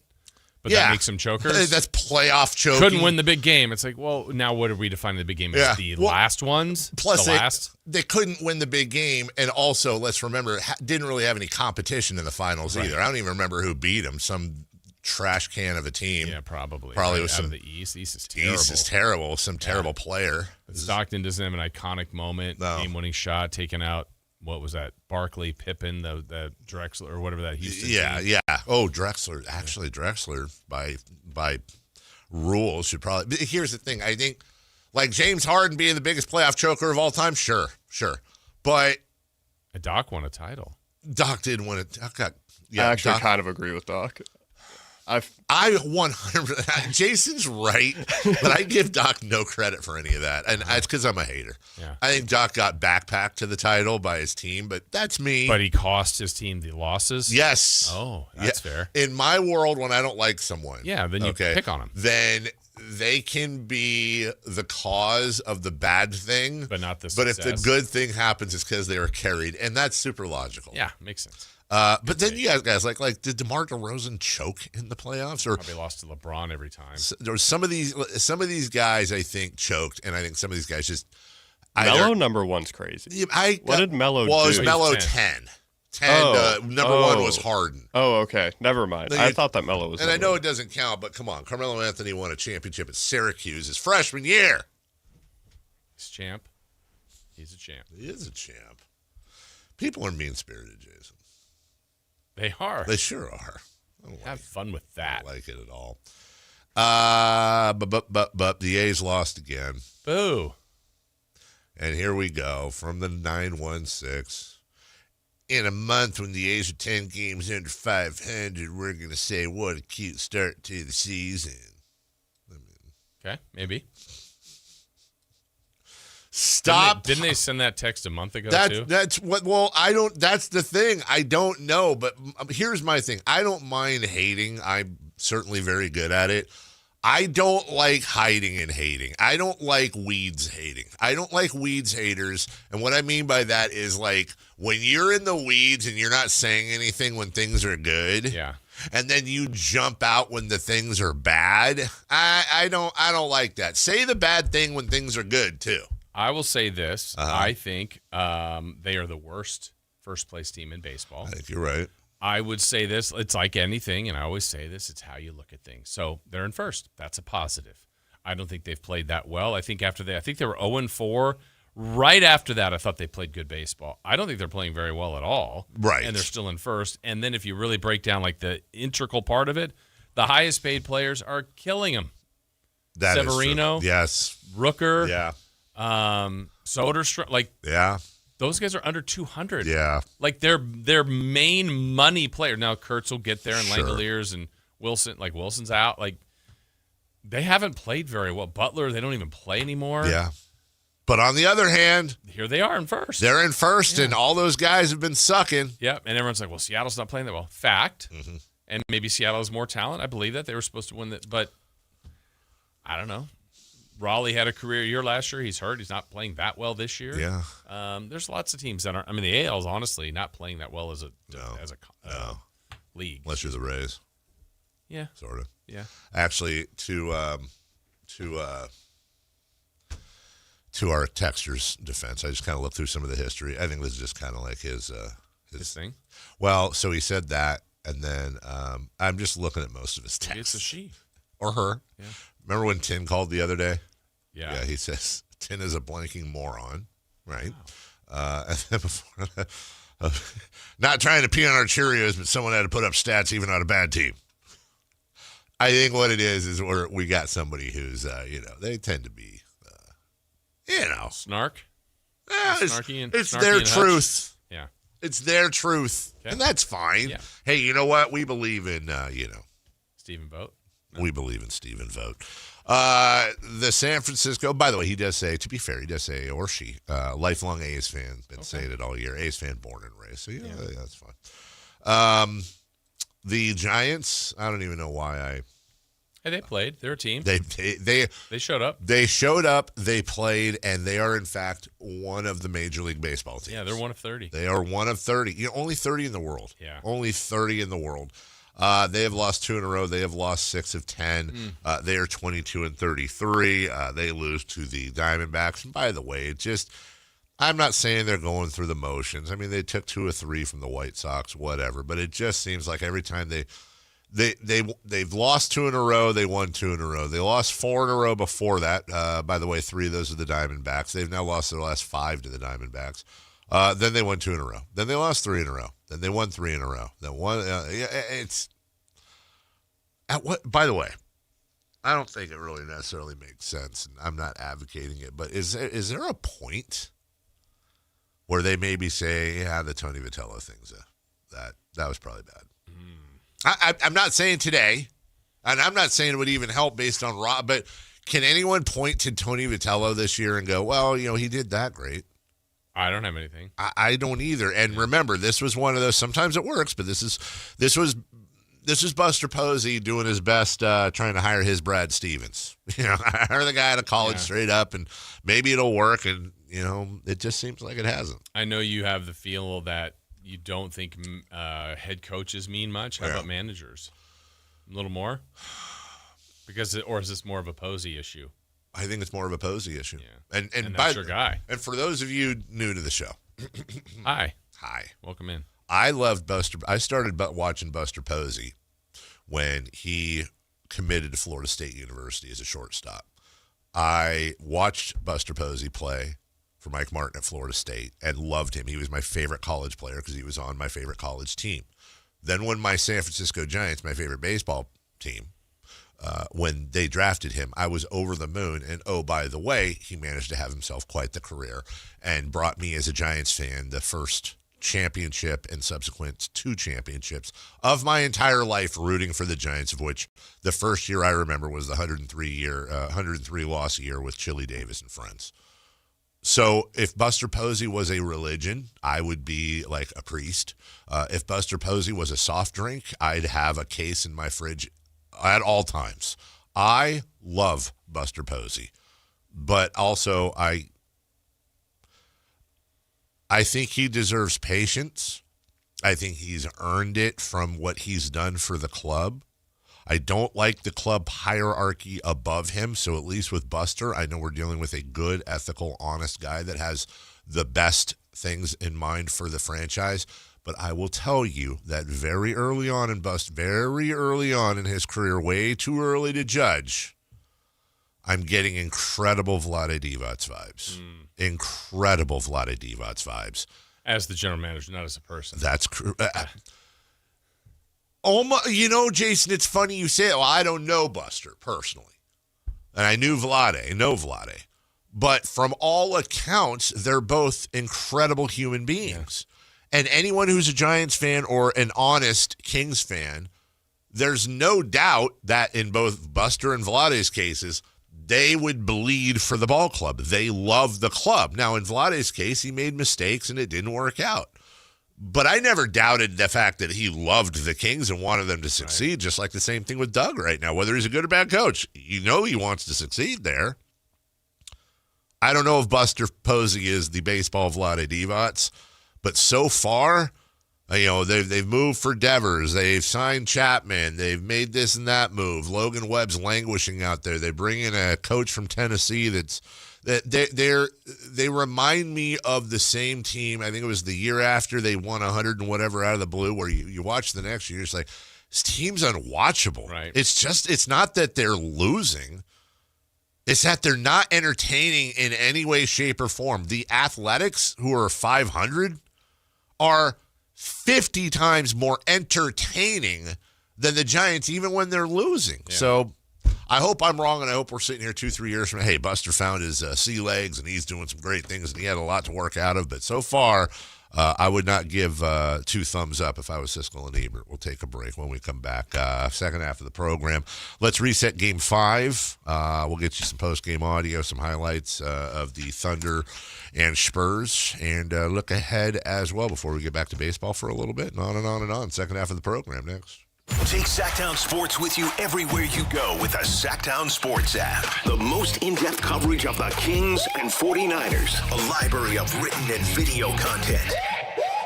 but that makes them chokers. That's playoff choking. Couldn't win the big game. It's like, well, now what are we defining the big game as? The last ones? Plus, the they couldn't win the big game. And also, let's remember, didn't really have any competition in the finals either. I don't even remember who beat them. Some trash can of a team. Yeah, probably. Probably right was out some. Of the East. East is terrible. East is terrible. Some terrible player. But Stockton doesn't have an iconic moment. No. Game-winning shot taken out. What was that? Barkley, Pippen, the Drexler, or whatever that Houston team. Yeah. Oh, Drexler. Actually, Drexler, by rules, should probably. But here's the thing. I think, like James Harden being the biggest playoff choker of all time, sure. But Doc won a title. Doc did win it. I actually kind of agree with Doc. I 100%. Jason's right, but I give Doc no credit for any of that, and it's because I'm a hater. Yeah. I think Doc got backpacked to the title by his team, but that's me. But he cost his team the losses? Yes. Oh, that's fair. In my world, when I don't like someone, then you pick on them. Then they can be the cause of the bad thing, but not the success. But if the good thing happens, it's because they were carried, and that's super logical. Yeah, makes sense. But then you guys like did DeMar DeRozan choke in the playoffs, or probably lost to LeBron every time? There was some of these guys I think choked, and I think some of these guys just. Melo number 1's crazy. What did Melo do? Well, it was Melo 10. Number 1 was Harden. Oh, okay. Never mind. I thought that Melo was. And I know it doesn't count, but come on, Carmelo Anthony won a championship at Syracuse his freshman year. He's champ. He's a champ. He is a champ. People are mean-spirited, Jason. They are. They sure are. Have fun with that. I don't like it at all. But the A's lost again. Boo. And here we go from the 916. In a month when the A's are 10 games under 500, we're going to say, what a cute start to the season. Okay, maybe. Stop. Didn't they send that text a month ago too? That's what. Well, I don't. That's the thing. I don't know. But here's my thing. I don't mind hating. I'm certainly very good at it. I don't like hiding and hating. I don't like weeds hating. I don't like weeds haters. And what I mean by that is like when you're in the weeds and you're not saying anything when things are good. Yeah. And then you jump out when the things are bad. I don't like that. Say the bad thing when things are good too. I will say this. I think they are the worst first-place team in baseball. I think you're right. I would say this. It's like anything, and I always say this. It's how you look at things. So they're in first. That's a positive. I don't think they've played that well. I think they were 0-4. Right after that, I thought they played good baseball. I don't think they're playing very well at all. Right. And they're still in first. And then if you really break down like the integral part of it, the highest-paid players are killing them. That Severino. Is true. Yes. Rooker. Yeah. Soderstrom, those guys are under 200. Yeah, like their main money player. Now Kurtz will get there, and Langoliers and Wilson. Like Wilson's out. Like they haven't played very well. Butler, they don't even play anymore. Yeah, but on the other hand, here they are in first. They're in first, and all those guys have been sucking. Yep, and everyone's like, "Well, Seattle's not playing that well." Fact, and maybe Seattle has more talent. I believe that they were supposed to win that, but I don't know. Raleigh had a career year last year. He's hurt. He's not playing that well this year. Yeah. There's lots of teams that aren't. I mean, the AL is honestly not playing that well as a league. Unless you're the Rays. Yeah. Sort of. Yeah. Actually, to our texter's defense, I just kind of looked through some of the history. I think this is just kind of like his thing. Well, so he said that, And then I'm just looking at most of his texts. Maybe it's a she. Or her. Yeah. Remember when Tin called the other day? Yeah. Yeah, he says, Tin is a blanking moron, right? Wow. And then before that, not trying to pee on our Cheerios, but someone had to put up stats even on a bad team. I think what it is we got somebody who's, they tend to be, snark. Yeah, snarky it's snarky their and truth. Yeah. It's their truth. Okay. And that's fine. Yeah. Hey, you know what? We believe in, Stephen Vogt. We believe in Stephen Vogt. The San Francisco, by the way, he does say, to be fair, or she, lifelong A's fan, been saying it all year. A's fan, born and raised. So, yeah. That's fine. The Giants, I don't even know why Hey, they played. They're a team. They showed up. They showed up, they played, and they are, in fact, one of the Major League Baseball teams. Yeah, they're one of 30. They are one of 30. Only 30 in the world. Yeah. Only 30 in the world. They have lost 2 in a row. They have lost 6 of 10. They are 22-33. They lose to the Diamondbacks. And by the way, I'm not saying they're going through the motions. I mean, they took 2 or 3 from the White Sox, whatever. But it just seems like every time they've lost 2 in a row, they won 2 in a row. They lost 4 in a row before that. By the way, 3 of those are the Diamondbacks. They've now lost their last 5 to the Diamondbacks. Then they won 2 in a row. Then they lost 3 in a row. Then they won 3 in a row. Then one. It's at what? By the way, I don't think it really necessarily makes sense, and I'm not advocating it. But is there a point where they maybe say, "Yeah, the Tony Vitello thing's that was probably bad." I'm not saying today, and I'm not saying it would even help based on raw. But can anyone point to Tony Vitello this year and go, "Well, he did that great"? I don't have anything. I don't either. And remember, this was one of those. Sometimes it works, but this was Buster Posey doing his best, trying to hire his Brad Stevens. Hire the guy out of college straight up, and maybe it'll work. And it just seems like it hasn't. I know you have the feel that you don't think head coaches mean much. How about managers? A little more, or is this more of a Posey issue? I think it's more of a Posey issue. Yeah. And that's your guy. And for those of you new to the show, hi, welcome in. I loved Buster. I started watching Buster Posey when he committed to Florida State University as a shortstop. I watched Buster Posey play for Mike Martin at Florida State and loved him. He was my favorite college player because he was on my favorite college team. Then when my San Francisco Giants, my favorite baseball team, when they drafted him, I was over the moon. And, oh, by the way, he managed to have himself quite the career and brought me as a Giants fan the first championship and subsequent 2 championships of my entire life rooting for the Giants, of which the first year I remember was the 103 loss year with Chili Davis and friends. So if Buster Posey was a religion, I would be like a priest. If Buster Posey was a soft drink, I'd have a case in my fridge at all times. I love Buster Posey, but also I think he deserves patience. I think he's earned it from what he's done for the club. I don't like the club hierarchy above him, so at least with Buster, I know we're dealing with a good, ethical, honest guy that has the best things in mind for the franchise. But I will tell you that very early on in his career, way too early to judge, I'm getting incredible Vlade Divac vibes. Incredible Vlade Divac vibes. As the general manager, not as a person. That's Jason, it's funny you say it. Well, I don't know Buster personally. And I know Vlade. But from all accounts, they're both incredible human beings. Yeah. And anyone who's a Giants fan or an honest Kings fan, there's no doubt that in both Buster and Vlade's cases, they would bleed for the ball club. They love the club. Now, in Vlade's case, he made mistakes and it didn't work out. But I never doubted the fact that he loved the Kings and wanted them to succeed, right. Just like the same thing with Doug right now. Whether he's a good or bad coach, he wants to succeed there. I don't know if Buster Posey is the baseball Vlade Divac, but so far, They've moved for Devers. They've signed Chapman. They've made this and that move. Logan Webb's languishing out there. They bring in a coach from Tennessee they remind me of the same team. I think it was the year after they won 100 and whatever out of the blue, where you watch the next year, you're just like, this team's unwatchable. Right. It's not that they're losing. It's that they're not entertaining in any way, shape, or form. The Athletics, who are 500, are 50 times more entertaining than the Giants, even when they're losing. Yeah. So I hope I'm wrong, and I hope we're sitting here 2-3 years from now. Hey, Buster found his sea legs, and he's doing some great things, and he had a lot to work out of. But so far, I would not give 2 thumbs up if I was Siskel and Ebert. We'll take a break when we come back. Second half of the program. Let's reset Game 5. We'll get you some post-game audio, some highlights of the Thunder and Spurs, and look ahead as well before we get back to baseball for a little bit, and on and on and on. Second half of the program next. Take Sactown Sports with you everywhere you go with the Sactown Sports app. The most in-depth coverage of the Kings and 49ers. A library of written and video content.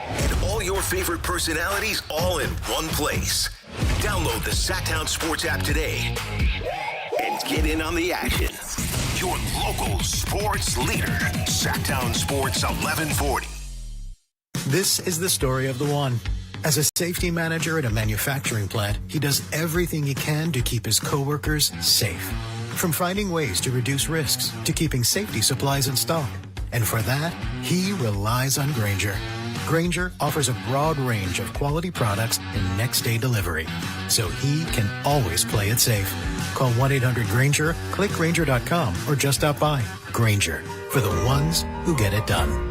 And all your favorite personalities all in one place. Download the Sactown Sports app today and get in on the action. Your local sports leader. Sactown Sports 1140. This is the story of the one. As a safety manager at a manufacturing plant, he does everything he can to keep his coworkers safe. From finding ways to reduce risks to keeping safety supplies in stock. And for that, he relies on Grainger. Grainger offers a broad range of quality products and next-day delivery, so he can always play it safe. Call 1-800-GRAINGER, click Grainger.com, or just stop by. Grainger, for the ones who get it done.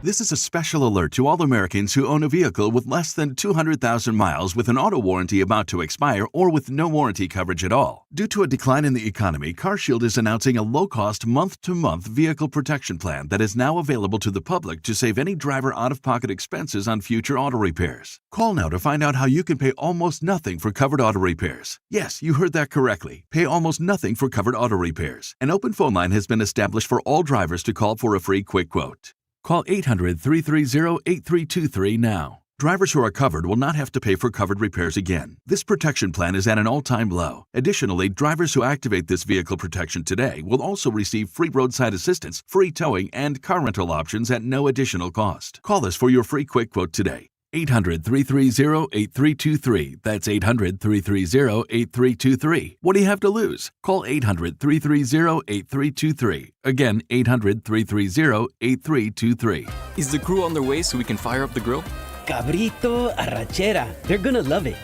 This is a special alert to all Americans who own a vehicle with less than 200,000 miles with an auto warranty about to expire or with no warranty coverage at all. Due to a decline in the economy, CarShield is announcing a low-cost month-to-month vehicle protection plan that is now available to the public to save any driver out-of-pocket expenses on future auto repairs. Call now to find out how you can pay almost nothing for covered auto repairs. Yes, you heard that correctly. Pay almost nothing for covered auto repairs. An open phone line has been established for all drivers to call for a free quick quote. Call 800-330-8323 now. Drivers who are covered will not have to pay for covered repairs again. This protection plan is at an all-time low. Additionally, drivers who activate this vehicle protection today will also receive free roadside assistance, free towing, and car rental options at no additional cost. Call us for your free quick quote today. 800-330-8323. That's 800-330-8323. What do you have to lose? Call 800-330-8323. Again, 800-330-8323. Is the crew on their way so we can fire up the grill? Cabrito, arrachera. They're gonna love it.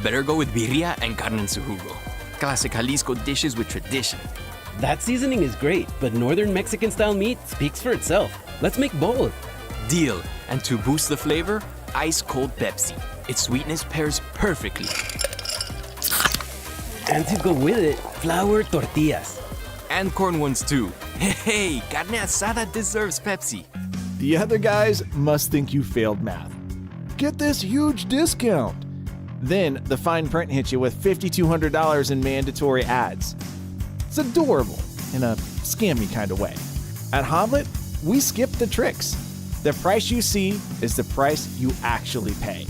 Better go with birria and carne en su jugo. Classic Jalisco dishes with tradition. That seasoning is great, but northern Mexican-style meat speaks for itself. Let's make both. Deal. And to boost the flavor, ice-cold Pepsi. Its sweetness pairs perfectly. And to go with it, flour tortillas. And corn ones too. Hey, carne asada deserves Pepsi. The other guys must think you failed math. Get this huge discount. Then the fine print hits you with $5,200 in mandatory ads. It's adorable in a scammy kind of way. At Hoblet, we skip the tricks. The price you see is the price you actually pay.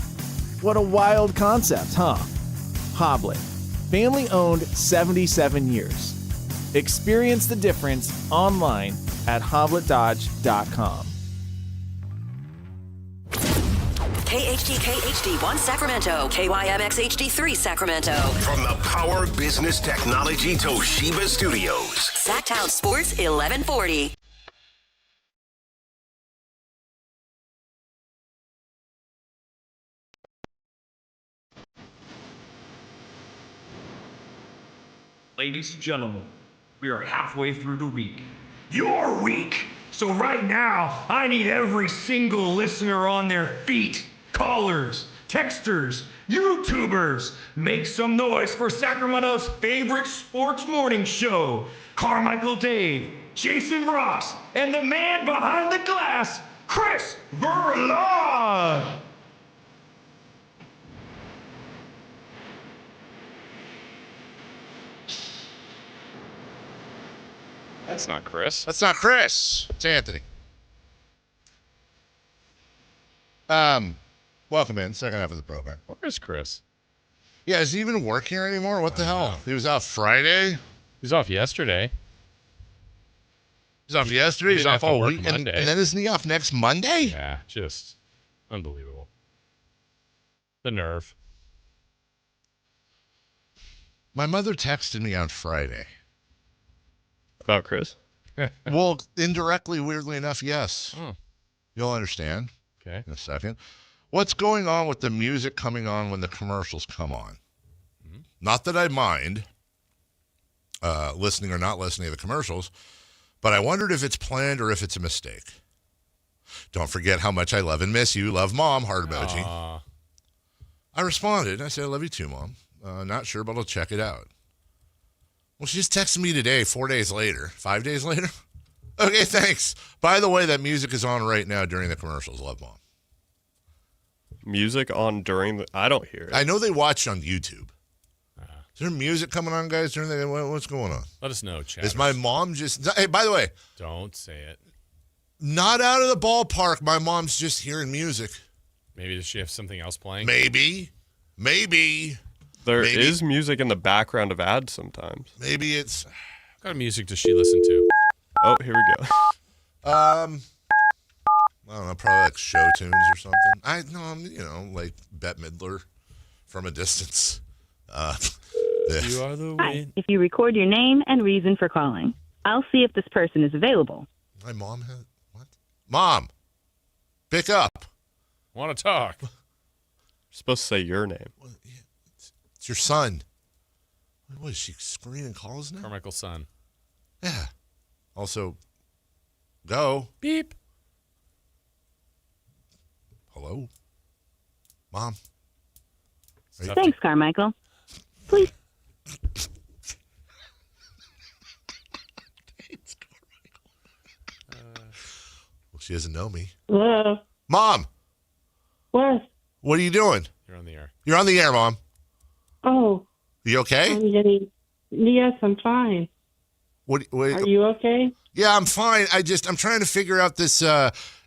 What a wild concept, huh? Hoblet, family owned 77 years. Experience the difference online at hobletdodge.com. KHTK HD1 Sacramento, KYMX HD3 Sacramento. From the Power Business Technology Toshiba Studios. Sactown Sports 1140. Ladies and gentlemen, we are halfway through the week. Your week! So right now, I need every single listener on their feet. Callers, texters, YouTubers. Make some noise for Sacramento's favorite sports morning show. Carmichael Dave, Jason Ross, and the man behind the glass, Chris Verla. That's not Chris. That's not Chris. It's Anthony. What Welcome in. Second half of the program. Where's Chris? Yeah, is he even work here anymore? What the hell? He was out Friday? He was off yesterday. He's off yesterday? He's off all week? And then isn't he off next Monday? Yeah, just unbelievable. The nerve. My mother texted me on Friday. About Chris? Well, indirectly, weirdly enough, yes. Oh. You'll understand. Okay. In a second. What's going on with the music coming on when the commercials come on? Mm-hmm. Not that I mind listening or not listening to the commercials, but I wondered if it's planned or if it's a mistake. Don't forget how much I love and miss you. Love, Mom. Heart emoji. Aww. I responded. I said, I love you too, Mom. Not sure, but I'll check it out. Well, she just texted me today, 4 days later. 5 days later? Okay, thanks. By the way, that music is on right now during the commercials. Love, Mom. Music on during the... I don't hear it. I know they watch on YouTube. Is there music coming on, guys, during the... What's going on? Let us know, chat. Is my mom just... Hey, by the way... Don't say it. Not out of the ballpark. My mom's just hearing music. Maybe does she have something else playing? Maybe. There is music in the background of ads sometimes. Maybe it's... What kind of music does she listen to? Oh, here we go. I don't know, probably like show tunes or something. Like Bette Midler from a distance. You are the Hi. If you record your name and reason for calling, I'll see if this person is available. My mom had... What? Mom! Pick up! Want to talk? You're supposed to say your name. It's your son. What is she screening calls now? Carmichael's son. Yeah. Also, go. Beep. Hello? Mom? Thanks, Carmichael. Please. Well, she doesn't know me. Hello? Mom! What? What are you doing? You're on the air. You're on the air, Mom. Oh. You okay? Yes, I'm fine. What, Are you okay? Yeah, I'm fine. I'm trying to figure out this.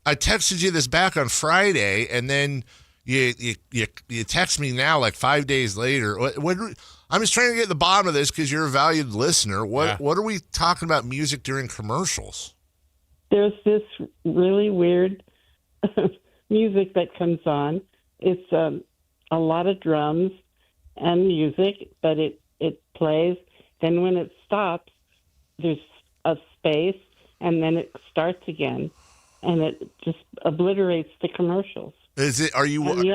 I texted you this back on Friday, and then you text me now like 5 days later. I'm just trying to get to the bottom of this because you're a valued listener. What are we talking about music during commercials? There's this really weird music that comes on. It's a lot of drums and music, but it plays. Then when it stops, there's a space, and then it starts again, and it just obliterates the commercials. Is it? Are you watching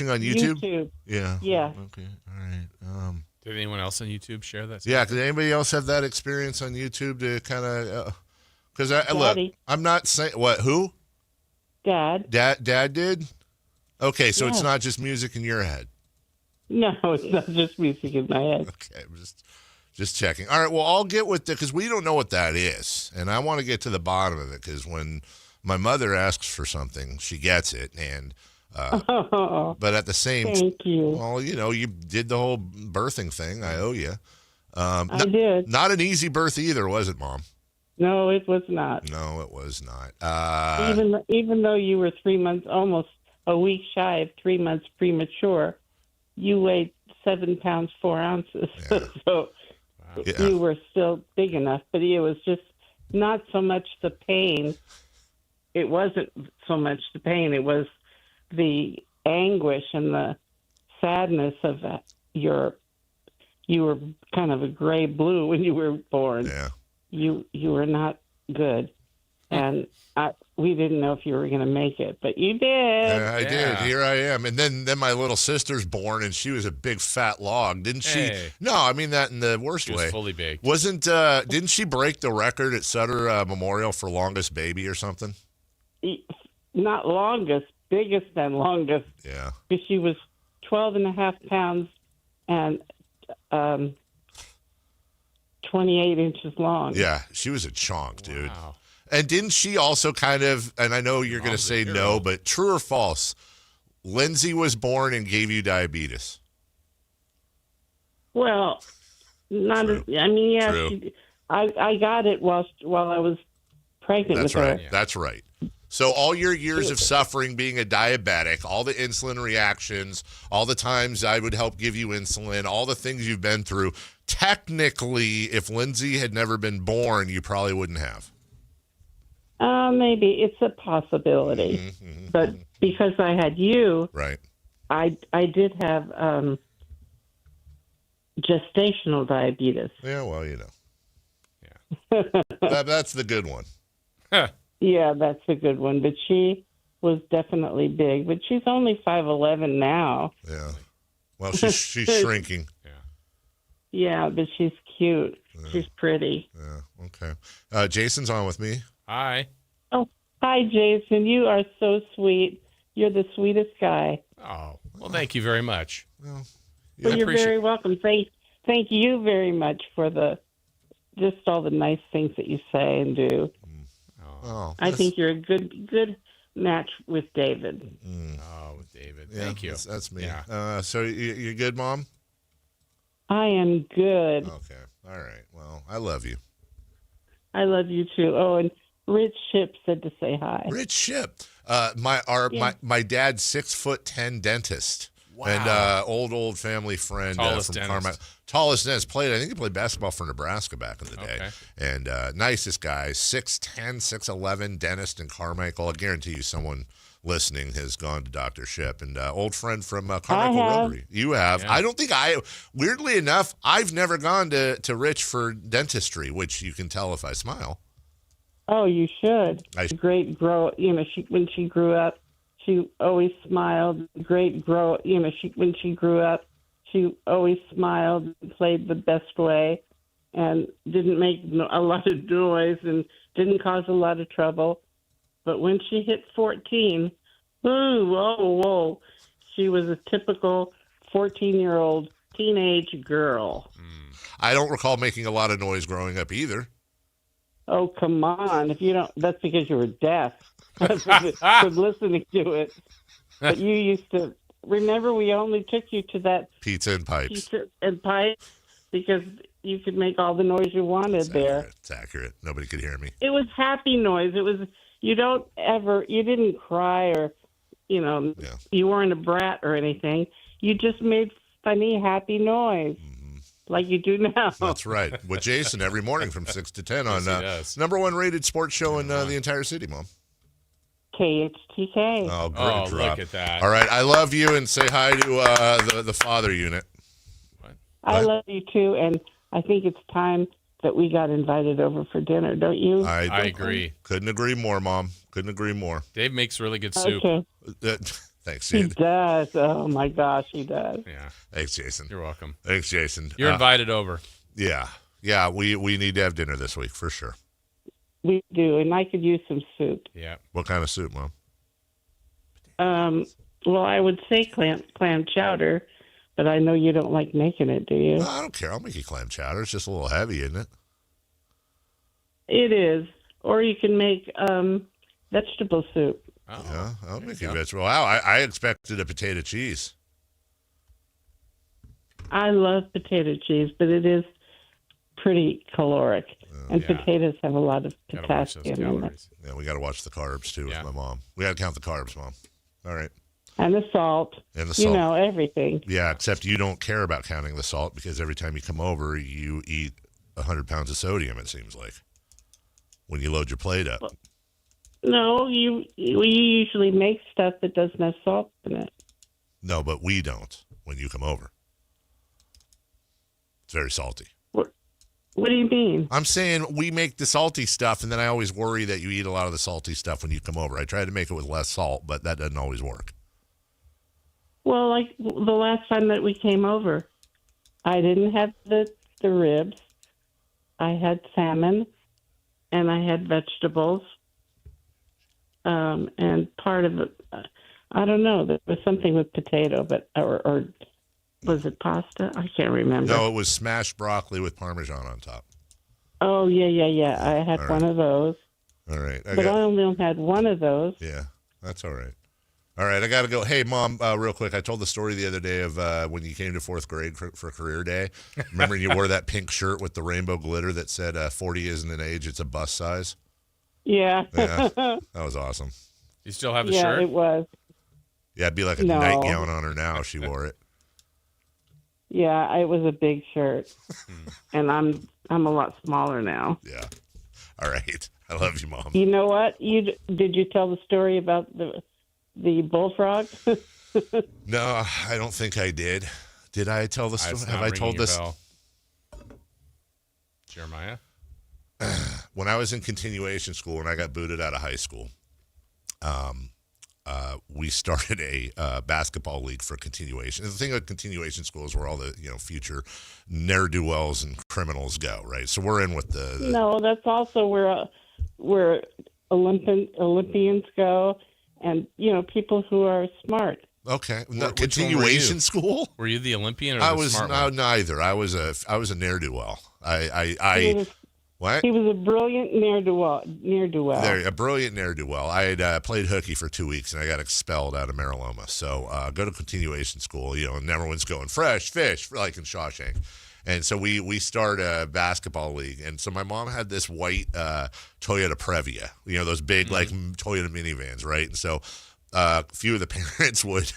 on YouTube? YouTube. Yeah. Yeah. Okay. All right. Did anyone else on YouTube share that? Yeah. Did anybody else have that experience on YouTube to kind of? Because look, I'm not saying what. Who? Dad. Dad did. Okay, so it's not just music in your head. No, it's not just music in my head. Okay, I'm just checking. All right, well, I'll get with it because we don't know what that is, and I want to get to the bottom of it because when my mother asks for something, she gets it, and but at the same Thank you. Well, you did the whole birthing thing. I owe you. I did. Not an easy birth either, was it, Mom? No, it was not. No, it was not. Even though you were 3 months, almost a week shy of 3 months premature, you weighed 7 pounds 4 ounces. Yeah. So you were still big enough, but it was just not so much the pain. It wasn't so much the pain. It was the anguish and the sadness of that. You were kind of a gray blue when you were born. Yeah. You were not good, and we didn't know if you were going to make it, but you did. Yeah, I did. Here I am. And then my little sister's born, and she was a big fat log, didn't she? Hey. No, I mean that in the worst She way. was fully baked. Didn't she break the record at Sutter Memorial for longest baby or something? Not longest, biggest than longest. Yeah. Because she was 12 and a half pounds and 28 inches long. Yeah, she was a chonk, dude. Wow. And didn't she also kind of, and I know you're going to say no, but true or false, Lindsay was born and gave you diabetes? Well, not. True. I mean, yeah, True. I got it while I was pregnant with her. That's right. So all your years of suffering being a diabetic, all the insulin reactions, all the times I would help give you insulin, all the things you've been through, technically, if Lindsay had never been born, you probably wouldn't have. Maybe it's a possibility, but because I had you, right? I did have gestational diabetes. Yeah, well, that's the good one. Yeah, that's a good one. But she was definitely big. But she's only 5'11" now. Yeah. Well, she's shrinking. Yeah, but she's cute. Yeah. She's pretty. Yeah. Okay. Jason's on with me. Hi. Oh, hi, Jason. You are so sweet. You're the sweetest guy. Oh, well, thank you very much. Well, you're very welcome. Thank you very much for just all the nice things that you say and do. Oh, I think you're a good match with David. Oh, with David. Thank you. That's me. Yeah. So you're good, Mom? I am good. Okay. All right. Well, I love you. I love you too. Oh, and Rich Ship said to say hi. Rich Ship. My dad's 6'10" dentist. Wow. And old family friend Tallest from dentist. Carmichael. Tallest dentist. I think he played basketball for Nebraska back in the day. Okay. And nicest guy, 6'10", 6'11", dentist in Carmichael. I guarantee you someone listening has gone to Dr. Ship. And old friend from Carmichael Rotary. You have. Yeah. I don't think weirdly enough, I've never gone to Rich for dentistry, which you can tell if I smile. Oh, you should. Great grow. When she grew up, she always smiled. Great grow. When she grew up, she always smiled, played the best way, and didn't make a lot of noise and didn't cause a lot of trouble. But when she hit 14, whoa, she was a typical 14-year-old teenage girl. I don't recall making a lot of noise growing up either. Oh, come on. If you don't, that's because you were deaf from listening to it. But you used to, remember we only took you to that Pizza and Pipes. Because you could make all the noise you wanted there. It's accurate. Nobody could hear me. It was happy noise. It was, you didn't cry or, you weren't a brat or anything. You just made funny, happy noise. Like you do now. That's right. With Jason every morning from 6 to 10 on number one rated sports show in the entire city, Mom. KHTK. Oh, great drop. Look at that. All right. I love you and say hi to the father unit. I love you too. And I think it's time that we got invited over for dinner, don't you? I agree. Couldn't agree more, Mom. Couldn't agree more. Dave makes really good soup. Okay. Thanks, He Jason. does. Oh, my gosh, he does. Yeah. Thanks, Jason. You're welcome. Thanks, Jason. You're invited over. Yeah. Yeah, we need to have dinner this week for sure. We do, and I could use some soup. Yeah. What kind of soup, Mom? Well, I would say clam chowder, but I know you don't like making it, do you? No, I don't care. I'll make you clam chowder. It's just a little heavy, isn't it? It is. Or you can make vegetable soup. Oh, yeah, I'll make you vegetable. Wow, I expected a potato cheese. I love potato cheese, but it is pretty caloric. And potatoes have a lot of potassium in it. Yeah, we got to watch the carbs, too, with my mom. We got to count the carbs, Mom. All right. And the salt. And the salt. Everything. Yeah, except you don't care about counting the salt because every time you come over, you eat 100 pounds of sodium, it seems like, when you load your plate up. No, we usually make stuff that doesn't have salt in it. No, but we don't when you come over. It's very salty. What do you mean? I'm saying we make the salty stuff, and then I always worry that you eat a lot of the salty stuff when you come over. I try to make it with less salt, but that doesn't always work. Well, like the last time that we came over, I didn't have the ribs. I had salmon, and I had vegetables. And part of it, I don't know, there was something with potato, but or was it pasta? I can't remember. No, it was smashed broccoli with Parmesan on top. Oh, yeah. I had one of those. All right. I only had one of those. Yeah, that's all right. All right, I got to go. Hey, Mom, real quick, I told the story the other day of when you came to fourth grade for career day. Remember you wore that pink shirt with the rainbow glitter that said 40 isn't an age, it's a bus size? Yeah. Yeah, that was awesome. You still have the yeah, shirt? it was. Yeah, it'd be like a No. nightgown on her now if she wore it. Yeah, it was a big shirt, and I'm a lot smaller now. Yeah. All right. I love you, Mom. You know what? Did you tell the story about the bullfrog? No, I don't think I did. Did I tell the story? Have I told this? Bell. Jeremiah? When I was in continuation school and I got booted out of high school, we started a basketball league for continuation. And the thing with continuation school is where all the future ne'er-do-wells and criminals go, right? So we're in with the No, that's also where Olympians go, and people who are smart. Okay, Which continuation one were you? school. Were you the Olympian or I the was smart one? neither. I was a ne'er-do-well. What? He was a brilliant ne'er-do-well. A brilliant ne'er-do-well. I had played hooky for 2 weeks, and I got expelled out of Mariloma. So go to continuation school, and everyone's going fresh fish, like in Shawshank. And so we start a basketball league. And so my mom had this white Toyota Previa, those big like Toyota minivans, right? And so a few of the parents would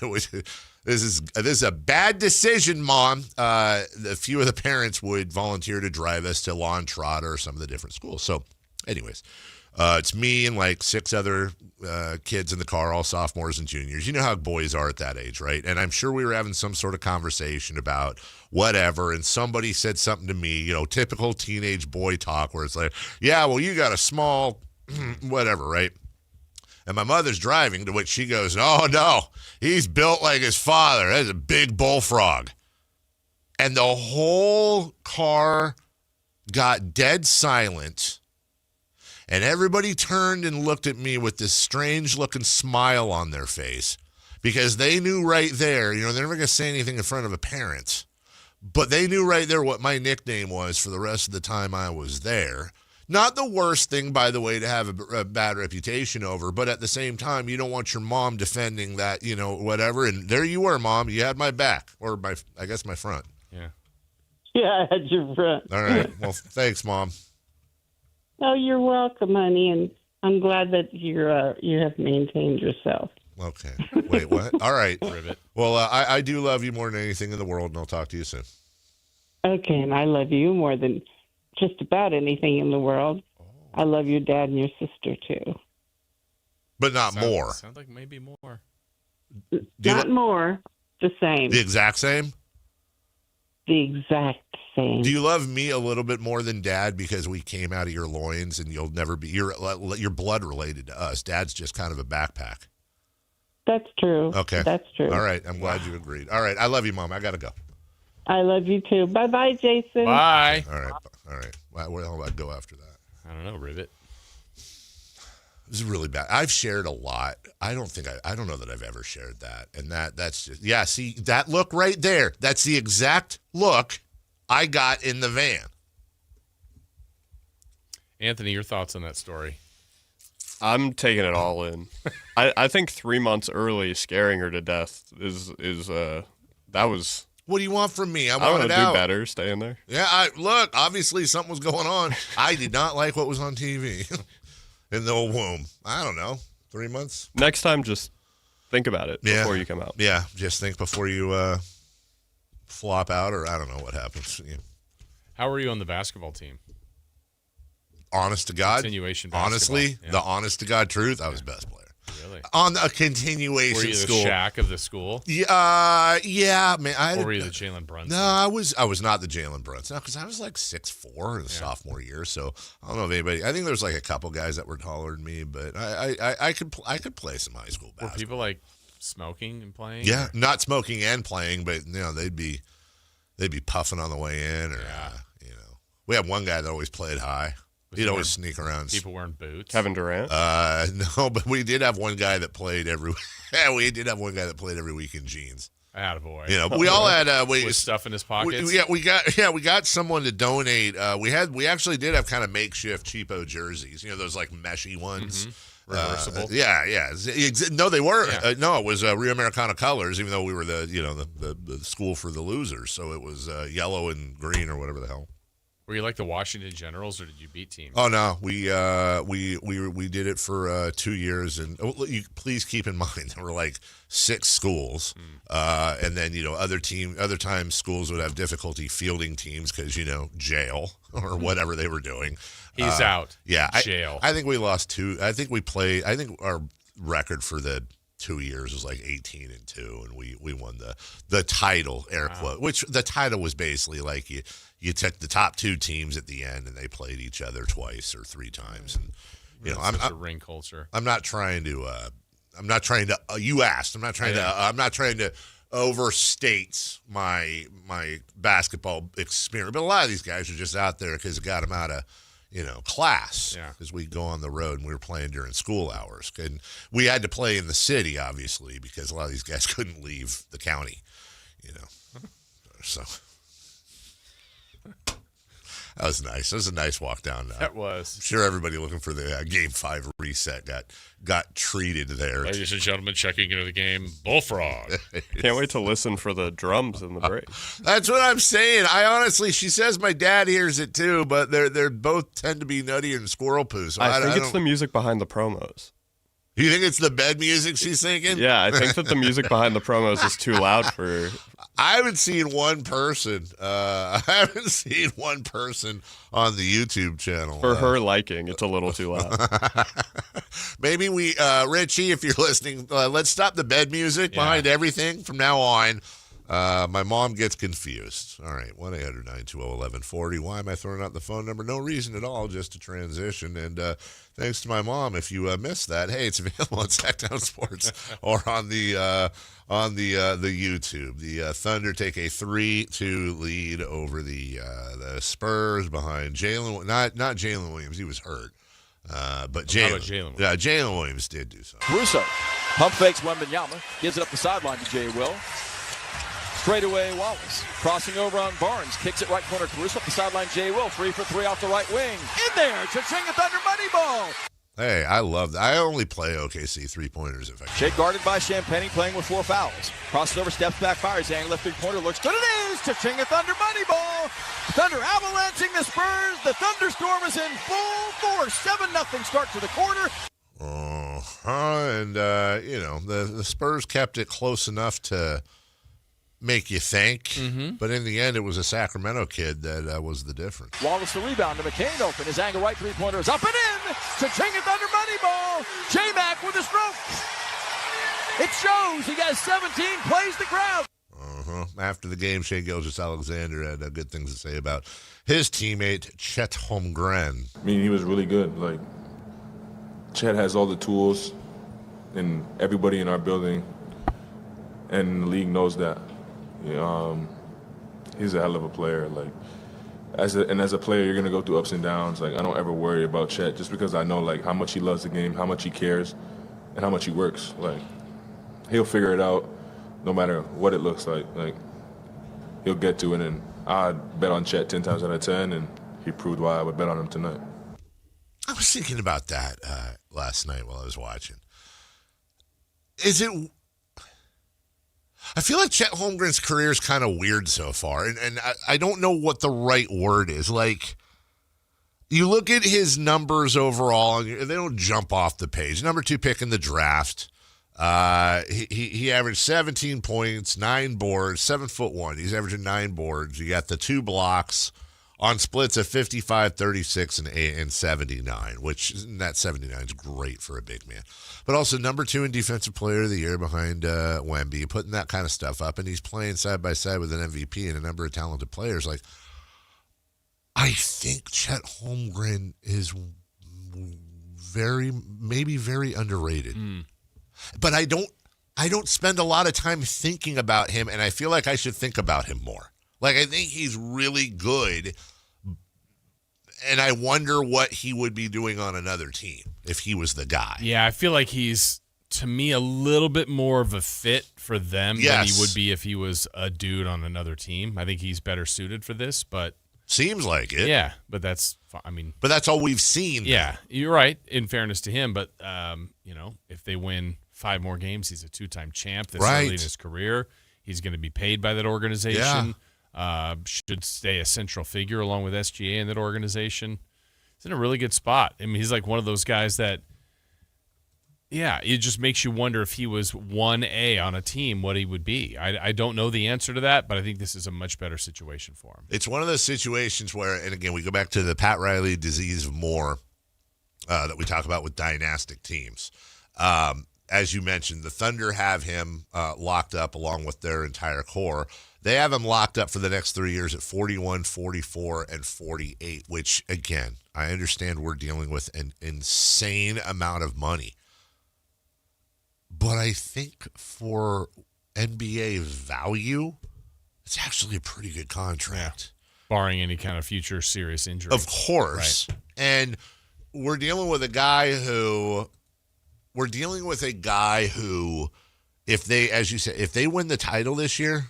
this is a bad decision, Mom. A few of the parents would volunteer to drive us to Lawn Trot or some of the different schools. So, anyways, it's me and like 6 other kids in the car, all sophomores and juniors. You know how boys are at that age, right? And I'm sure we were having some sort of conversation about whatever, and somebody said something to me, typical teenage boy talk where it's like, yeah, well, you got a small whatever, right? And my mother's driving, to which she goes, oh, no, he's built like his father. That's a big bullfrog. And the whole car got dead silent. And everybody turned and looked at me with this strange-looking smile on their face because they knew right there, they're never going to say anything in front of a parent, but they knew right there what my nickname was for the rest of the time I was there. Not the worst thing, by the way, to have a bad reputation over, but at the same time, you don't want your mom defending that, whatever. And there you were, Mom. You had my back, or I guess my front. Yeah. Yeah, I had your front. All right. Well, thanks, Mom. Oh, you're welcome, honey, and I'm glad that you have maintained yourself. Okay. Wait, what? All right. Ribbit. Well, I do love you more than anything in the world, and I'll talk to you soon. Okay, and I love you more than just about anything in the world. I love your dad and your sister, too. But not more. Sounds like maybe more. Not more, the same. The exact same? The exact same. Do you love me a little bit more than Dad because we came out of your loins and you'll never be, you're blood related to us. Dad's just kind of a backpack. That's true. Okay. That's true. All right. I'm glad you agreed. All right. I love you, Mom. I got to go. I love you, too. Bye-bye, Jason. Bye. All right. Where the hell do I go after that? I don't know, Ribbit. This is really bad. I've shared a lot. I don't know that I've ever shared that. And that's just, yeah, see, that look right there. That's the exact look I got in the van. Anthony, your thoughts on that story? I'm taking it all in. I think 3 months early scaring her to death is that was. What do you want from me? I want want to it do out. better staying there. Yeah, look, obviously something was going on. I did not like what was on TV in the old womb. I don't know, 3 months. Next time, just think about it before you come out. Yeah, just think before you flop out, or I don't know what happens. Yeah. How were you on the basketball team? Honest to God, continuation basketball. Honestly, Yeah. the honest to God truth, I was best player. Really? On a continuation Were you school. the Shaq of the school? Yeah, man. Or were you the Jalen Brunson? No, I was not the Jalen Brunson. No, because I was like 6'4" in the sophomore year. So I don't know if anybody. I think there was like a couple guys that were taller than me, but I could play some high school basketball. Were people like smoking and playing? Yeah, not smoking and playing, but they'd be puffing on the way in, or we had one guy that always played high. He'd always sneak around. People wearing boots. Kevin Durant? No, but we did have one guy that played every. Yeah, we did have one guy that played every week in jeans. Attaboy. But we all had with stuff in his pockets. We got someone to donate. We actually did have kind of makeshift cheapo jerseys. Those like meshy ones. Reversible. Yeah. No, they were. Yeah. No, it was Rio Americana colors. Even though we were the school for the losers, so it was yellow and green or whatever the hell. Were you like the Washington Generals, or did you beat teams? Oh no, we did it for 2 years, and please keep in mind there were like 6 schools, and then other times schools would have difficulty fielding teams because jail or whatever they were doing. He's out. Yeah, jail. I think we lost 2. I think our record for the 2 years was like 18-2, and we won the title, air quote, which the title was basically like you took the top 2 teams at the end and they played each other twice or 3 times, and I'm a ring culture. I'm not trying to. You asked. I'm not trying to. I'm not trying to overstate my basketball experience. But a lot of these guys are just out there because it got them out of class. Yeah. Because we go on the road and we were playing during school hours, and we had to play in the city, obviously, because a lot of these guys couldn't leave the county. So. That was nice. That was a nice walk down. That was. I'm sure everybody looking for the Game 5 reset got treated there. Ladies and gentlemen, checking into the game, Bullfrog. Can't wait to listen for the drums in the break. That's what I'm saying. I honestly, she says my dad hears it too, but they're both tend to be nutty and squirrel poo. So I think it's the music behind the promos. You think it's the bed music she's thinking? Yeah, I think that the music behind the promos is too loud for. I haven't seen one person. On the YouTube channel. For her liking, it's a little too loud. Maybe Richie, if you're listening, let's stop the bed music behind everything from now on. My mom gets confused. All right, 1-800-920-1140. Why am I throwing out the phone number? No reason at all, just to transition. And thanks to my mom, if you missed that, hey, it's available on Sactown Sports or on the YouTube. The Thunder take a 3-2 lead over the Spurs behind Jalen. Not Jalen Williams, he was hurt. But Jalen. Yeah, Jalen Williams did do something. Caruso pump fakes Wembanyama, gives it up the sideline to Jay Will. Straight away, Wallace crossing over on Barnes, kicks it right corner. Caruso up the sideline. Jay Will 3 for 3 off the right wing. In there, Chichinga Thunder money ball. Hey, I love that. I only play OKC 3-pointers if I can. Shake guarded by Champagne, playing with 4 fouls. Crosses over, steps back, fires. Hang left 3-pointer, looks good. It is Chichinga Thunder money ball. Thunder avalanching the Spurs. The thunderstorm is in full force. 7-0 start to the quarter. And the Spurs kept it close enough to make you think, but in the end, it was a Sacramento kid that was the difference. Wallace the rebound to McCain open. His angle right 3-pointer is up and in. Chichinga Thunder money ball. J-Mac with a stroke. It shows. He got 17, plays the crowd. After the game, Shai Gilgeous-Alexander had good things to say about his teammate, Chet Holmgren. I mean, he was really good. Like, Chet has all the tools, and everybody in our building and the league knows that. He's a hell of a player. Like, as a player, you're gonna go through ups and downs. Like, I don't ever worry about Chet just because I know like how much he loves the game, how much he cares, and how much he works. Like, he'll figure it out, no matter what it looks like. Like, he'll get to it, and I'd bet on Chet 10 times out of 10, and he proved why I would bet on him tonight. I was thinking about that last night while I was watching. I feel like Chet Holmgren's career is kind of weird so far, and I don't know what the right word is. Like, you look at his numbers overall, and they don't jump off the page. Number 2 pick in the draft. He averaged 17 points, 9 boards, 7'1". He's averaging 9 boards. You got the 2 blocks on splits of 55, 36, and 79, which that 79 is great for a big man. But also number 2 in Defensive Player of the Year behind Wemby, putting that kind of stuff up, and he's playing side by side with an MVP and a number of talented players. Like, I think Chet Holmgren is maybe very underrated. But I don't spend a lot of time thinking about him, and I feel like I should think about him more. Like, I think he's really good, and I wonder what he would be doing on another team if he was the guy. Yeah, I feel like he's, to me, a little bit more of a fit for them than he would be if he was a dude on another team. I think he's better suited for this, but... Seems like it. Yeah, but that's all we've seen. Yeah, you're right, in fairness to him, but, if they win 5 more games, he's a 2-time champ this early in his career. He's going to be paid by that organization. should stay a central figure along with SGA in that organization. He's in a really good spot. I mean, he's like one of those guys that, it just makes you wonder if he was 1A on a team, what he would be. I don't know the answer to that, but I think this is a much better situation for him. It's one of those situations where, and again, we go back to the Pat Riley disease of more that we talk about with dynastic teams. As you mentioned, the Thunder have him locked up along with their entire core. They have him locked up for the next 3 years at 41, 44, and 48, which, again, I understand we're dealing with an insane amount of money. But I think for NBA value, it's actually a pretty good contract. Yeah. Barring any kind of future serious injury. Of course. Right. And we're dealing with a guy who, if they, as you said, if they win the title this year,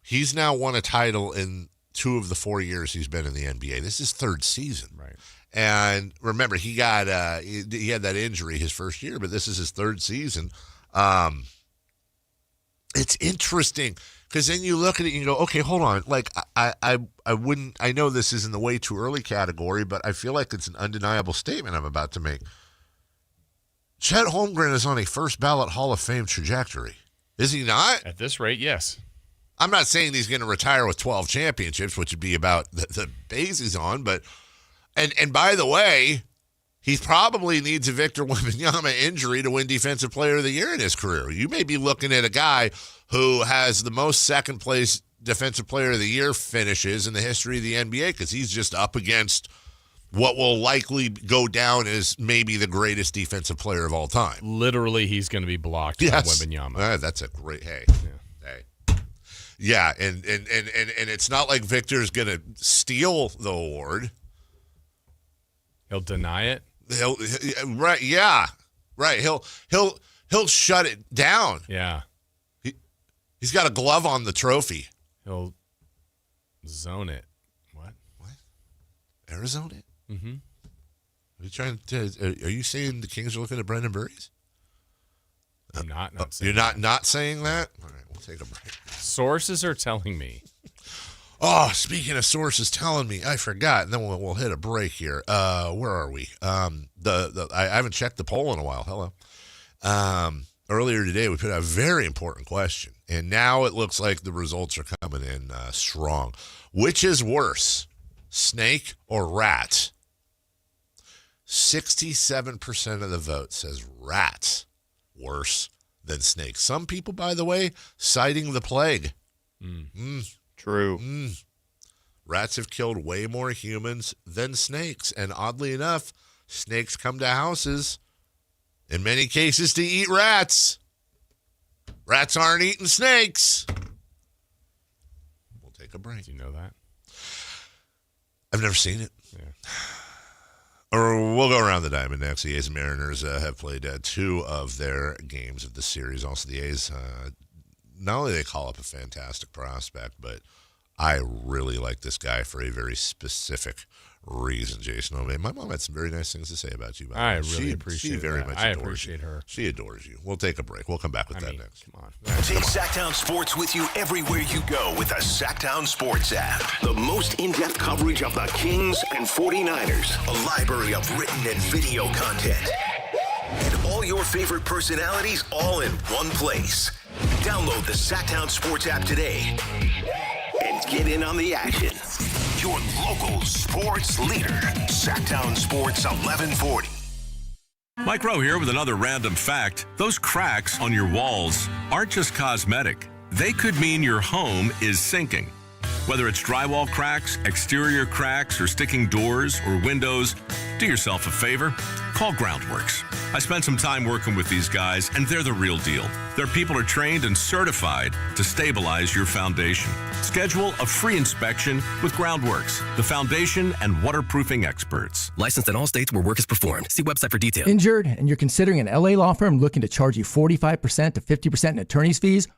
he's now won a title in 2 of the 4 years he's been in the NBA. This is 3rd season. Right. And remember, he got he had that injury his first year, but this is his 3rd season. It's interesting because then you look at it and you go, okay, hold on. Like I know this is in the way too early category, but I feel like it's an undeniable statement I'm about to make. Chet Holmgren is on a first ballot Hall of Fame trajectory. Is he not? At this rate, yes. I'm not saying he's going to retire with 12 championships, which would be about the base he's on, but and by the way, he probably needs a Victor Wembanyama injury to win Defensive Player of the Year in his career. You may be looking at a guy who has the most second-place Defensive Player of the Year finishes in the history of the NBA because he's just up against what will likely go down as maybe the greatest defensive player of all time. Literally, he's going to be blocked by Wembanyama. That's a great, Yeah, and it's not like Victor's going to steal the award. He'll deny it. He'll shut it down. Yeah, he's got a glove on the trophy. He'll zone it. What? Arizona it? Mm-hmm. Are you saying the Kings are looking at Brendan Burries? I'm not saying you're not saying that? All right, we'll take a break. Sources are telling me. Oh, speaking of sources telling me, I forgot. And then we'll hit a break here. Where are we? I haven't checked the poll in a while. Hello. Earlier today, we put out a very important question, and now it looks like the results are coming in strong. Which is worse, snake or rat? 67% of the vote says rats worse than snake. Some people, by the way, citing the plague. True. Rats have killed way more humans than snakes. And oddly enough, snakes come to houses, in many cases, to eat rats. Rats aren't eating snakes. We'll take a break. Do you know that? I've never seen it. Yeah. Or we'll go around the diamond next. The A's and Mariners have played 2 of their games of the series. Also, the A's, not only they call up a fantastic prospect, but I really like this guy for a very specific reason, Jason O'May. My mom had some very nice things to say about you. I really appreciate She very that. much I adores appreciate you. her. She adores you. We'll take a break. We'll come back with that next. Come on. Take Sactown Sports with you everywhere you go with the Sactown Sports app. The most in-depth coverage of the Kings and 49ers. A library of written and video content. And all your favorite personalities all in one place. Download the Sactown Sports app today and get in on the action. Your local sports leader, Sactown Sports 1140. Mike Rowe here with another random fact. Those cracks on your walls aren't just cosmetic. They could mean your home is sinking. Whether it's drywall cracks, exterior cracks, or sticking doors or windows, do yourself a favor. Call Groundworks. I spent some time working with these guys, and they're the real deal. Their people are trained and certified to stabilize your foundation. Schedule a free inspection with Groundworks, the foundation and waterproofing experts. Licensed in all states where work is performed. See website for details. Injured and you're considering an LA law firm looking to charge you 45% to 50% in attorney's fees?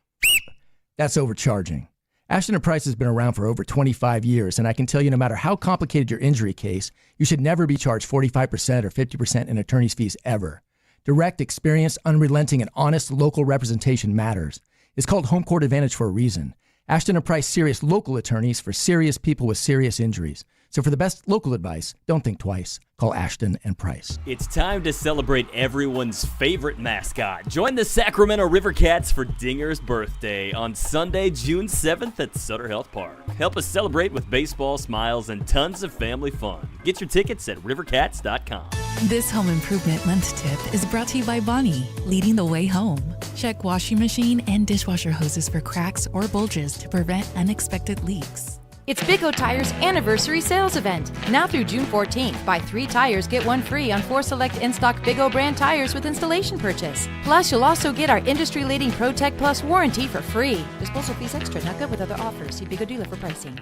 That's overcharging. Ashton & Price has been around for over 25 years, and I can tell you no matter how complicated your injury case, you should never be charged 45% or 50% in attorney's fees ever. Direct, experienced, unrelenting, and honest local representation matters. It's called Home Court Advantage for a reason. Ashton & Price serious local attorneys for serious people with serious injuries. So for the best local advice, don't think twice. Call Ashton & Price. It's time to celebrate everyone's favorite mascot. Join the Sacramento River Cats for Dinger's birthday on Sunday, June 7th at Sutter Health Park. Help us celebrate with baseball, smiles, and tons of family fun. Get your tickets at rivercats.com. This home improvement month tip is brought to you by Bonnie, leading the way home. Check washing machine and dishwasher hoses for cracks or bulges to prevent unexpected leaks. It's Big O Tire's anniversary sales event. Now through June 14th, buy 3 tires, get 1 free on 4 select in-stock Big O brand tires with installation purchase. Plus, you'll also get our industry-leading ProTech Plus warranty for free. Disposal fees extra, not good with other offers. See Big O dealer for pricing.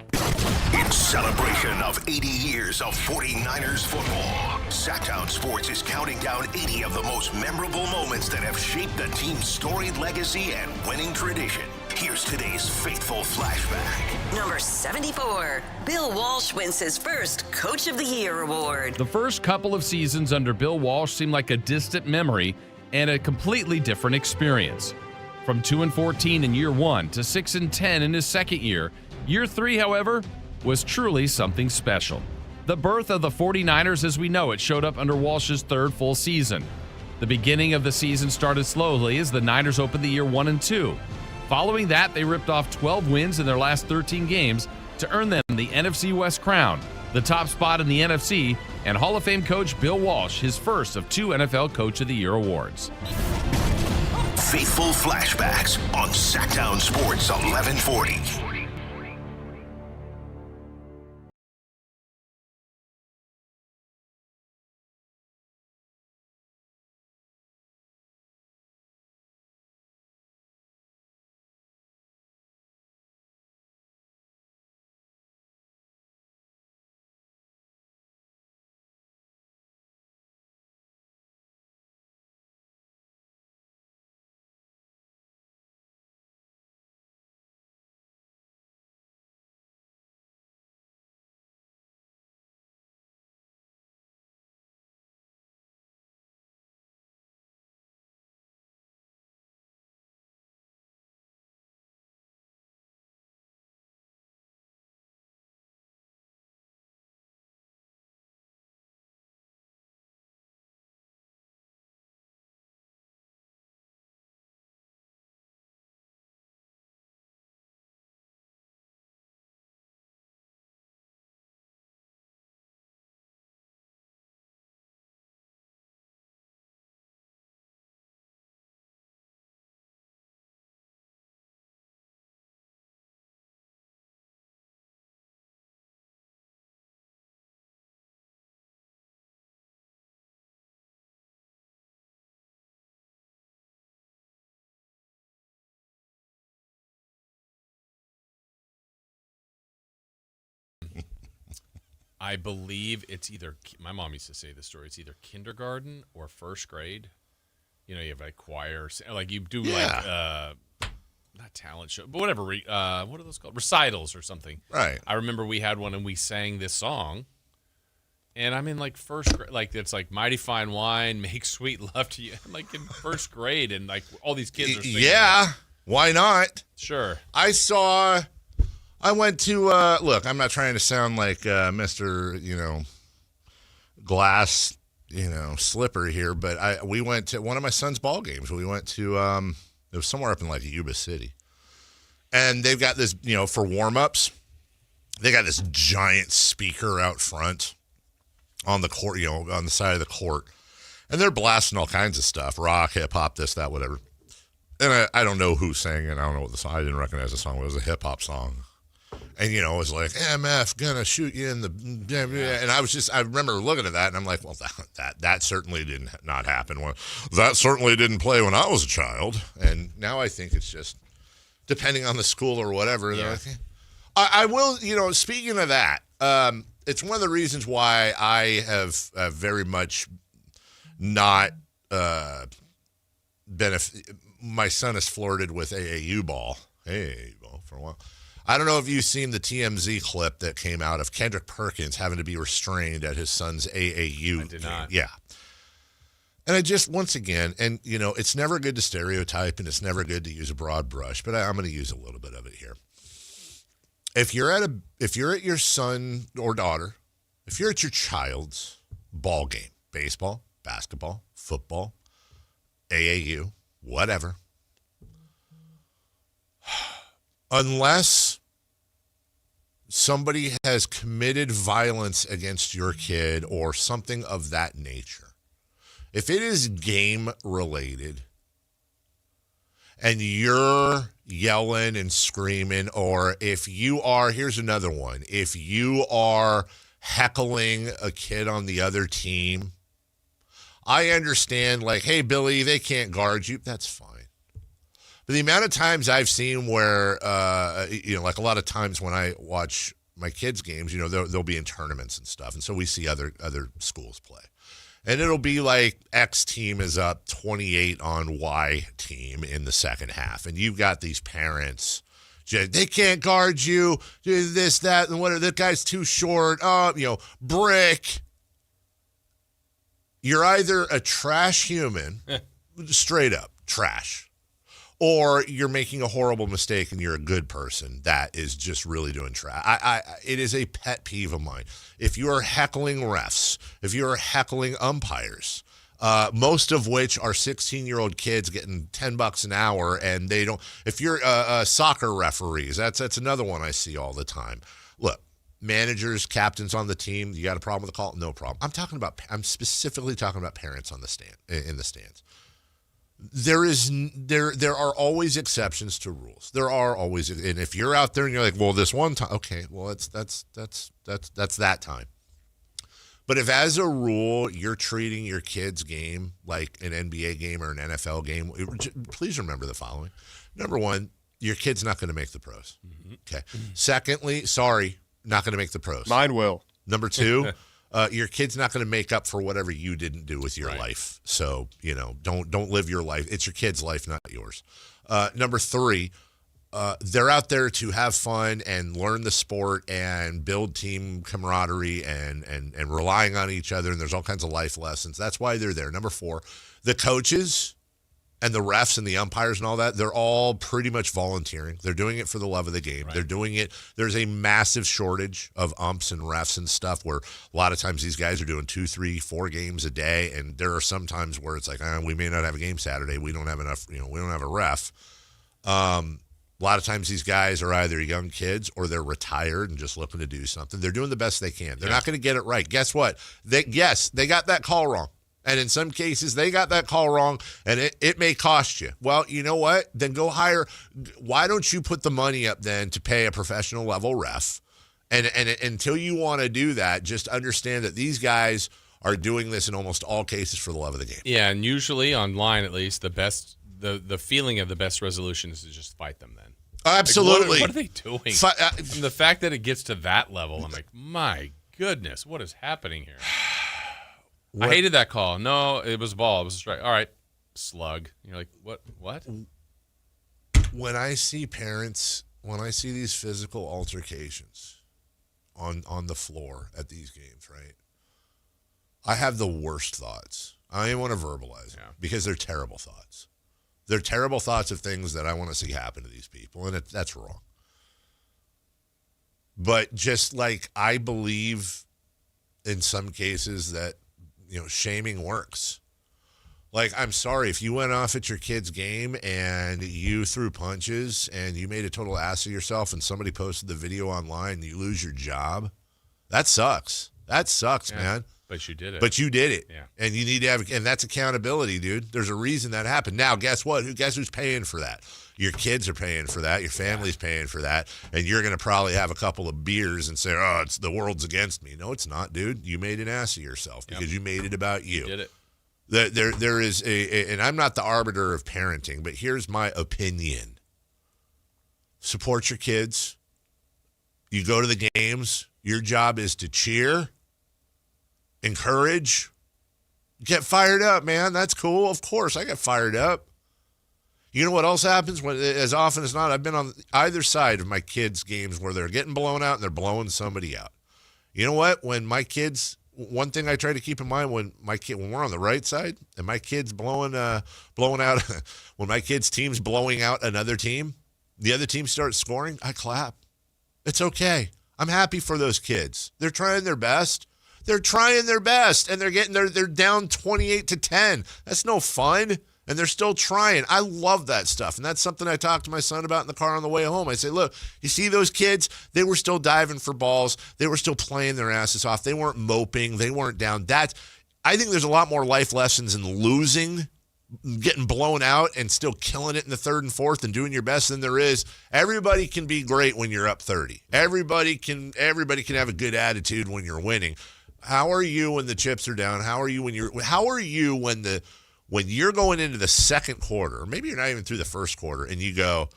In celebration of 80 years of 49ers football, Sactown Sports is counting down 80 of the most memorable moments that have shaped the team's storied legacy and winning tradition. Here's today's faithful flashback. Number 74. Bill Walsh wins his first Coach of the Year award. The first couple of seasons under Bill Walsh seemed like a distant memory and a completely different experience. From 2-14 in year 1 to 6-10 in his second year, year 3, however, was truly something special. The birth of the 49ers as we know it showed up under Walsh's third full season. The beginning of the season started slowly as the Niners opened the year 1-2. Following that, they ripped off 12 wins in their last 13 games to earn them the NFC West crown, the top spot in the NFC, and Hall of Fame coach Bill Walsh his first of 2 NFL Coach of the Year awards. Faithful flashbacks on Sactown Sports 1140. I believe it's either, my mom used to say this story, it's either kindergarten or first grade. You know, you have like choir, like you do like, not talent show, but whatever, what are those called? Recitals or something. Right. I remember we had one and we sang this song. And I'm in like first grade, like it's like Mighty Fine Wine, Make Sweet Love to You. I'm like in first grade and like all these kids are singing. Yeah, why not? Sure. I went to, look, I'm not trying to sound like Mr., glass, slipper here, but we went to one of my son's ball games. We went to, it was somewhere up in like Yuba City. And they've got this, for warm-ups, they got this giant speaker out front on the court, on the side of the court. And they're blasting all kinds of stuff, rock, hip-hop, this, that, whatever. And I don't know who sang it. I don't know what the song, I didn't recognize the song. It was a hip-hop song. And, it was like, MF, gonna shoot you in the... And I remember looking at that, and I'm like, well, that certainly did not happen. That certainly didn't play when I was a child. And now I think it's just, depending on the school or whatever. Yeah. Like, I will, speaking of that, it's one of the reasons why I have very much not my son has flirted with AAU ball for a while. I don't know if you've seen the TMZ clip that came out of Kendrick Perkins having to be restrained at his son's AAU. I did not. Yeah. And I just, once again, and, it's never good to stereotype and it's never good to use a broad brush, but I'm going to use a little bit of it here. if you're at your son or daughter, if you're at your child's ball game, baseball, basketball, football, AAU, whatever, unless somebody has committed violence against your kid or something of that nature, if it is game related and you're yelling and screaming, or if you are, here's another one, if you are heckling a kid on the other team, I understand, like, hey, Billy, they can't guard you. That's fine. But the amount of times I've seen where, like a lot of times when I watch my kids' games, they'll be in tournaments and stuff. And so we see other schools play. And it'll be like X team is up 28 on Y team in the second half. And you've got these parents, they can't guard you, this, that, and whatever. That guy's too short. Brick. You're either a trash human, straight up trash, or you're making a horrible mistake and you're a good person that is just really doing trash. It is a pet peeve of mine. If you are heckling refs, if you are heckling umpires, most of which are 16-year-old kids getting $10 an hour, and they don't. If you're soccer referees, that's another one I see all the time. Look, managers, captains on the team, you got a problem with the call? No problem. I'm specifically talking about parents on the stand in the stands. There are always exceptions to rules. There are always, and if you're out there and you're like, well, this one time, okay, well, that's that time. But if as a rule you're treating your kid's game like an NBA game or an NFL game, please remember the following. Number one, your kid's not going to make the pros. Okay. Secondly, sorry, not going to make the pros. Mine will. Number two, your kid's not going to make up for whatever you didn't do with your life. So, don't live your life. It's your kid's life, not yours. Number three, they're out there to have fun and learn the sport and build team camaraderie and relying on each other. And there's all kinds of life lessons. That's why they're there. Number four, the coaches and the refs and the umpires and all that, they're all pretty much volunteering. They're doing it for the love of the game. Right. They're doing it. There's a massive shortage of umps and refs and stuff where a lot of times these guys are doing 2, 3, 4 games a day. And there are some times where it's like, we may not have a game Saturday. We don't have enough, we don't have a ref. A lot of times these guys are either young kids or they're retired and just looking to do something. They're doing the best they can. They're not going to get it right. Guess what? They got that call wrong. And in some cases, they got that call wrong, and it may cost you. Well, you know what? Then go hire. Why don't you put the money up then to pay a professional level ref? And until you want to do that, just understand that these guys are doing this in almost all cases for the love of the game. Yeah, and usually online, at least, the feeling of the best resolution is to just fight them then. Absolutely. Like, what are they doing? The fact that it gets to that level, I'm like, my goodness, what is happening here? I hated that call. No, it was a ball. It was a strike. All right, slug. You're like, what? When I see these physical altercations on the floor at these games, right, I have the worst thoughts. I don't want to verbalize them because they're terrible thoughts. They're terrible thoughts of things that I want to see happen to these people, and that's wrong. But just like I believe in some cases that, shaming works. Like, I'm sorry, if you went off at your kid's game and you threw punches and you made a total ass of yourself and somebody posted the video online and you lose your job, that sucks. That sucks, man. But you did it. Yeah. And you need to have, and that's accountability, dude. There's a reason that happened. Now, guess what? Guess who's paying for that? Your kids are paying for that. Your family's paying for that. And you're going to probably have a couple of beers and say, it's the world's against me. No, it's not, dude. You made an ass of yourself because you made it about you. You did it. There is and I'm not the arbiter of parenting, but here's my opinion. Support your kids. You go to the games. Your job is to cheer, encourage, get fired up, man. That's cool. Of course, I get fired up. You know what else happens? When, as often as not, I've been on either side of my kids' games where they're getting blown out and they're blowing somebody out. You know what? When my kids, one thing I try to keep in mind when we're on the right side and my kids blowing out, when my kids' team's blowing out another team, the other team starts scoring, I clap. It's okay. I'm happy for those kids. They're trying their best. They're trying their best, and they're down 28-10. That's no fun, and they're still trying. I love that stuff, and that's something I talked to my son about in the car on the way home. I say, look, you see those kids? They were still diving for balls. They were still playing their asses off. They weren't moping. They weren't down. I think there's a lot more life lessons in losing, getting blown out, and still killing it in the third and fourth and doing your best than there is. Everybody can be great when you're up 30. Everybody can have a good attitude when you're winning. How are you when the chips are down? How are you when you're going into the second quarter, or maybe you're not even through the first quarter, and you go,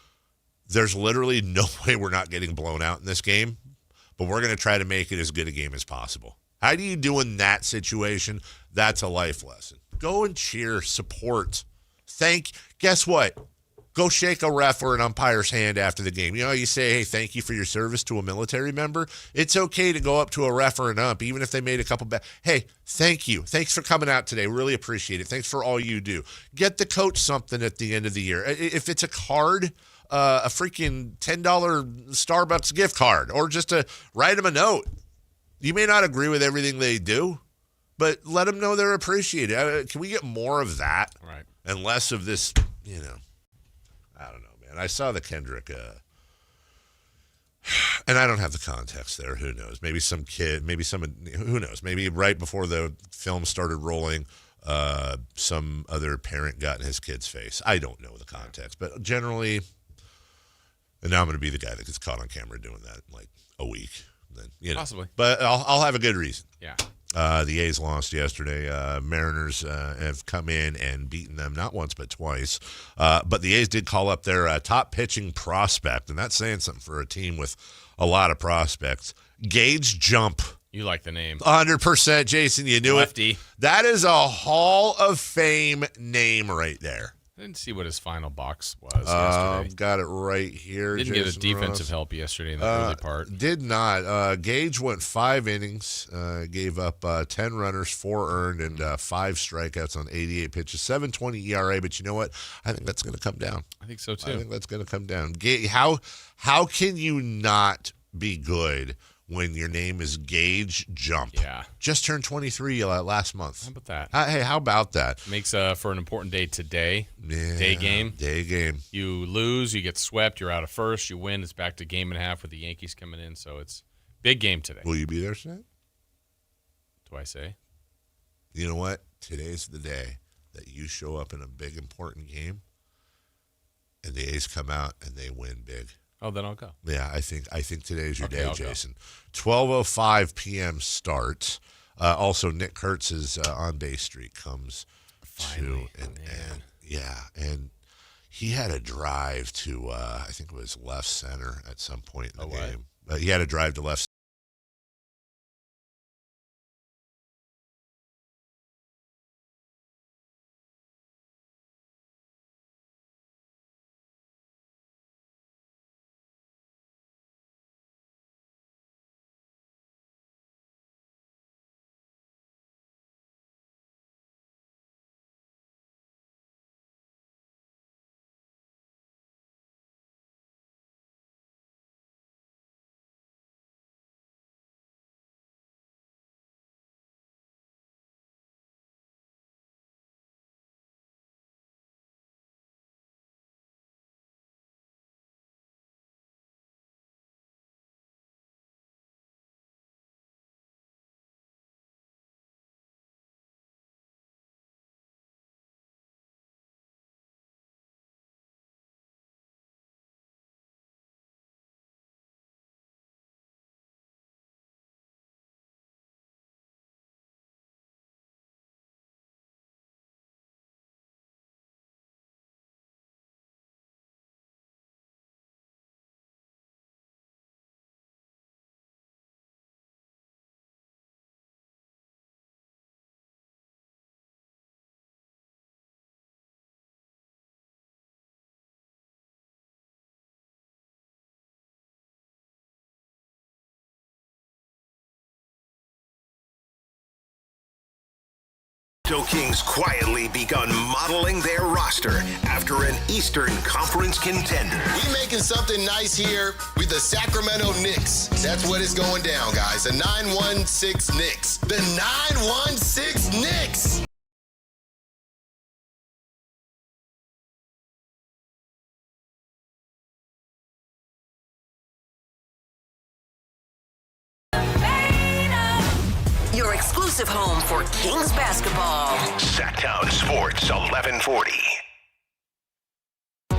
there's literally no way we're not getting blown out in this game, but we're going to try to make it as good a game as possible. How do you do in that situation? That's a life lesson. Go and cheer, support, guess what? Go shake a ref or an umpire's hand after the game. You know, you say, hey, thank you for your service to a military member. It's okay to go up to a ref or an ump, even if they made a couple hey, thank you. Thanks for coming out today. Really appreciate it. Thanks for all you do. Get the coach something at the end of the year. If it's a card, a freaking $10 Starbucks gift card, or just write them a note. You may not agree with everything they do, but let them know they're appreciated. Can we get more of that? Right. And less of this, I don't know, man. I saw the Kendrick, and I don't have the context there. Who knows? Maybe some kid, who knows? Maybe right before the film started rolling, some other parent got in his kid's face. I don't know the context, but generally, and now I'm going to be the guy that gets caught on camera doing that in like a week. Then, possibly. But I'll have a good reason. Yeah. The A's lost yesterday. Mariners have come in and beaten them not once but twice. But the A's did call up their top pitching prospect, and that's saying something for a team with a lot of prospects. Gage Jump. You like the name. 100%, Jason. You knew Lefty. it. That is a Hall of Fame name right there. I didn't see what his final box was yesterday. Got it right here. Didn't Jason get a defensive Ross. help yesterday in the early part. Did not. Gage went 5 innings, gave up 10 runners, 4 earned, and 5 strikeouts on 88 pitches, 7.20 ERA. But you know what? I think that's going to come down. I think so too. I think that's going to come down. How can you not be good when your name is Gage Jump? Yeah. Just turned 23 last month. How about that? Hey, how about that? Makes for an important day today. Yeah, Day game. You lose, you get swept, you're out of first. You win, it's back to game and a half with the Yankees coming in. So it's big game today. Will you be there tonight? Do I say? You know what? Today's the day that you show up in a big, important game, and the A's come out and they win big. Oh, then I'll go. Yeah, I think today's your day, I'll Jason. 12:05 p.m. start. Also, Nick Kurtz's on base streak comes Finally, to an end. Yeah, and he had a drive to I think it was left center at some point in the game. He had a drive to left Kings quietly begun modeling their roster after an Eastern Conference contender. We making something nice here with the Sacramento Knicks. That's what is going down, guys. The 916 Knicks. The 916 Knicks. Your exclusive home for Kings basketball. Sactown Sports 1140.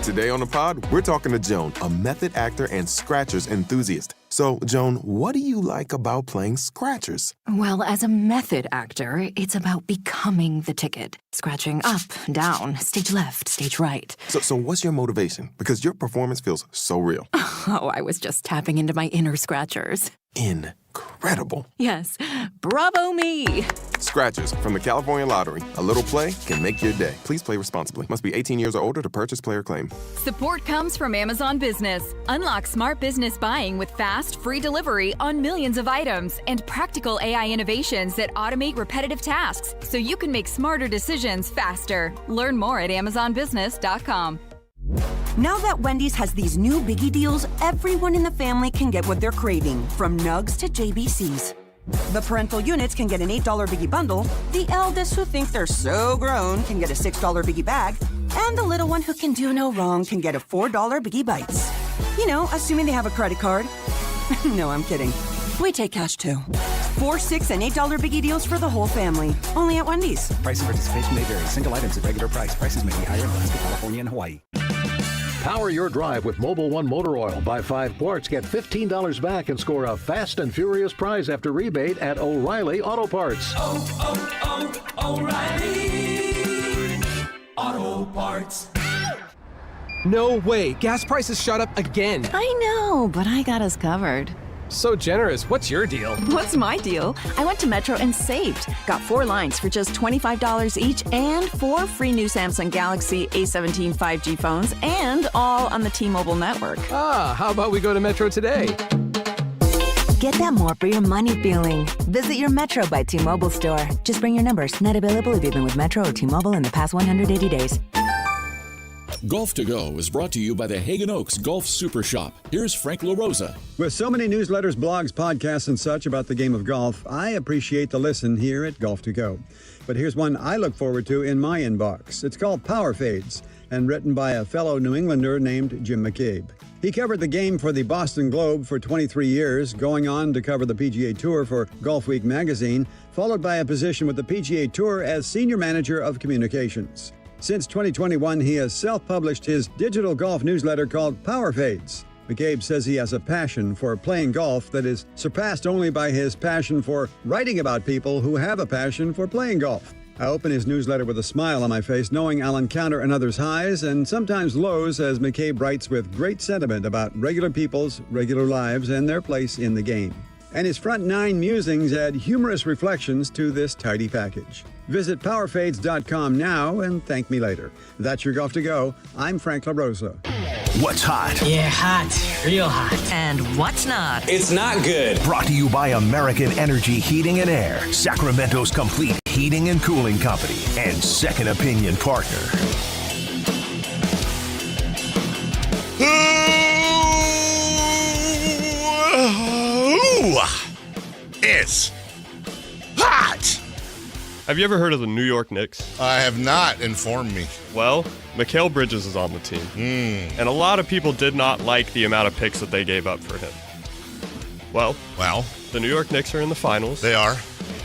Today on the pod, we're talking to Joan, a method actor and scratchers enthusiast. So, Joan, what do you like about playing scratchers? Well, as a method actor, it's about becoming the ticket. Scratching up, down, stage left, stage right. So what's your motivation? Because your performance feels so real. Oh, I was just tapping into my inner scratchers. Incredible. Yes. Bravo me. Scratchers from the California Lottery. A little play can make your day. Please play responsibly. Must be 18 years or older to purchase player claim. Support comes from Amazon Business. Unlock smart business buying with fast, free delivery on millions of items and practical AI innovations that automate repetitive tasks so you can make smarter decisions faster. Learn more at AmazonBusiness.com. Now that Wendy's has these new biggie deals, everyone in the family can get what they're craving, from nugs to JBCs. The parental units can get an $8 biggie bundle, the eldest who think they're so grown can get a $6 biggie bag, and the little one who can do no wrong can get a $4 biggie bites. You know, assuming they have a credit card. No, I'm kidding. We take cash too. 4, 6, and $8 biggie deals for the whole family. Only at Wendy's. Price and participation may vary. Single items at regular price. Prices may be higher in Alaska, California, and Hawaii. Power your drive with Mobil 1 motor oil. Buy 5 quarts, get $15 back, and score a fast and furious prize after rebate at O'Reilly Auto Parts. O'Reilly Auto Parts. No way. Gas prices shot up again. I know, but I got us covered. So generous. What's your deal? What's my deal? I went to Metro and saved. Got 4 lines for just $25 each and 4 free new Samsung Galaxy A17 5G phones, and all on the T-Mobile network. Ah, how about we go to Metro today? Get that more for your money feeling. Visit your Metro by T-Mobile store. Just bring your numbers. Not available if you've been with Metro or T-Mobile in the past 180 days. Golf to Go is brought to you by the Hagen Oaks Golf Super Shop. Here's Frank LaRosa. With so many newsletters, blogs, podcasts, and such about the game of golf, I appreciate the listen here at Golf to Go. But here's one I look forward to in my inbox. It's called Power Fades and written by a fellow New Englander named Jim McCabe. He covered the game for the Boston Globe for 23 years, going on to cover the PGA Tour for Golf Week magazine, followed by a position with the PGA Tour as Senior Manager of Communications. Since 2021, he has self-published his digital golf newsletter called Power Fades. McCabe says he has a passion for playing golf that is surpassed only by his passion for writing about people who have a passion for playing golf. I open his newsletter with a smile on my face, knowing I'll encounter another's highs and sometimes lows as McCabe writes with great sentiment about regular people's regular lives and their place in the game. And his front 9 musings add humorous reflections to this tidy package. Visit powerfades.com now and thank me later. That's your Golf to Go. I'm Frank LaRosa. What's hot? Yeah, hot. Real hot. And what's not? It's not good. Brought to you by American Energy Heating and Air, Sacramento's complete heating and cooling company, and second opinion partner. It's hot. Have you ever heard of the New York Knicks? I have not. Informed me. Well, Mikal Bridges is on the team. And a lot of people did not like the amount of picks that they gave up for him. Well, the New York Knicks are in the finals. They are.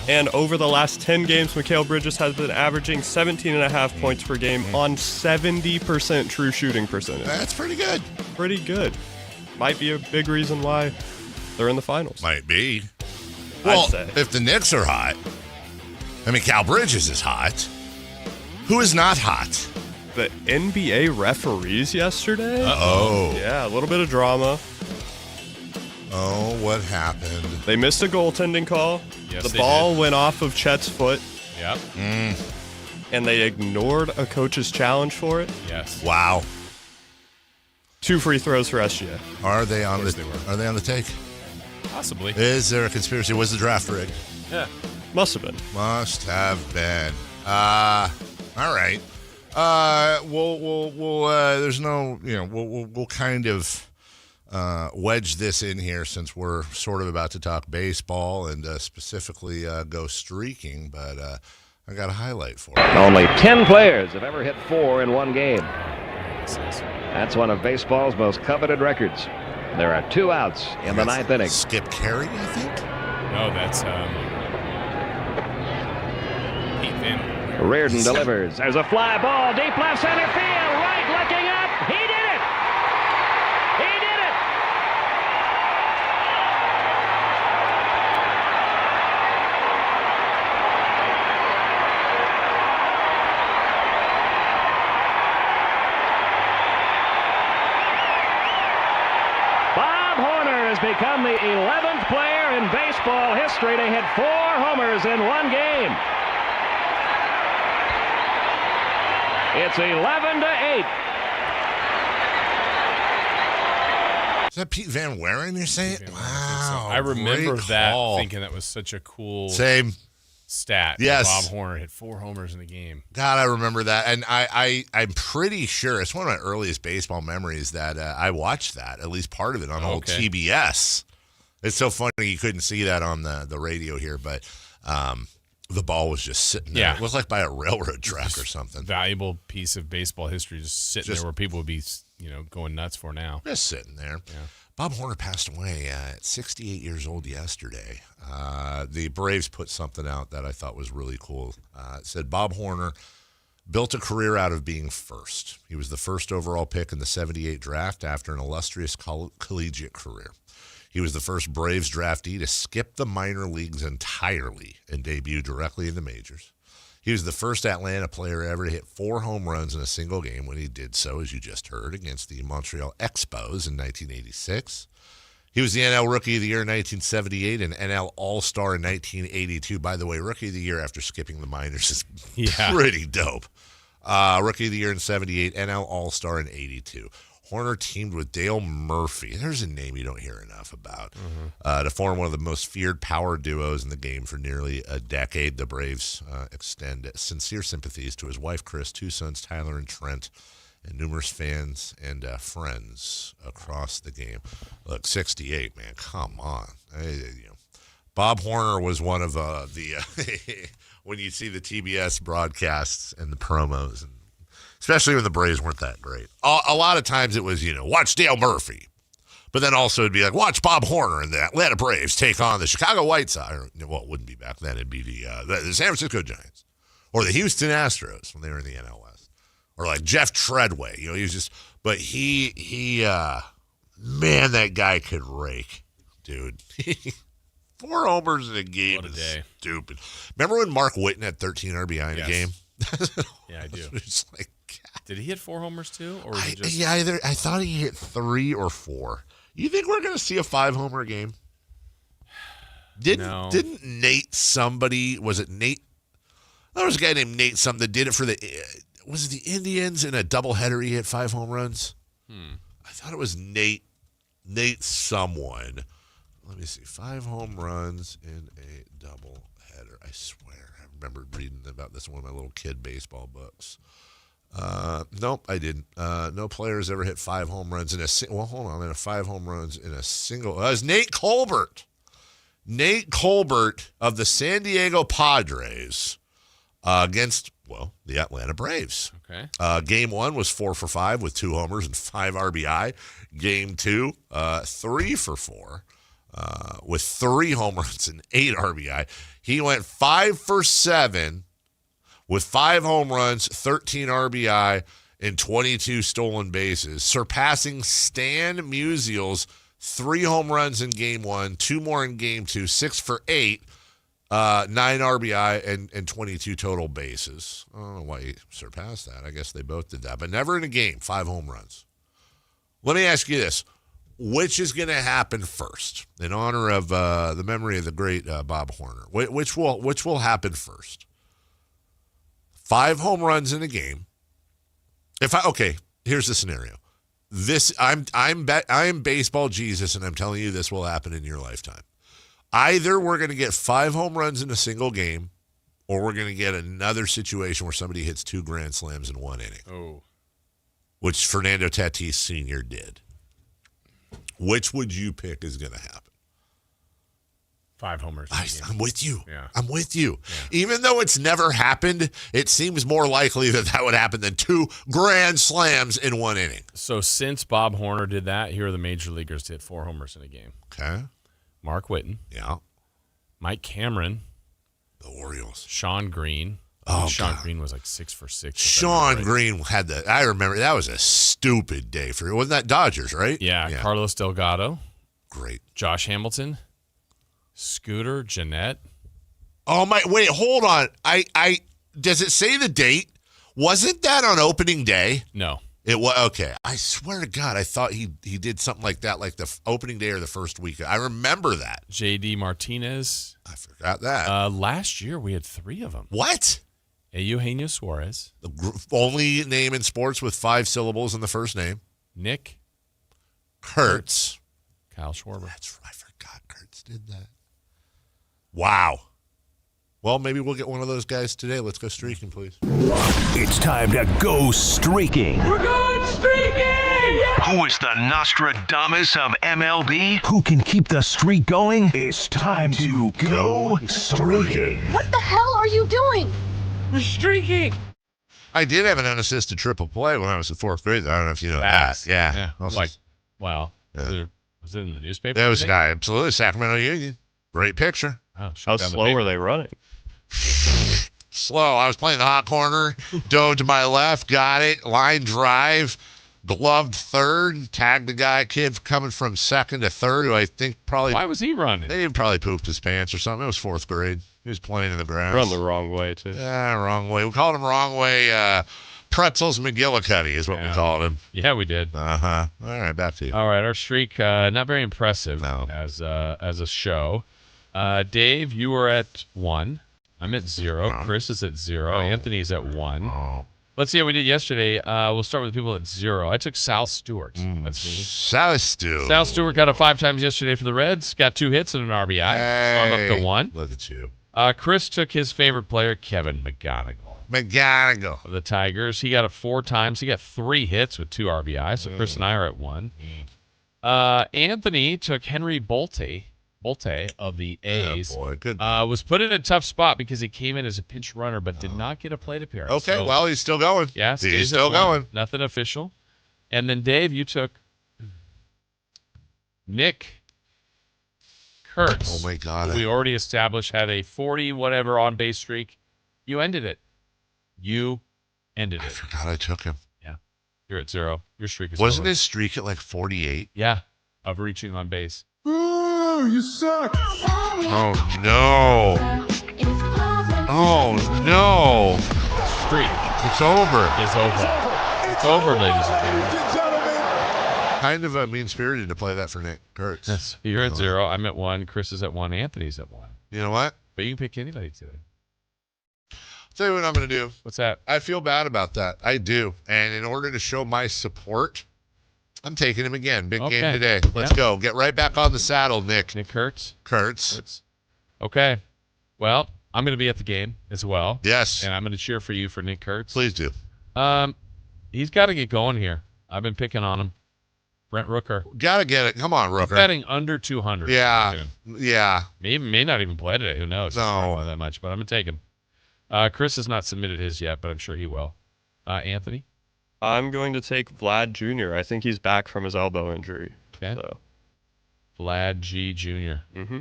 And over the last 10 games, Mikal Bridges has been averaging 17.5 points per game on 70% true shooting percentage. That's pretty good. Pretty good. Might be a big reason why they're in the finals. Might be. Well, I'd say. If the Knicks are hot, I mean, Mikal Bridges is hot. Who is not hot? The NBA referees yesterday? Uh-oh. Yeah, a little bit of drama. Oh, what happened? They missed a goaltending call. Yes, the they ball did. went off of Chet's foot. Yep. And they ignored a coach's challenge for it. Yes. Wow. 2 free throws for SGA. Are they on the take? Possibly. Is there a conspiracy? Was the draft rigged? Yeah. Must have been. Must have been. All right. We'll there's no, we'll kind of wedge this in here since we're sort of about to talk baseball and specifically go streaking, but I got a highlight for you. Only 10 players have ever hit 4 in one game. That's one of baseball's most coveted records. There are 2 outs in the 9th inning. Skip Carey, I think? No, that's Pete Van. Reardon delivers. There's a fly ball, deep left center field. Right looking up. He did it! He did it! Bob Horner has become the 11th player in baseball history to hit 4 homers in one game. It's 11-8. Is that Pete Van Waren you're saying? Wow. I remember great that, call. thinking that was such a cool Same stat. Yes. Bob Horner hit 4 homers in a game. God, I remember that. And I'm pretty sure it's one of my earliest baseball memories that I watched that, at least part of it on old TBS. It's so funny you couldn't see that on the radio here, but the ball was just sitting there. Yeah. It looked like by a railroad track or something. Valuable piece of baseball history just sitting there where people would be, going nuts for now. Just sitting there. Yeah. Bob Horner passed away at 68 years old yesterday. The Braves put something out that I thought was really cool. It said Bob Horner built a career out of being first. He was the first overall pick in the 78 draft after an illustrious collegiate career. He was the first Braves draftee to skip the minor leagues entirely and debut directly in the majors. He was the first Atlanta player ever to hit 4 home runs in a single game when he did so, as you just heard, against the Montreal Expos in 1986. He was the NL Rookie of the Year in 1978 and NL All-Star in 1982. By the way, Rookie of the Year after skipping the minors is pretty dope. Rookie of the Year in 78, NL All-Star in 82. Horner teamed with Dale Murphy. There's a name you don't hear enough about. To form one of the most feared power duos in the game for nearly a decade. The Braves extend sincere sympathies to his wife, Chris, 2 sons, Tyler and Trent, and numerous fans and friends across the game. Look, 68, man, come on. Bob Horner was one of the when you see the TBS broadcasts and the promos, and especially when the Braves weren't that great. A lot of times it was, watch Dale Murphy. But then also it'd be like, watch Bob Horner and the Atlanta Braves take on the Chicago White Sox. Well, it wouldn't be back then. It'd be the San Francisco Giants or the Houston Astros when they were in the NL West. Or like Jeff Treadway. He was just, but he man, that guy could rake, dude. 4 homers in a game is stupid. Remember when Mark Whitten had 13 RBI in a game? Yeah, I do. It's like, did he hit 4 homers too, or was it just? Yeah, I thought he hit 3 or 4. You think we're going to see a 5-homer game? Didn't Nate somebody? Was it Nate? There was a guy named Nate something that did it for was it the Indians in a doubleheader? He hit 5 home runs. I thought it was Nate someone. Let me see. 5 home runs in a doubleheader. I swear. I remember reading about this in one of my little kid baseball books. Nope, I didn't. No players ever hit 5 home runs in a single. Well, hold on. 5 home runs in a single. It was Nate Colbert. Nate Colbert of the San Diego Padres against, the Atlanta Braves. Okay. Game 1 was 4 for 5 with 2 homers and 5 RBI. Game 2, 3 for 4 with 3 home runs and 8 RBI. He went 5 for 7 with 5 home runs, 13 RBI, and 22 stolen bases, surpassing Stan Musial's 3 home runs in Game 1, 2 more in Game 2, 6 for 8, 9 RBI, and 22 total bases. I don't know why he surpassed that. I guess they both did that. But never in a game, 5 home runs. Let me ask you this. Which is going to happen first in honor of the memory of the great Bob Horner? Which will happen first? 5 home runs in a game. Here's the scenario. I am baseball Jesus, and I'm telling you this will happen in your lifetime. Either we're going to get 5 home runs in a single game, or we're going to get another situation where somebody hits 2 grand slams in 1 inning. Oh. Which Fernando Tatis Sr. did. Which would you pick is going to happen? 5 homers. I'm with you. Yeah. I'm with you. Yeah. Even though it's never happened, it seems more likely that would happen than 2 grand slams in 1 inning. So since Bob Horner did that, here are the major leaguers to hit 4 homers in a game. Okay. Mark Whitten. Yeah. Mike Cameron. The Orioles. Sean Green. Sean Green was like 6 for 6. Sean Green had that. I remember that was a stupid day for you. Wasn't that Dodgers, right? Yeah. Carlos Delgado. Great. Josh Hamilton. Scooter Jeanette. Oh my! Wait, hold on. I does it say the date? Wasn't that on opening day? No. It was okay. I swear to God, I thought he did something like that, like the opening day or the first week. I remember that. JD Martinez. I forgot that. Last year we had 3 of them. What? Eugenio Suarez. The only name in sports with 5 syllables in the first name. Nick Kurtz. Kyle Schwarber. That's right. I forgot Kurtz did that. Wow. Well, maybe we'll get one of those guys today. Let's go streaking, please. It's time to go streaking. We're going streaking! Who is the Nostradamus of MLB? Who can keep the streak going? It's time to go streaking. What the hell are you doing? We're streaking. I did have an unassisted triple play when I was in 4th grade. I don't know if you know that. Yeah. Wow. Yeah. Was it in the newspaper? That was absolutely Sacramento Union. Great picture. Oh, how slow were they running? Slow. I was playing the hot corner, dove to my left, got it, line drive, gloved third, tagged the kid coming from second to third, who I think probably... Why was he running? They probably pooped his pants or something. It was 4th grade. He was playing in the grass. Run the wrong way, too. Yeah, wrong way. We called him wrong way. Pretzels McGillicuddy is what we called him. Yeah, we did. Uh-huh. All right, back to you. All right, our streak, not very impressive as a show. Dave, you were at 1. I'm at 0. Chris is at 0. Anthony's at 1. Let's see how we did yesterday. We'll start with the people at 0. I took Sal Stewart. That's me. Sal Stewart. Sal Stewart got a 5 times yesterday for the Reds. Got 2 hits and an RBI. Hey, so I'm up to 1. Look at you. Chris took his favorite player, Kevin McGonigal. Of the Tigers. He got it 4 times. He got 3 hits with 2 RBI. So Chris and I are at 1. Anthony took Henry Bolte of the A's. Oh, boy. Good. Was put in a tough spot because he came in as a pinch runner but did not get a plate appearance. Okay, so, well, he's still going. Yeah, he's still going. Nothing official. And then, Dave, you took Nick Kurtz. Oh, my God. We already established had a 40-whatever on-base streak. You ended it. I forgot I took him. Yeah. You're at 0. Your streak is Wasn't over. his streak at like 48? Yeah, of reaching on base. Oh, you suck. Oh, no. Oh, no. Streak. It's over. It's over. It's over, ladies and gentlemen. Kind of mean-spirited to play that for Nick Kurtz. Yes. You're at 0. I'm at 1. Chris is at 1. Anthony's at 1. You know what? But you can pick anybody today. Tell you what I'm going to do. What's that? I feel bad about that. I do. And in order to show my support, I'm taking him again. Big game today. Let's go. Get right back on the saddle, Nick. Nick Kurtz? Kurtz. Okay. Well, I'm going to be at the game as well. Yes. And I'm going to cheer for you for Nick Kurtz. Please do. He's got to get going here. I've been picking on him. Brent Rooker. Got to get it. Come on, Rooker. He's batting under 200. Yeah. Yeah. He may not even play today. Who knows? No. That much, but I'm going to take him. Chris has not submitted his yet, but I'm sure he will. Anthony? I'm going to take Vlad Jr. I think he's back from his elbow injury. Okay. So. Vlad G. Jr. Mm-hmm.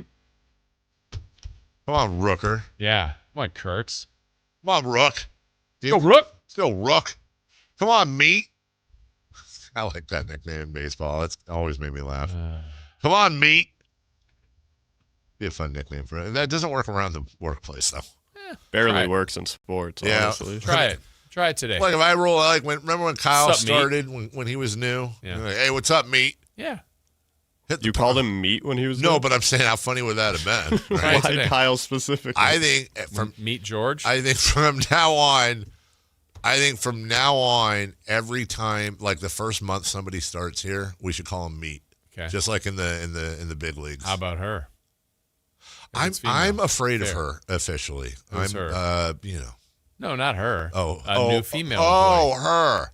Come on, Rooker. Yeah. Come on, Kurtz. Come on, Rook. Still Rook? Still Rook. Come on, Meat. I like that nickname in baseball. It's always made me laugh. Come on, Meat. Be a fun nickname for it. That doesn't work around the workplace, though. Barely works in sports, honestly. Try it. Try it today. Like if I roll, like remember when Kyle What's up, started when he was new? Yeah. Like, hey, what's up, Meat? Yeah. You called him Meat when he was No, new? but I'm saying how funny would that have been? Right? Why Kyle specifically? I think from Meet George. I think from now on, every time, like the first month somebody starts here, we should call him Meat. Okay. Just like in the big leagues. How about her? I'm afraid of her officially. Who's her? No, not her. New female. Oh, her.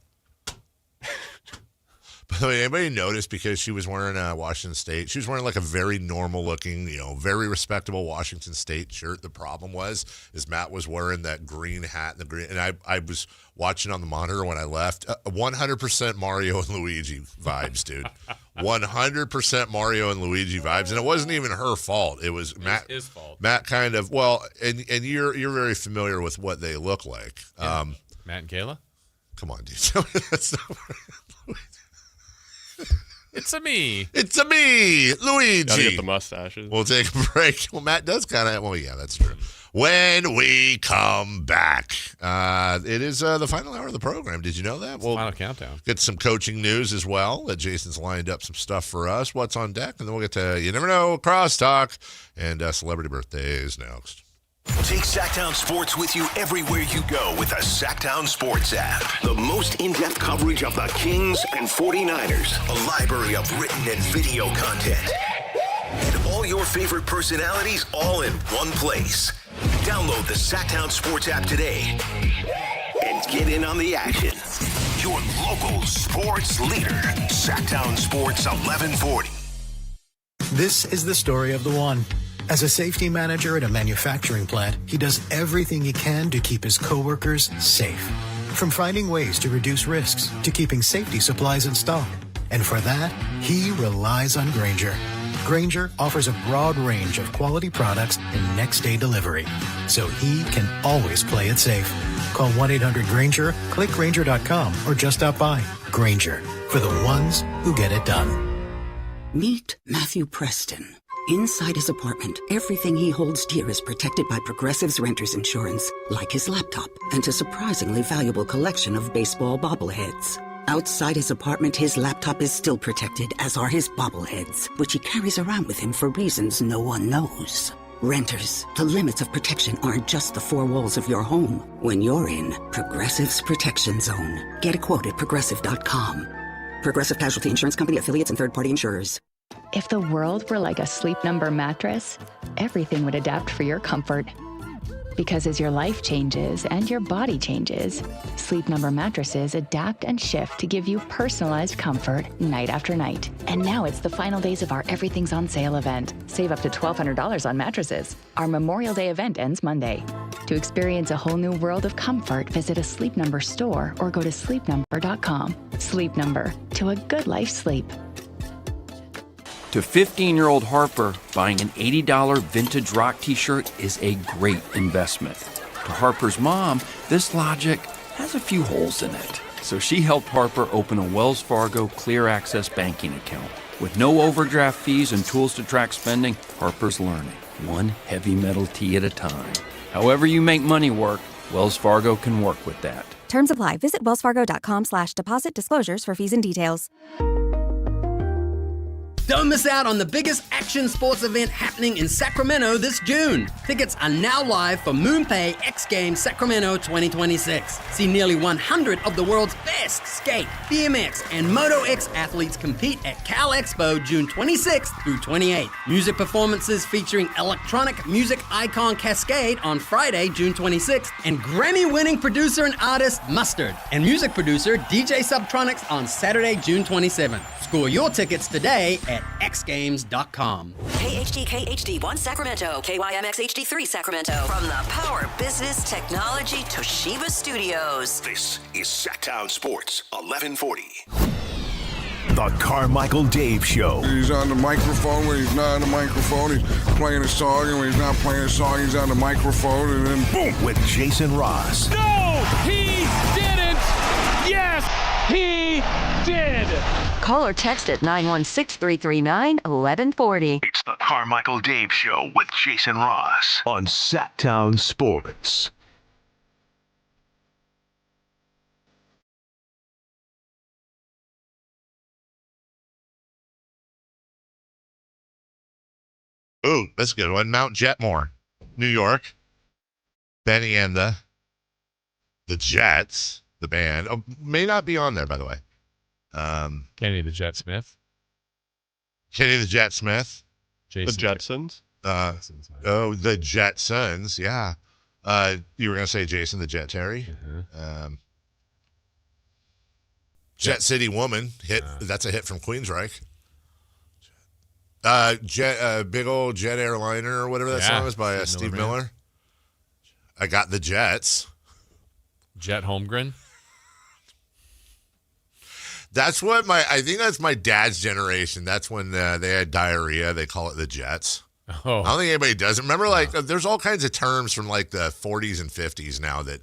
By the way, anybody notice because she was wearing Washington State? She was wearing like a very normal looking, very respectable Washington State shirt. The problem is Matt was wearing that green hat and the green, and I was watching on the monitor when I left. 100% Mario and Luigi vibes, dude. 100% Mario and Luigi vibes, and it wasn't even her fault. It was Matt. His fault. Matt kind of and you're very familiar with what they look like. Yeah. Matt and Kayla. Come on, dude. That's not It's a me, Luigi. Gotta get the mustaches. We'll take a break. Well, Matt does kind of. Well, yeah, that's true. When we come back, it is the final hour of the program. Did you know that? We'll final countdown. Get some coaching news as well. That Jason's lined up some stuff for us. What's on deck, and then we'll get to you never know crosstalk and celebrity birthdays next. Take Sactown Sports with you everywhere you go with the Sactown Sports app. The most in-depth coverage of the Kings and 49ers. A library of written and video content. And all your favorite personalities all in one place. Download the Sactown Sports app today and get in on the action. Your local sports leader. Sactown Sports 1140. This is the story of the one. As a safety manager at a manufacturing plant, he does everything he can to keep his coworkers safe. From finding ways to reduce risks to keeping safety supplies in stock. And for that, he relies on Grainger. Grainger offers a broad range of quality products and next-day delivery, so he can always play it safe. Call 1-800-GRAINGER, click Grainger.com, or just stop by. Grainger, for the ones who get it done. Meet Matthew Preston. Inside his apartment, everything he holds dear is protected by Progressive's renter's insurance, like his laptop and a surprisingly valuable collection of baseball bobbleheads. Outside his apartment, his laptop is still protected, as are his bobbleheads, which he carries around with him for reasons no one knows. Renters, the limits of protection aren't just the four walls of your home. When you're in Progressive's Protection Zone, get a quote at Progressive.com. Progressive Casualty Insurance Company, affiliates, and third-party insurers. If the world were like a Sleep Number mattress, everything would adapt for your comfort. Because as your life changes and your body changes, Sleep Number mattresses adapt and shift to give you personalized comfort night after night. And now it's the final days of our Everything's on Sale event. Save up to $1,200 on mattresses. Our Memorial Day event ends Monday. To experience a whole new world of comfort, visit a Sleep Number store or go to sleepnumber.com. Sleep Number, to a good life sleep. To 15-year-old Harper, buying an $80 vintage rock t-shirt is a great investment. To Harper's mom, this logic has a few holes in it. So she helped Harper open a Wells Fargo Clear Access banking account. With no overdraft fees and tools to track spending, Harper's learning, one heavy metal tee at a time. However you make money work, Wells Fargo can work with that. Terms apply. Visit wellsfargo.com/deposit disclosures for fees and details. Don't miss out on the biggest action sports event happening in Sacramento this June. Tickets are now live for MoonPay X Games Sacramento 2026. See nearly 100 of the world's best skate, BMX, and Moto X athletes compete at Cal Expo June 26th through 28th. Music performances featuring electronic music icon Cascade on Friday, June 26th, and Grammy-winning producer and artist Mustard, and music producer DJ Subtronics on Saturday, June 27th. Score your tickets today at xgames.com. KHD1 Sacramento, KYMX HD3 Sacramento. From the Power Business Technology Toshiba Studios. This is Sactown Sports 1140. The Carmichael Dave Show. He's on the microphone when he's not on the microphone. He's playing a song, and when he's not playing a song, he's on the microphone, and then boom. With Jason Ross. No, he didn't. Yes, he did. Call or text at 916-339-1140. It's the Carmichael Dave Show with Jason Ross on Sactown Sports. Ooh, that's a good one. Mount Jetmore, New York. Benny and the Jets, the band. Oh, may not be on there, by the way. Kenny the Jet Smith. Kenny the Jet Smith. The Jetsons. The Jetsons, yeah. You were going to say, Jason, the Jet Terry? Jet City Woman, hit. That's a hit from Queensryche. Big old jet airliner or whatever that song is by Steve Miller. I got the Jets. Jet Holmgren. That's what I think that's my dad's generation. That's when they had diarrhea. They call it the Jets. Oh. I don't think anybody does. Remember, there's all kinds of terms from like the 40s and 50s now that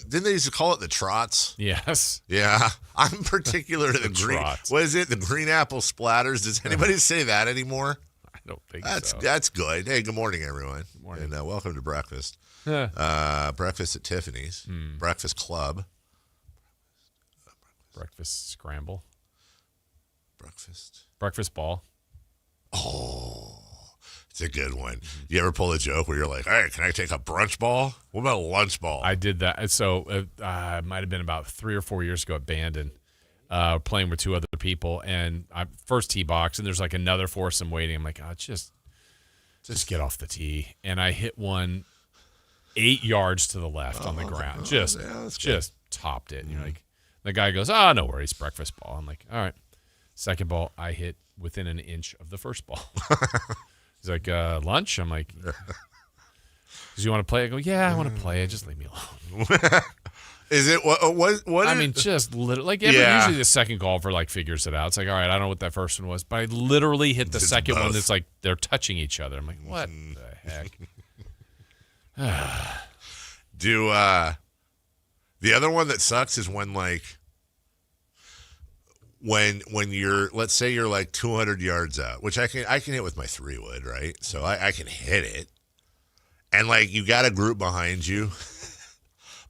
didn't they used to call it the trots? Yes. Yeah. I'm particular to the green. Trots. What is it? The green apple splatters. Does anybody say that anymore? I don't think so. That's good. Hey, good morning, everyone. Good morning. And welcome to breakfast. Breakfast at Tiffany's. Breakfast Club. Breakfast scramble. Breakfast ball. Oh, it's a good one. You ever pull a joke where you're like, "Hey, can I take a brunch ball? What about a lunch ball?" I did that. So it might have been about 3 or 4 years ago at Bandon, playing with 2 other people, and first tee box, and there's like another foursome waiting. I'm like, just get off the tee, and I hit one 8 yards to the left on the ground. Just topped it. You're like, the guy goes, no worries, breakfast ball. I'm like, all right. Second ball, I hit within an inch of the first ball. He's like, lunch? I'm like, because you want to play? I go, yeah, I want to play it. Just leave me alone. Is it what? I mean, just literally, usually the second golfer figures it out. It's like, all right, I don't know what that first one was, but I literally hit the second one that's like they're touching each other. I'm like, what the heck? The other one that sucks is when when you're, let's say you're like 200 yards out, which I can hit with my 3-wood, right? So I can hit it, and you got a group behind you,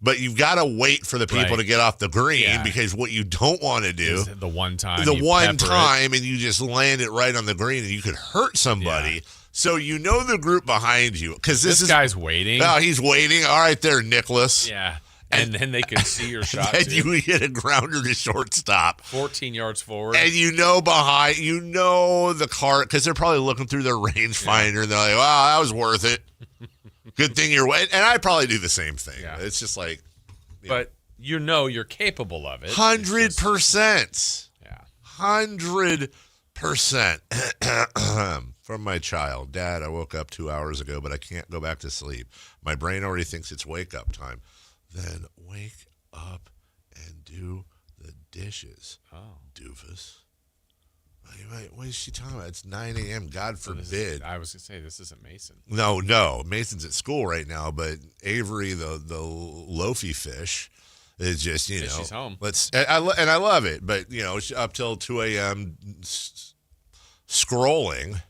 but you've got to wait for the people to get off the green because what you don't want to do is the one time, and you just land it right on the green, and you could hurt somebody. Yeah. So the group behind you because this guy's waiting. Oh, he's waiting. All right, there, Nicholas. Yeah. And then they can see your shot, and you hit a grounder to shortstop. 14 yards forward. And behind, the cart, because they're probably looking through their rangefinder, and they're like, wow, that was worth it. Good thing you're waiting. And I probably do the same thing. Yeah. It's just like. But you're capable of it. 100%. Yeah. 100%. From my child. Dad, I woke up 2 hours ago, but I can't go back to sleep. My brain already thinks it's wake-up time. Then wake up and do the dishes. Oh. Doofus. What is she talking about? It's 9 a.m. God forbid. I was going to say, this isn't Mason. No. Mason's at school right now, but Avery, the loafy fish, is just, she's home. I love it, but, up till 2 a.m. scrolling.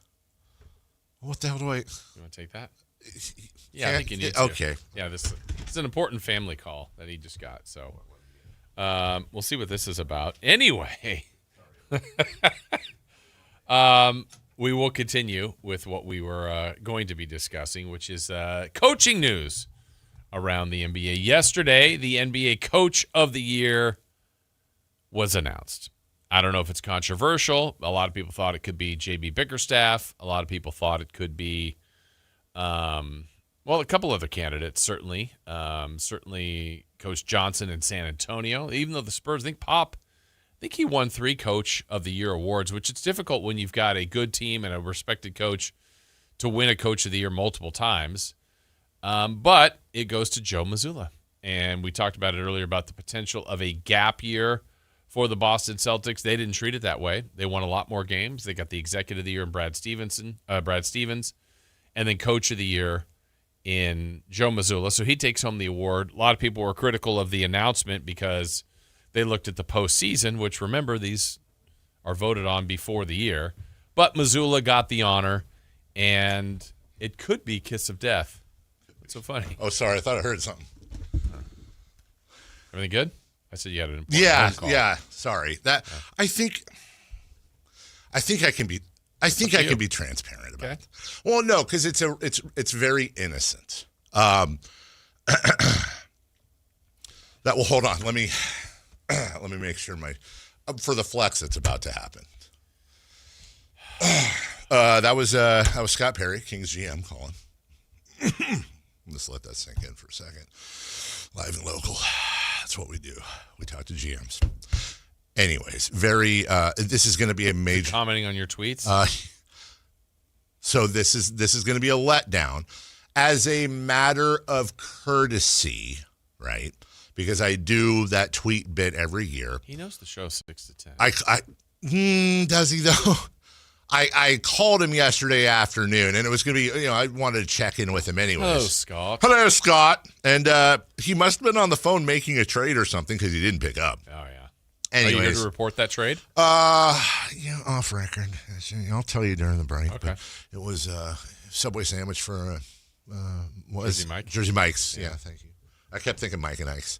What the hell do I... You want to take that? Yeah, I think you need to. Okay. Yeah, this is an important family call that he just got. So we'll see what this is about. Anyway, we will continue with what we were going to be discussing, which is coaching news around the NBA. Yesterday, the NBA Coach of the Year was announced. I don't know if it's controversial. A lot of people thought it could be J.B. Bickerstaff. A lot of people thought it could be a couple other candidates, certainly. Certainly Coach Johnson in San Antonio. Even though the Spurs, I think he won 3 Coach of the Year awards, which it's difficult when you've got a good team and a respected coach to win a Coach of the Year multiple times. But it goes to Joe Mazzulla. And we talked about it earlier about the potential of a gap year for the Boston Celtics. They didn't treat it that way. They won a lot more games. They got the Executive of the Year in Brad Stevens, and then Coach of the Year in Joe Mazzulla. So he takes home the award. A lot of people were critical of the announcement because they looked at the postseason, which, remember, these are voted on before the year. But Mazzulla got the honor, and it could be kiss of death. What's so funny? Oh, sorry. I thought I heard something. Everything good? I said you had an important phone call. Yeah. Sorry. I think I can be transparent about it. Well, no, because it's very innocent. Hold on. Let me make sure for the flex that's about to happen. That was Scott Perry, Kings GM, calling. Just let that sink in for a second. Live and local. That's what we do. We talk to GMs. Anyways, this is going to be a major... Commenting on your tweets? So this is going to be a letdown. As a matter of courtesy, right? Because I do that tweet bit every year. He knows the show 6 to 10. Does he though? I called him yesterday afternoon, and it was going to be, I wanted to check in with him anyways. Hello, Scott. Hello, Scott. And he must have been on the phone making a trade or something because he didn't pick up. Oh, yeah. Anyways. Are you here to report that trade? Off record. I'll tell you during the break. Okay. But it was a Subway sandwich for Jersey Mike? Jersey Mike's. Yeah, thank you. I kept thinking Mike and Ike's.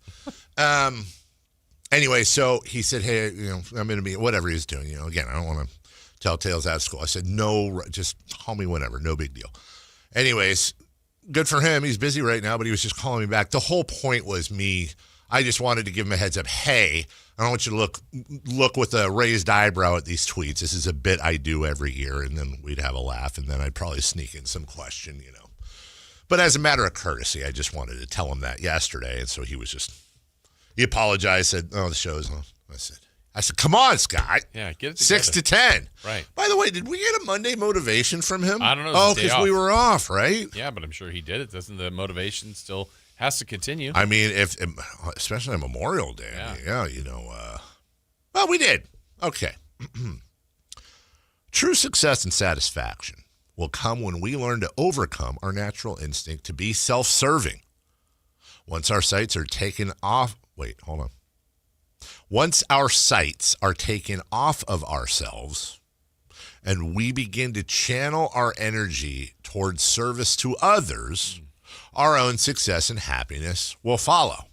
Anyway, so he said, hey, I'm going to be, whatever he's doing. Again, I don't want to tell tales out of school. I said, no, just call me whenever. No big deal. Anyways, good for him. He's busy right now, but he was just calling me back. The whole point was I just wanted to give him a heads up. Hey, I don't want you to look with a raised eyebrow at these tweets. This is a bit I do every year, and then we'd have a laugh, and then I'd probably sneak in some question, But as a matter of courtesy, I just wanted to tell him that yesterday, and so he apologized, said, oh, the show's on. I said, come on, Scott. Yeah, get it together. 6 to 10. Right. By the way, did we get a Monday motivation from him? I don't know. Oh, because we were off, right? Yeah, but I'm sure he did it. Doesn't the motivation still has to continue? I mean, especially on Memorial Day. Yeah. Well, we did. Okay. True success and satisfaction will come when we learn to overcome our natural instinct to be self-serving. Once our sights are taken off of ourselves and we begin to channel our energy towards service to others, our own success and happiness will follow.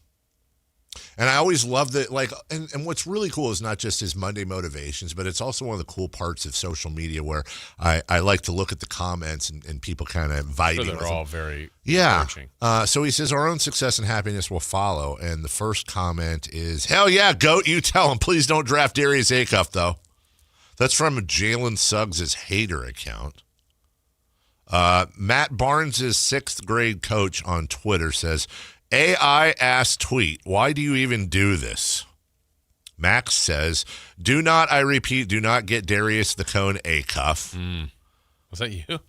And I always love that, and what's really cool is not just his Monday motivations, but it's also one of the cool parts of social media where I like to look at the comments and people kind of vibing. They're all very encouraging. So he says, our own success and happiness will follow. And the first comment is, hell yeah, GOAT, you tell him. Please don't draft Darius Acuff, though. That's from Jalen Suggs' hater account. Matt Barnes' 6th grade coach on Twitter says, AI ass tweet, why do you even do this? Max says, I repeat, do not get Darius the Cone Acuff. Was that you?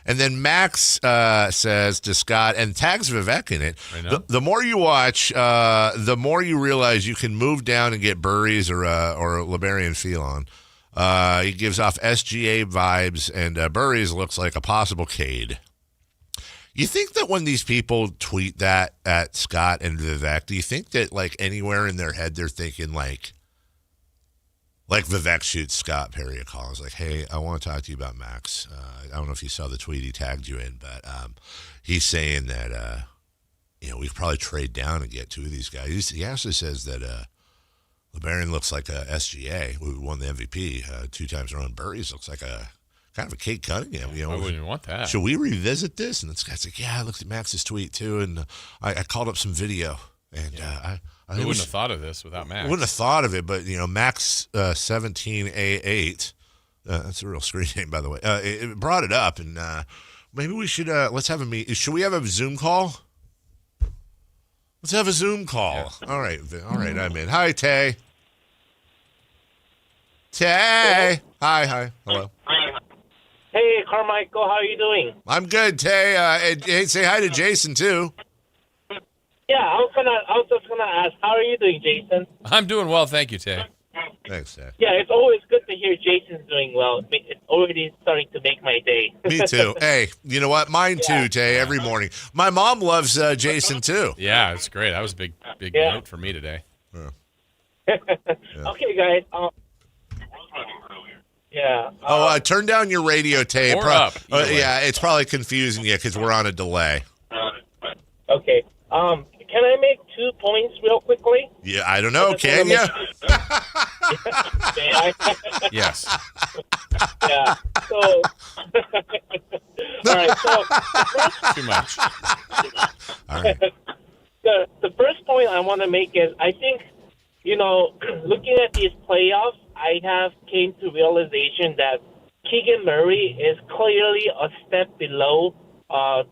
And then Max says to Scott, and tags Vivek in it, the more you watch, the more you realize you can move down and get Burries or Liberian Phelan. He gives off SGA vibes, and Burries looks like a possible Cade. You think that when these people tweet that at Scott and Vivek, do you think that anywhere in their head they're thinking like Vivek shoots Scott Perry a call? I was like, hey, I want to talk to you about Max. I don't know if you saw the tweet he tagged you in, but he's saying that we could probably trade down and get 2 of these guys. He actually says that LeBaron looks like a SGA, who won the MVP 2 times in a row. Burries looks like a kind of a Kate Cunningham. I wouldn't even want that. Should we revisit this? And this guy's like, yeah, I looked at Max's tweet too, and I called up some video. And I wouldn't have thought of this without Max. Wouldn't have thought of it, but Max 17A8, that's a real screen name, by the way. It brought it up, and maybe we should let's have a meet. Should we have a Zoom call? Let's have a Zoom call. Yeah. All right, I'm in. Hi, Tay. Tay. Hi. Hello. Hey, Carmichael, how are you doing? I'm good, Tay. Hey, say hi to Jason too. Yeah, I was just gonna ask, how are you doing, Jason? I'm doing well, thank you, Tay. Thanks, Tay. Yeah, it's always good to hear Jason's doing well. It's already starting to make my day. Me too. Hey, you know what? Mine too, Tay. Every morning. My mom loves Jason too. Yeah, it's great. That was a big note for me today. Yeah. Okay, guys. Yeah. Turn down your radio, Tay. Or up. Yeah, it's probably confusing you because we're on a delay. Okay. Can I make 2 points real quickly? Yeah, I don't know. Can you? Yes. Yeah. So. All right. So. Too much. All right. The first point I want to make is I think, looking at these playoffs, I have came to realization that Keegan Murray is clearly a step below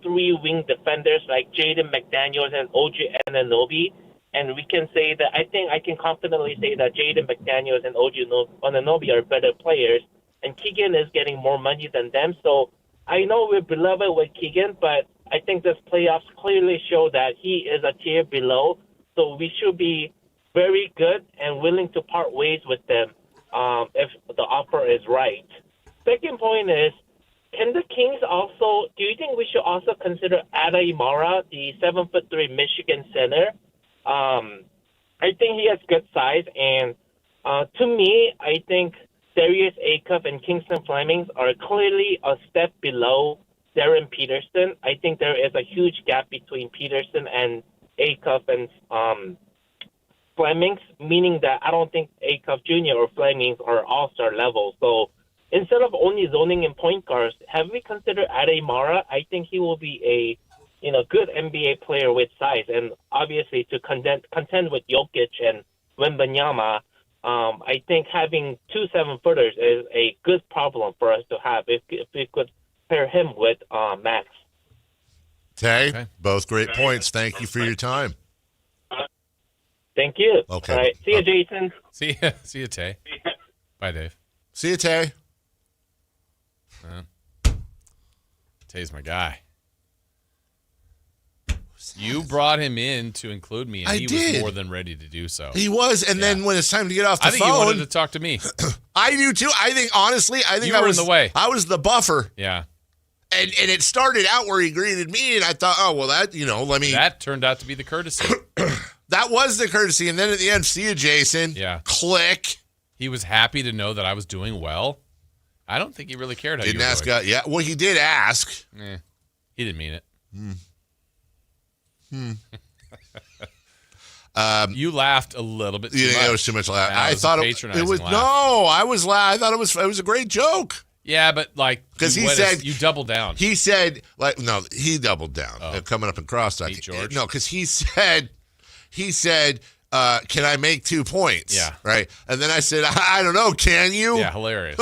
three wing defenders like Jaden McDaniels and OG Anunoby. And we can say that I think I can confidently say that Jaden McDaniels and OG Anunoby are better players, and Keegan is getting more money than them. So I know we're beloved with Keegan, but I think this playoffs clearly show that he is a tier below. So we should be very good and willing to part ways with them if the offer is right. Second point is, can the Kings also, do you think we should also consider Ada Imara, the 7'3" Michigan center? I think he has good size, and to me, I think Darius Acuff and Kingston Fleming are clearly a step below Darren Peterson. I think there is a huge gap between Peterson and Acuff and Fleming, meaning that I don't think Acuff Jr. or Fleming are all-star level. So instead of only zoning in point guards, have we considered Ade Mara? I think he will be a good NBA player with size, and obviously to contend with Jokic and Wembanyama, I think having 2 7-footers is a good problem for us to have if we could pair him with Max. Okay, both great points. Thank you for your time. Thank you. Okay. All right. See you, Jason. See you, Tay. Bye, Dave. See you, Tay. Tay's my guy. You brought him in to include me, and he was more than ready to do so. He was, and then when it's time to get off the phone, I think he wanted to talk to me. I do too. I think honestly, you were in the way. I was the buffer. Yeah. And it started out where he greeted me, and I thought, oh well, that let me. That turned out to be the courtesy. That was the courtesy, and then at the end, see you, Jason. Yeah. Click. He was happy to know that I was doing well. I don't think he really cared how Didn't you were ask. doing. Yeah. Well, he did ask. He didn't mean it. You laughed a little bit too much. You think it was too much laugh? I was thought a it patronizing was laugh. no. I was I thought it was a great joke. Yeah, but because he said you doubled down. He said no. He doubled down. Coming up in crosstalk. George. No, because he said. Can I make 2 points? Yeah. Right. And then I said, I don't know. Can you? Yeah, hilarious.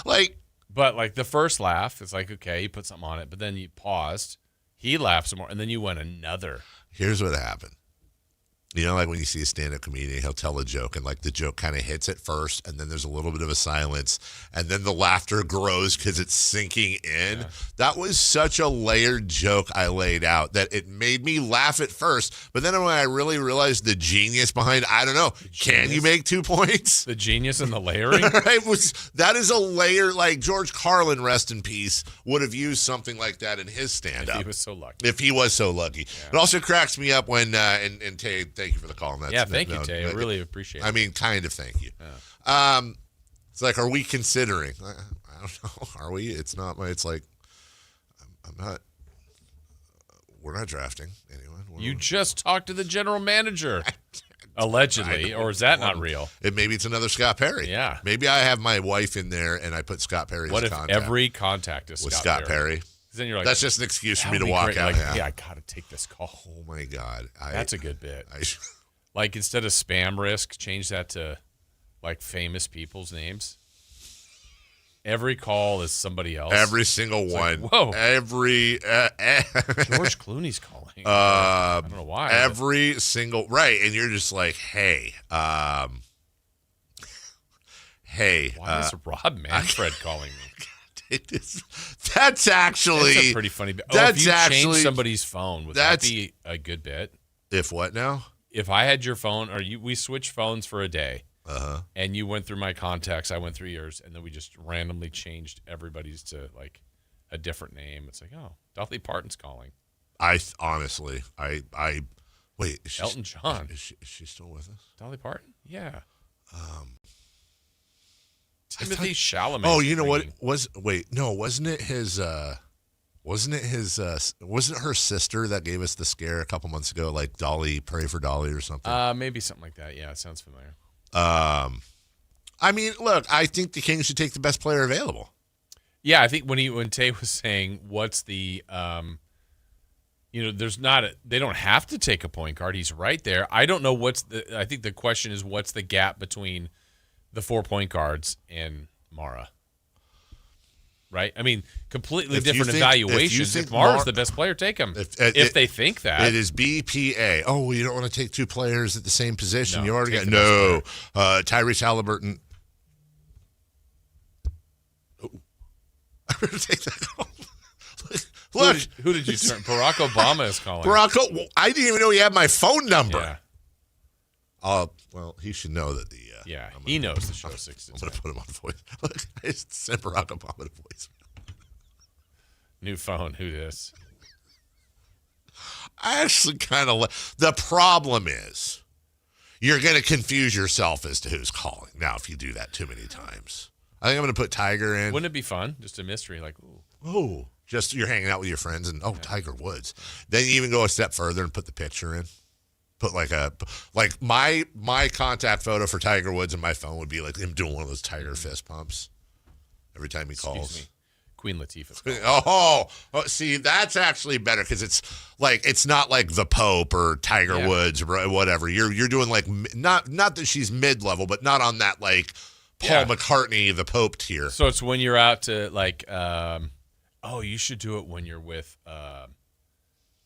Right. But the first laugh, it's like, okay, you put something on it, but then you paused. He laughed some more, and then you went another. Here's what happened. Like when you see a stand-up comedian, he'll tell a joke, and the joke kind of hits at first, and then there's a little bit of a silence, and then the laughter grows because it's sinking in. Yeah. That was such a layered joke I laid out that it made me laugh at first, but then when I really realized the genius behind, I don't know, can you make 2 points? The genius in the layering? Right? That is a layer, like George Carlin, rest in peace, would have used something like that in his stand-up. If he was so lucky. Yeah. It also cracks me up when, and Tay, thank you for the call. Thank you, Tay. I really appreciate it. I mean, kind of thank you. Yeah. It's like, are we considering? I don't know. Are we? It's not. It's like, I'm not. We're not drafting anyone. You just talked to the general manager, allegedly, or is that not real? Maybe it's another Scott Perry. Yeah. Maybe I have my wife in there and I put Scott Perry's contact. What if every contact is with Scott Perry? Then you're like, that's just an excuse for me to walk out. Yeah, I got to take this call. Oh, my God. That's a good bit. Instead of spam risk, change that to, famous people's names. Every call is somebody else. Every single one. Whoa. Every. George Clooney's calling. I don't know why. Every single. Right. And you're just like, hey. Hey. Why is Rob Manfred calling me? That's actually a pretty funny bit. That's if you actually change somebody's phone, would that be a good bit? If what now? If I had your phone, we switched phones for a day, and you went through my contacts, I went through yours, and then we just randomly changed everybody's to a different name. It's like, oh, Dolly Parton's calling. Honestly, wait. Elton John. Is she still with us? Dolly Parton? Yeah. Timothy Chalamet. Oh, you know what? Wasn't it his? Wasn't her sister that gave us the scare a couple months ago? Like Dolly, pray for Dolly or something. Maybe something like that. Yeah, it sounds familiar. I mean, look, I think the Kings should take the best player available. Yeah, I think when Tay was saying, what's the, there's not they don't have to take a point guard. He's right there. I don't know I think the question is, what's the gap between the 4 point guards and Mara. Right? I mean, completely different evaluations. If Mara's the best player, take him. If they think that. It is BPA. Oh, well, you don't want to take two players at the same position. No, You already got Tyrese Halliburton. Oh. I'm going to take that off. Look. Who did you turn? Barack Obama is calling. I didn't even know he had my phone number. Yeah. Well, he should know that he knows the show 6 to 10. I'm going to put him on voice. Look, I just sent Barack Obama to voice. New phone. Who this? I actually kind of the problem is you're going to confuse yourself as to who's calling now if you do that too many times. I think I'm going to put Tiger in. Wouldn't it be fun? Just a mystery, like, ooh. Just you're hanging out with your friends and Tiger Woods. Then you even go a step further and put the picture in. Put my contact photo for Tiger Woods in my phone would be like him doing one of those Tiger fist pumps every time he calls. Excuse me. Queen Latifah's calling. Oh, see, that's actually better because it's not like the Pope or Tiger Woods or whatever. You're doing like not that she's mid-level, but not on that like Paul McCartney, the Pope tier. So it's when you're out to like, you should do it when you're with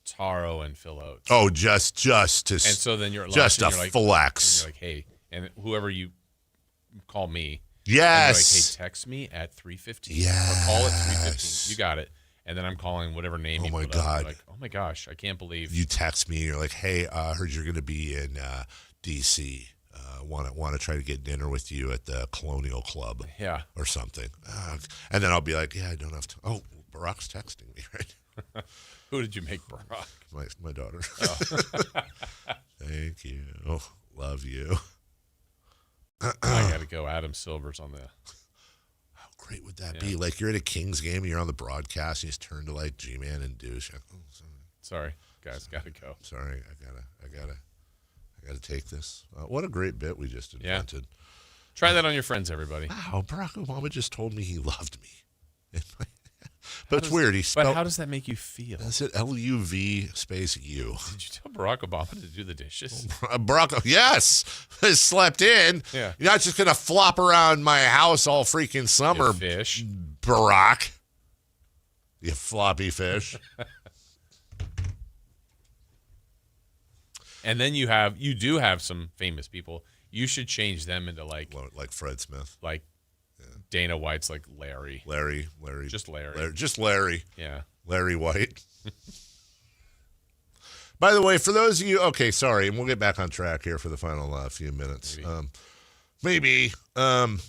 Taro and Phil Oates. Oh, just to and so then you're at just lunch a and flex. You're like, hey, and whoever you call me. Yes. Like, hey, text me at 3:15. Yes. Or call at 3:15. You got it. And then I'm calling whatever name you put up. Like, oh my gosh, I can't believe you text me. And you're like, hey, I heard you're going to be in D.C. Want to try to get dinner with you at the Colonial Club, or something. And then I'll be like, I don't have to. Oh, Barack's texting me, right? Who did you make Barack? My daughter. Oh. Thank you. Oh, love you. I got to go. Adam Silver's on the. How great would that be? Like you're at a Kings game and you're on the broadcast and you just turn to like G-Man and Douche. Oh, sorry, guys, got to go. Sorry, I gotta take this. What a great bit we just invented. Yeah. Try that on your friends, everybody. Wow, Barack Obama just told me he loved me. But it's weird. But how does that make you feel? Is it LUV space U? Did you tell Barack Obama to do the dishes? Barack, yes, has slept in. Yeah. You're not just gonna flop around my house all freaking summer, you fish. Barack. You floppy fish. And then you do have some famous people. You should change them into like Fred Smith, like Dana White's like Larry. Just Larry. Larry. Yeah. Larry White. By the way, for those of you, okay, sorry, and we'll get back on track here for the final few minutes. Maybe. I'm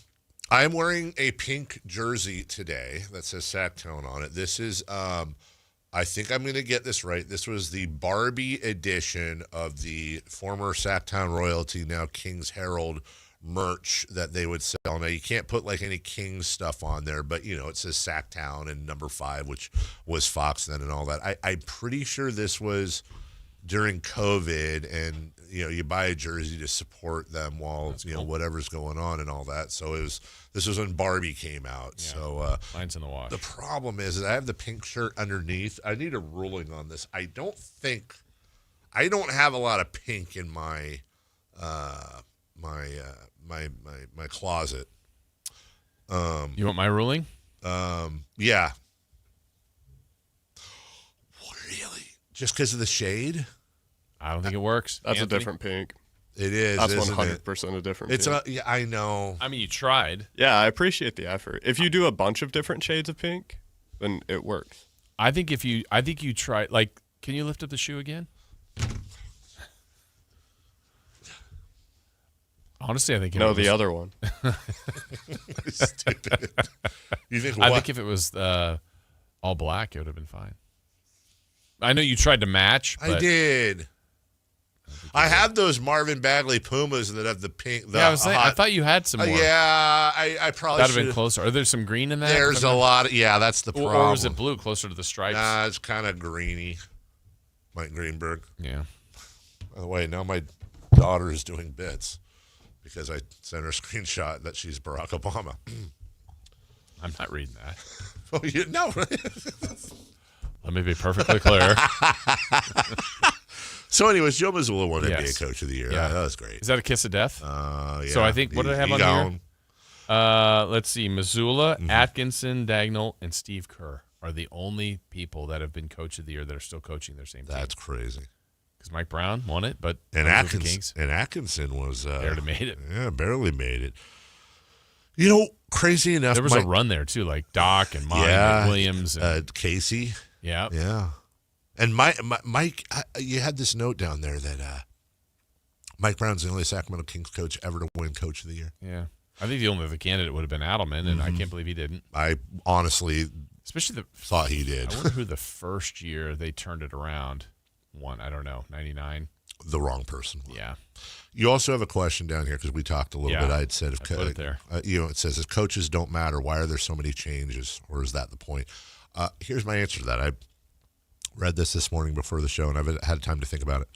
wearing a pink jersey today that says Sactown on it. This is, I think I'm going to get this right. This was the Barbie edition of the former Sactown royalty, now Kings Herald merch that they would sell. Now you can't put like any Kings stuff on there, but it says Sactown and number 5, which was Fox then and all that. I'm pretty sure this was during COVID, and you buy a jersey to support them while whatever's going on and all that. So this was when Barbie came out. Yeah. So mine's in the wash. The problem is I have the pink shirt underneath. I need a ruling on this. I don't have a lot of pink in my my closet. You want my ruling? Yeah. Really? Just because of the shade? I don't think it works. That's Anthony? A different pink. It is. That's 100% a different pink. Yeah, I know. I mean, you tried. Yeah, I appreciate the effort. If you do a bunch of different shades of pink, then it works. I think you try. Like, can you lift up the shoe again? Honestly, I think the other one. Stupid. You think? I think if it was all black, it would have been fine. I know you tried to match. But I did. I have those Marvin Bagley Pumas that have the pink. I thought you had some more. Yeah, I probably that'd have been closer. Are there some green in that? There's a lot. That's the problem. Or is it blue, closer to the stripes? Nah, it's kind of greeny. Mike Greenberg. Yeah. By the way, now my daughter is doing bits because I sent her a screenshot that she's Barack Obama. I'm not reading that. Oh, no. Let me be perfectly clear. So, anyways, Joe Mazzulla won NBA Coach of the Year. Yeah. That was great. Is that a kiss of death? Yeah. So I think, what did I have on here? Let's see. Missoula, Atkinson, Dagnall, and Steve Kerr are the only people that have been coach of the year that are still coaching their same team. That's crazy. Because Mike Brown won it, but Atkinson was barely made it. Yeah, barely made it. Crazy enough, there was a run there too, like Doc and Mike and Williams, and Casey. Yeah. And Mike, you had this note down there that Mike Brown's the only Sacramento Kings coach ever to win Coach of the Year. Yeah, I think the only other candidate would have been Adelman, and I can't believe he didn't. I honestly, thought he did. I wonder who the first year they turned it around won. I don't know, 99. The wrong person. Yeah. You also have a question down here because we talked a little bit. I had said if put it there. It says if coaches don't matter, why are there so many changes, or is that the point? Here's my answer to that. I read this morning before the show, and I've had time to think about it.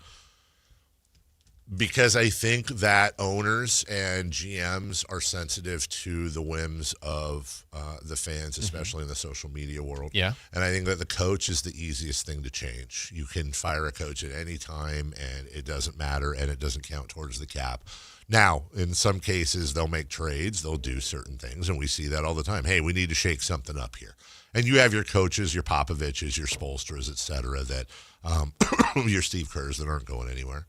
Because I think that owners and GMs are sensitive to the whims of the fans, especially in the social media world. Yeah. And I think that the coach is the easiest thing to change. You can fire a coach at any time, and it doesn't matter, and it doesn't count towards the cap. Now, in some cases, they'll make trades. They'll do certain things, and we see that all the time. Hey, we need to shake something up here. And you have your coaches, your Popoviches, your Spoelstras, et cetera, that your Steve Kerrs that aren't going anywhere.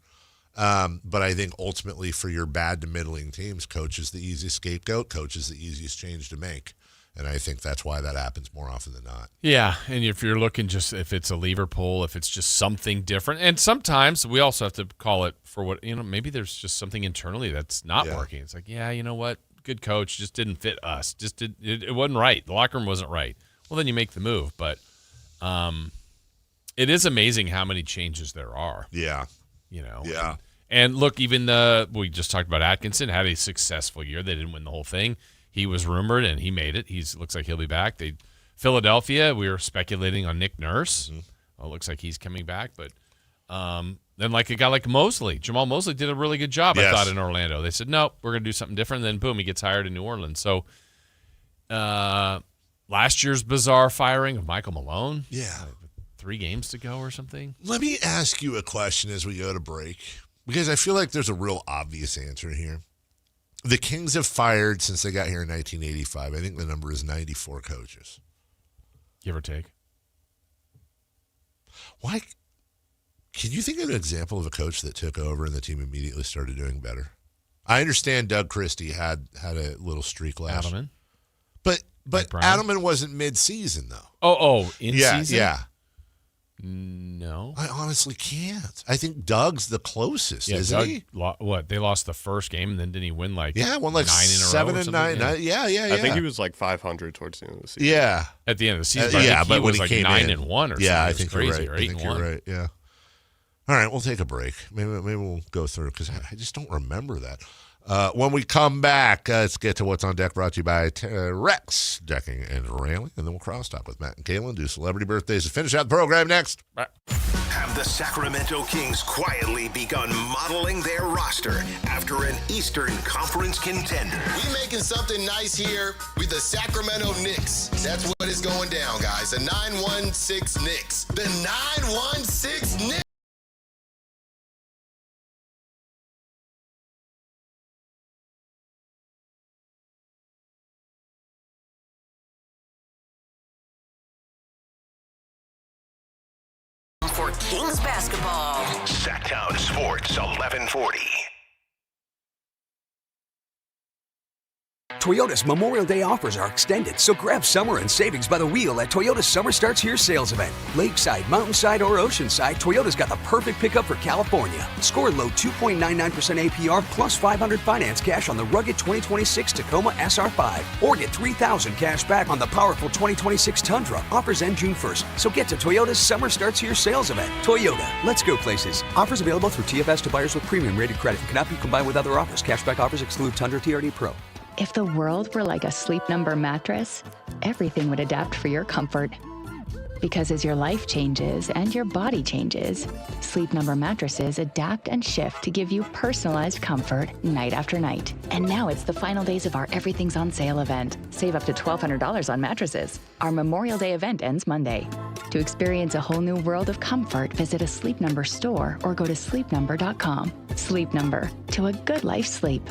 But I think ultimately for your bad to middling teams, coach is the easiest scapegoat. Coach is the easiest change to make. And I think that's why that happens more often than not. Yeah, and if you're looking just if it's a lever pull, if it's just something different. And sometimes we also have to call it for what, maybe there's just something internally that's not working. It's like, you know what? Good coach just didn't fit us. It wasn't right. The locker room wasn't right. Well, then you make the move. But it is amazing how many changes there are. Yeah. Yeah. And look, even we just talked about Atkinson had a successful year. They didn't win the whole thing. He was rumored, and he made it. Looks like he'll be back. Philadelphia, we were speculating on Nick Nurse. Well, it looks like he's coming back. But then like a guy like Mosley, Jamal Mosley did a really good job, I thought, in Orlando. They said, nope, we're going to do something different. And then, boom, he gets hired in New Orleans. So last year's bizarre firing of Michael Malone. Yeah. 3 games to go or something. Let me ask you a question as we go to break, because I feel like there's a real obvious answer here. The Kings have fired, since they got here in 1985, I think the number is 94 coaches. Give or take. Why? Can you think of an example of a coach that took over and the team immediately started doing better? I understand Doug Christie had a little streak last year. Adelman. But Adelman wasn't mid-season, though. In season? Yeah. No. I honestly can't. I think Doug's the closest, isn't he? What? They lost the first game, and then didn't he win won 9 in a row? 7 and 9. Yeah. I think he was like 500 towards the end of the season. Yeah. At the end of the season. But he was like 9 and 1 or something. Yeah, I think you're right. Or 8 and 1. You're right. Yeah. All right, we'll take a break. Maybe we'll go through it because I just don't remember that. When we come back, let's get to What's on Deck, brought to you by Rex Decking and Railing, and then we'll cross-talk with Matt and Kaylin, do celebrity birthdays to finish out the program next. Bye. Have the Sacramento Kings quietly begun modeling their roster after an Eastern Conference contender? We making something nice here with the Sacramento Knicks. That's what is going down, guys. The 916 Knicks. The 916 Knicks. For Kings basketball. Sactown Sports 1140. Toyota's Memorial Day offers are extended, so grab summer and savings by the wheel at Toyota's Summer Starts Here sales event. Lakeside, Mountainside, or Oceanside, Toyota's got the perfect pickup for California. Score low 2.99% APR plus $500 finance cash on the rugged 2026 Tacoma SR5. Or get $3,000 cash back on the powerful 2026 Tundra. Offers end June 1st, so get to Toyota's Summer Starts Here sales event. Toyota, let's go places. Offers available through TFS to buyers with premium rated credit and cannot be combined with other offers. Cashback offers exclude Tundra TRD Pro. If the world were like a Sleep Number mattress, everything would adapt for your comfort. Because as your life changes and your body changes, Sleep Number mattresses adapt and shift to give you personalized comfort night after night. And now it's the final days of our Everything's on Sale event. Save up to $1,200 on mattresses. Our Memorial Day event ends Monday. To experience a whole new world of comfort, visit a Sleep Number store or go to sleepnumber.com. Sleep Number, to a good life sleep.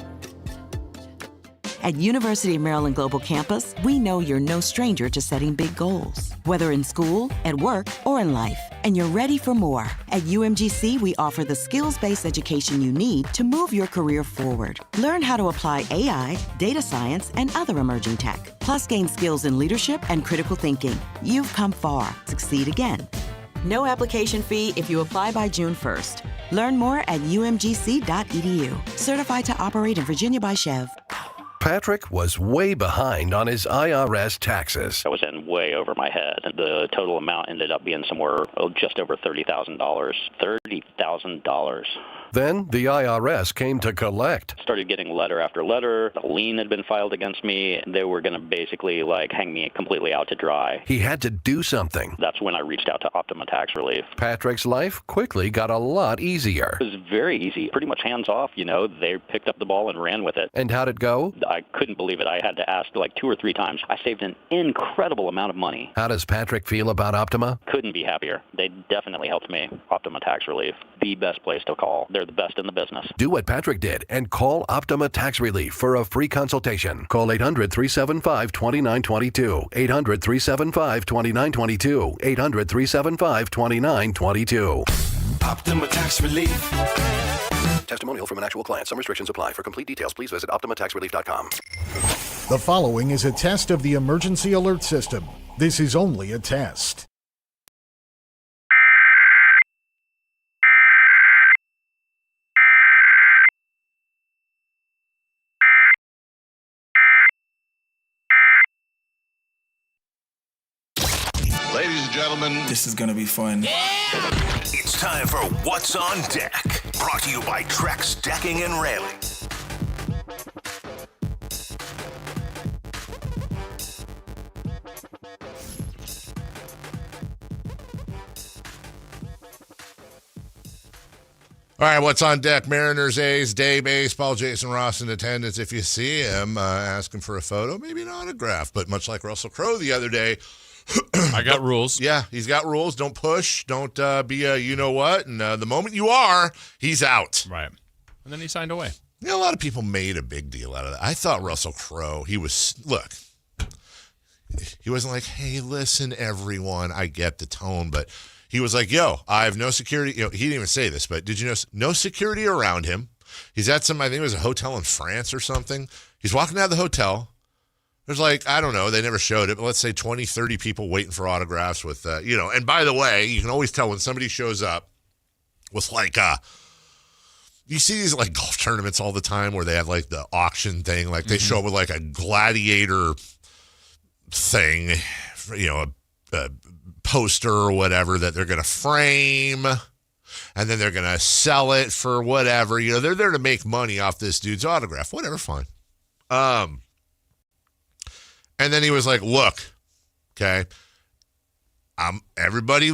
At University of Maryland Global Campus, we know you're no stranger to setting big goals, whether in school, at work, or in life, and you're ready for more. At UMGC, we offer the skills-based education you need to move your career forward. Learn how to apply AI, data science, and other emerging tech, plus gain skills in leadership and critical thinking. You've come far. Succeed again. No application fee if you apply by June 1st. Learn more at umgc.edu. Certified to operate in Virginia by Chev. Patrick was way behind on his IRS taxes. I was in way over my head. The total amount ended up being somewhere just over $30,000. $30,000. Then the IRS came to collect. Started getting letter after letter. A lien had been filed against me. They were going to basically hang me completely out to dry. He had to do something. That's when I reached out to Optima Tax Relief. Patrick's life quickly got a lot easier. It was very easy, pretty much hands off. They picked up the ball and ran with it. And how'd it go? I couldn't believe it. I had to ask 2 or 3 times. I saved an incredible amount of money. How does Patrick feel about Optima? Couldn't be happier. They definitely helped me. Optima Tax Relief, the best place to call. They're the best in the business. Do what Patrick did and call Optima Tax Relief for a free consultation. Call 800-375-2922. 800-375-2922. 800-375-2922. Optima Tax Relief. Testimonial from an actual client. Some restrictions apply. For complete details, please visit OptimaTaxRelief.com. The following is a test of the emergency alert system. This is only a test. Ladies and gentlemen, this is going to be fun. It's time for What's on Deck, brought to you by Trex Decking and Railing. All right, what's on deck? Mariners, A's, day baseball. Jason Ross in attendance. If you see him, ask him for a photo, maybe an autograph. But much like Russell Crowe the other day, I got rules. Yeah, he's got rules. Don't push. Don't be a you-know-what. And the moment you are, he's out. Right. And then he signed away. A lot of people made a big deal out of that. I thought Russell Crowe, he wasn't like, hey, listen, everyone, I get the tone, but he was like, yo, I have no security. He didn't even say this, but did you know no security around him? He's at I think it was a hotel in France or something. He's walking out of the hotel. There's I don't know, they never showed it, but let's say 20, 30 people waiting for autographs with, and by the way, you can always tell when somebody shows up with you see these golf tournaments all the time where they have the auction thing, they show up with a gladiator thing, a poster or whatever that they're going to frame and then they're going to sell it for whatever, they're there to make money off this dude's autograph, whatever, fine. And then he was like, look, okay, everybody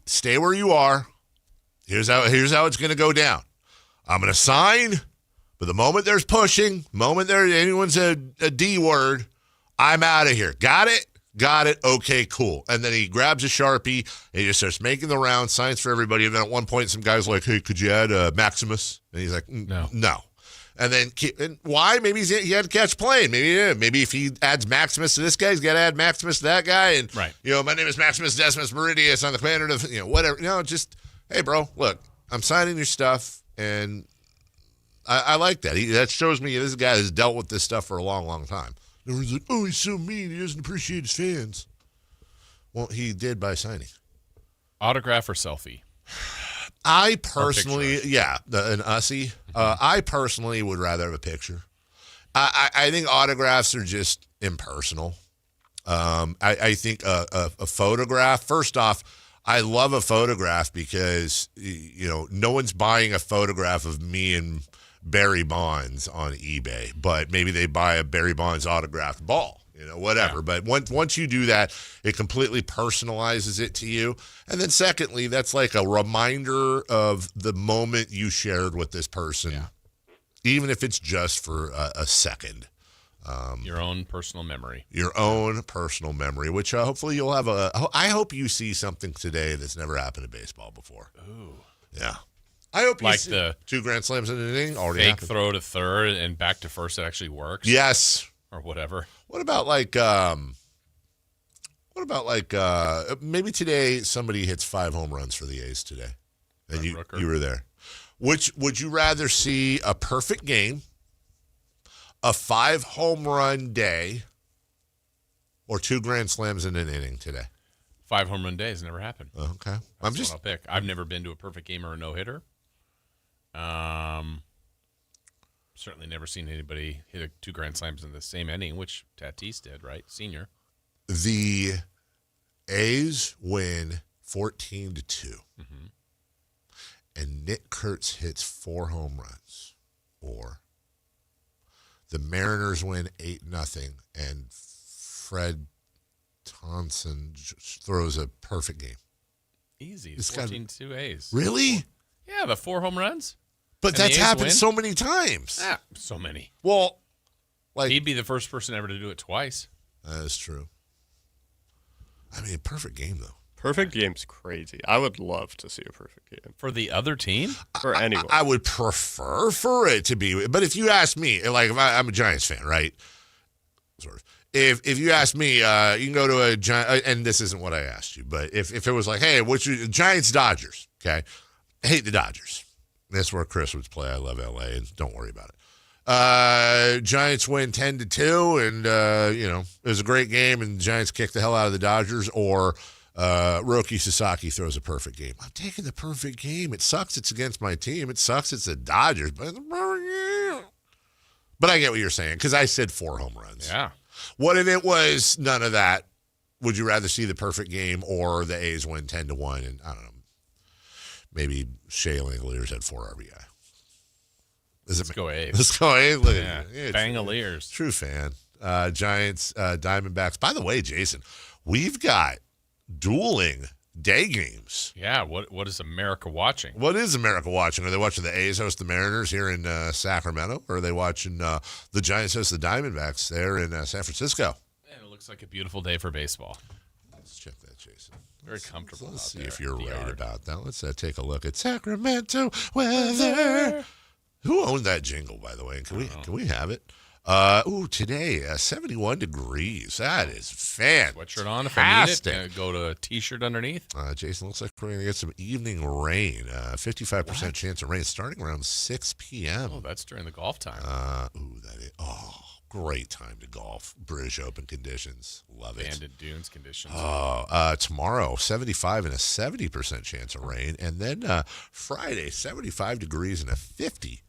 stay where you are. Here's how it's going to go down. I'm going to sign, but the moment there's pushing, anyone's a D word, I'm out of here. Got it? Got it. Okay, cool. And then he grabs a Sharpie and he just starts making the round, signs for everybody. And then at one point, some guy's like, hey, could you add Maximus? And he's like, no. And then, why? Maybe he had to catch plane. Maybe if he adds Maximus to this guy, he's got to add Maximus to that guy. And, right. My name is Maximus Decimus Meridius on the planet of, whatever. Just, hey, bro, look, I'm signing your stuff. And I like that. That shows me this guy has dealt with this stuff for a long, long time. Everyone's like, oh, he's so mean. He doesn't appreciate his fans. Well, he did by signing. Autograph or selfie? I personally, an Ussie. I personally would rather have a picture. I think autographs are just impersonal. I think a photograph, first off, I love a photograph because, no one's buying a photograph of me and Barry Bonds on eBay, but maybe they buy a Barry Bonds autographed ball, whatever. Yeah. But once you do that, it completely personalizes it to you. And then secondly, that's like a reminder of the moment you shared with this person, even if it's just for a second. Your own personal memory. Which hopefully you'll have I hope you see something today that's never happened in baseball before. Ooh. Yeah. I hope like you the 2 grand slams in an inning already fake happened. throw to third and back to first that actually works. Yes. Or whatever. What about maybe today somebody hits 5 home runs for the A's today, and you were there. Which would you rather see, a perfect game, a 5 home run day, or 2 grand slams in an inning today? 5 home run days never happened. Okay, That's what I'll pick. I've never been to a perfect game or a no hitter. Certainly never seen anybody hit 2 grand slams in the same inning, which Tatis did, right? Senior. The A's win 14-2, and Nick Kurtz hits 4 home runs, or the Mariners win 8-0, and Fred Thompson throws a perfect game. Easy. 14-2 A's. Really? Yeah, the 4 home runs. But that's happened so many times. So many. Well, he'd be the first person ever to do it twice. That is true. I mean, a perfect game, though. Perfect game's crazy. I would love to see a perfect game. For the other team? For anyone. I would prefer for it to be. But if you ask me, like, if I'm a Giants fan, right? Sort of. If you ask me, you can go to a Giant, and this isn't what I asked you, but if it was like, hey, Giants-Dodgers, okay? I hate the Dodgers. That's where Chris would play. I love L.A., and don't worry about it. Giants win 10-2, and, it was a great game, and the Giants kicked the hell out of the Dodgers, or Roki Sasaki throws a perfect game. I'm taking the perfect game. It sucks it's against my team. It sucks it's the Dodgers, but it's a perfect game. But I get what you're saying, because I said 4 home runs. Yeah. What if it was none of that? Would you rather see the perfect game or the A's win 10-1? And I don't know, maybe Shea Langoliers had 4 RBI. Let's go A's. Let's go A's. Look at you. Bangaliers. True fan. Giants, Diamondbacks. By the way, Jason, we've got dueling day games. Yeah, what is America watching? What is America watching? Are they watching the A's host the Mariners here in Sacramento? Or are they watching the Giants host the Diamondbacks there in San Francisco? Man, it looks like a beautiful day for baseball. Let's check that, Jason. Very comfortable. Let's see out if there, you're the right yard. about that. Let's take a look at Sacramento weather. Who owned that jingle, by the way? Can we have it? Today, 71 degrees. That is fantastic. Sweatshirt on if I need it. Go to a T-shirt underneath. Jason, looks like we're going to get some evening rain. 55% chance of rain starting around 6 p.m. Oh, that's during the golf time. Great time to golf. British Open conditions. Love it. Banded Dunes conditions. Tomorrow, 75 and a 70% chance of rain. And then Friday, 75 degrees and a 50%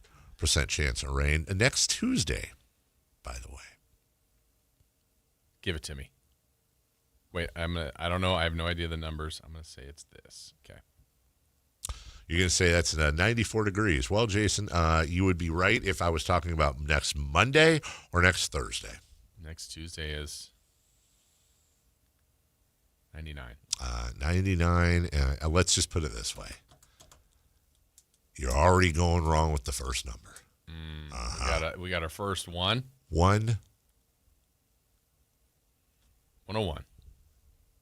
chance of rain. Next Tuesday, by the way. Give it to me. Wait, I don't know. I have no idea the numbers. I'm going to say it's this. Okay. You're going to say that's 94 degrees. Well, Jason, you would be right if I was talking about next Monday or next Thursday. Next Tuesday is 99. 99. Let's just put it this way. You're already going wrong with the first number. We got our first one. 101.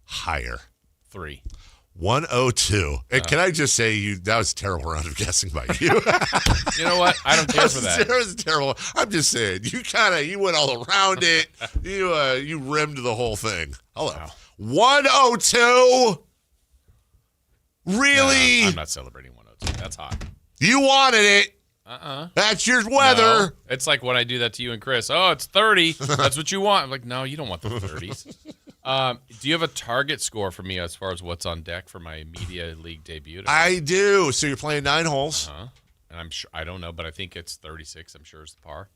Higher. 3. 102. And can I just say that was a terrible round of guessing by you. You know what? I don't care for that. That was terrible. I'm just saying, you went all around it. You rimmed the whole thing. Hold on. 102? Really? Nah, I'm not celebrating 102. That's hot. You wanted it. That's your weather. No, it's like when I do that to you and Chris. Oh, it's 30. That's what you want. I'm like, no, you don't want the 30s. Do you have a target score for me as far as what's on deck for my Media League debut? I do. So you're playing 9 holes. And I'm sure, I don't know, but I think it's 36. I'm sure is the par.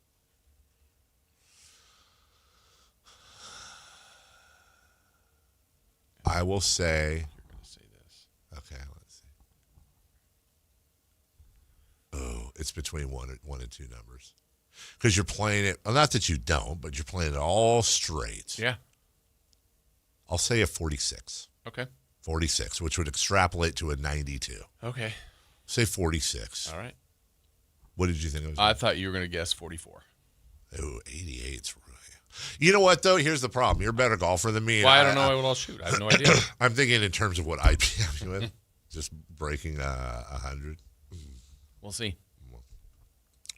I will say. You're going to say this. Okay, let's see. Oh, it's between one and 2 numbers. Because you're playing it, well, not that you don't, but you're playing it all straight. Yeah. I'll say a 46. Okay. 46, which would extrapolate to a 92. Okay. Say 46. All right. What did you think it was? I thought you were going to guess 44. Oh, 88's really. You know what, though? Here's the problem. You're a better golfer than me. Well, I don't know what I'll shoot. I have no idea. I'm thinking in terms of what IPM you in. Just breaking 100. We'll see.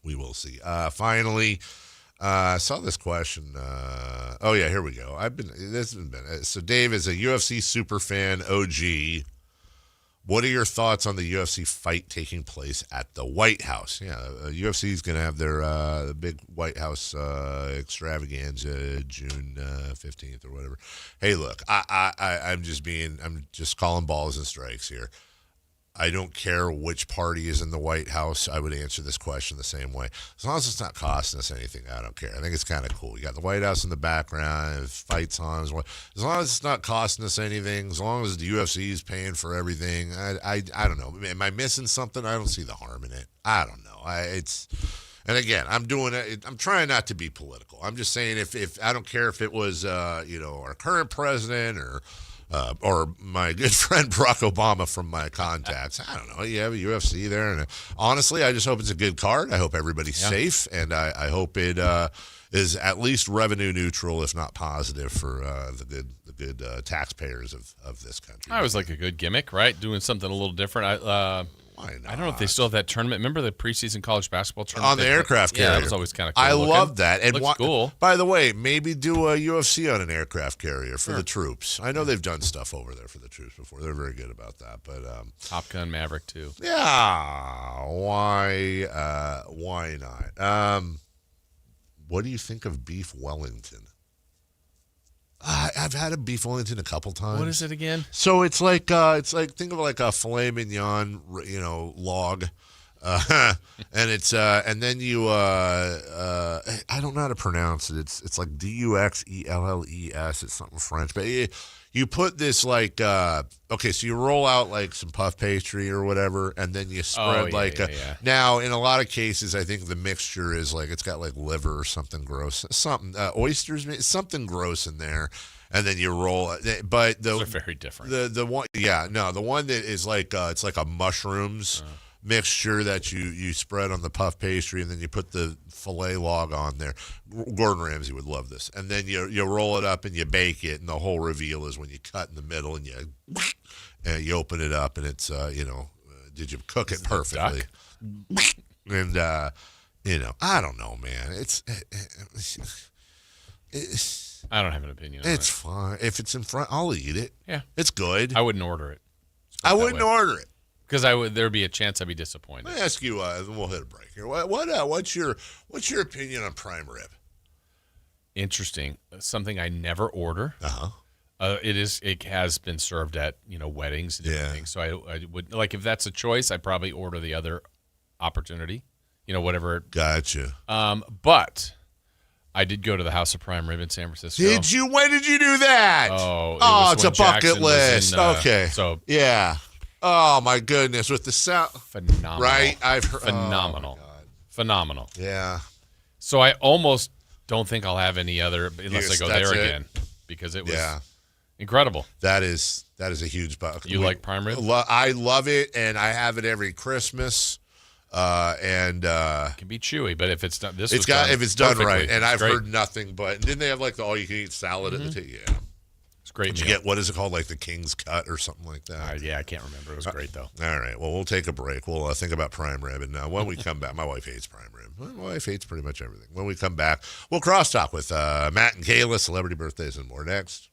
We will see. Finally, I saw this question. Oh yeah, here we go. So Dave is a UFC super fan, OG. What are your thoughts on the UFC fight taking place at the White House? Yeah, UFC is going to have their big White House extravaganza June 15th or whatever. Hey, look, I'm just calling balls and strikes here. I don't care which party is in the White House. I would answer this question the same way. As long as it's not costing us anything, I don't care. I think it's kind of cool. You got the White House in the background, fights on. As long as it's not costing us anything, as long as the UFC is paying for everything, I don't know. Am I missing something? I don't see the harm in it. I don't know. And again, I'm doing it. I'm trying not to be political. I'm just saying if I don't care if it was our current president or my good friend Barack Obama from my contacts. I don't know. You have a UFC there, and honestly, I just hope it's a good card. I hope everybody's safe, and I hope it is at least revenue neutral, if not positive, for the good taxpayers of this country. I always like a good gimmick, right? Doing something a little different. Why not? I don't know if they still have that tournament. Remember the preseason college basketball tournament? On the aircraft carrier. Yeah, that was always kind of cool. I looking. love that. And looks cool. By the way, maybe do a UFC on an aircraft carrier for the troops. I know they've done stuff over there for the troops before. They're very good about that. But Top Gun Maverick too. Yeah, why not? What do you think of beef Wellington? I've had a beef Wellington a couple times. What is it again? So it's like think of like a filet mignon, log, and it's and then you I don't know how to pronounce it. It's like Duxelles. It's something French, but you put this like okay, so you roll out like some puff pastry or whatever, and then you spread Now in a lot of cases, I think the mixture is like it's got like liver or something gross, oysters, something gross in there, and then you roll it. But those are very different. The one that is like it's like a mushrooms mixture that you spread on the puff pastry, and then you put the filet log on there. Gordon Ramsay would love this. And then you roll it up and you bake it, and the whole reveal is when you cut in the middle and you open it up, and it's did you cook it perfectly? And I don't know, man. I don't have an opinion on it. It's fine. If it's in front, I'll eat it. Yeah. It's good. I wouldn't order it. I wouldn't order it. Because there'd be a chance I'd be disappointed. Let me ask you, then we'll hit a break here. What's your opinion on prime rib? Interesting. Something I never order. It has been served at weddings and different things. So I would like, if that's a choice, I'd probably order the other opportunity. Whatever. Gotcha. But I did go to the House of Prime Rib in San Francisco. Did you? When did you do that? Oh, it's a bucket list. Okay. So yeah. Oh my goodness, with the sound, phenomenal, right? I've heard phenomenal, phenomenal. Yeah. So I almost don't think I'll have any other unless I go there again, because it was incredible. That is a huge bucket. You like prime rib? I love it, and I have it every Christmas. It can be chewy, but if it's done, if it's done right, and I've heard nothing but. Didn't they have like the all-you-can-eat salad at the table? Yeah. Great. Did you get, what is it called, like the King's Cut or something like that? I can't remember. It was great, though. All right. Well, we'll take a break. We'll think about prime rib. And when we come back, my wife hates prime rib. My wife hates pretty much everything. When we come back, we'll crosstalk with Matt and Kayla, celebrity birthdays and more next.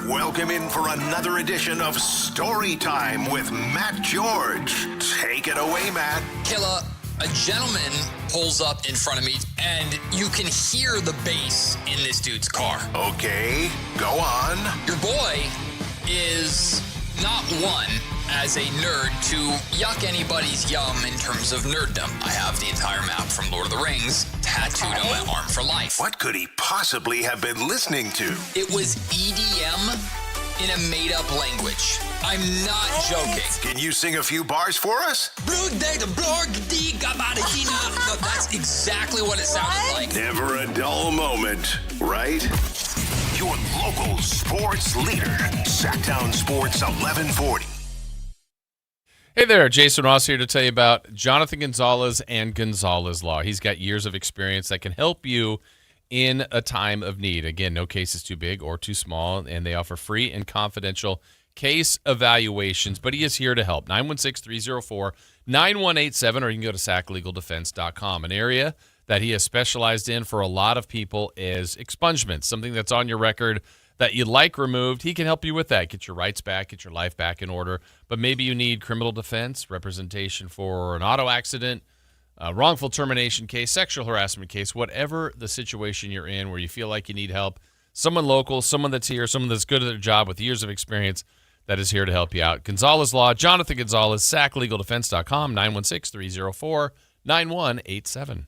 Welcome in for another edition of Story Time with Matt George. Take it away, Matt. Kayla, a gentleman pulls up in front of me, and you can hear the bass in this dude's car. Okay, go on. Your boy is not one as a nerd to yuck anybody's yum in terms of nerddom. I have the entire map from Lord of the Rings tattooed on my arm for life. What could he possibly have been listening to? It was EDM in a made-up language. I'm not joking. Can you sing a few bars for us? That's exactly what it sounded like. Never a dull moment, right? Your local sports leader, Sactown Sports 1140. Hey there, Jason Ross here to tell you about Jonathan Gonzalez and Gonzalez Law. He's got years of experience that can help you in a time of need. Again, no case is too big or too small, and they offer free and confidential case evaluations, but he is here to help. 916-304-9187, or you can go to saclegaldefense.com. An area that he has specialized in for a lot of people is expungements, something that's on your record that you'd like removed. He can help you with that. Get your rights back, get your life back in order. But maybe you need criminal defense, representation for an auto accident, a wrongful termination case, sexual harassment case, whatever the situation you're in where you feel like you need help. Someone local, someone that's here, someone that's good at their job with years of experience that is here to help you out. Gonzalez Law, Jonathan Gonzalez, saclegaldefense.com, 916-304-9187.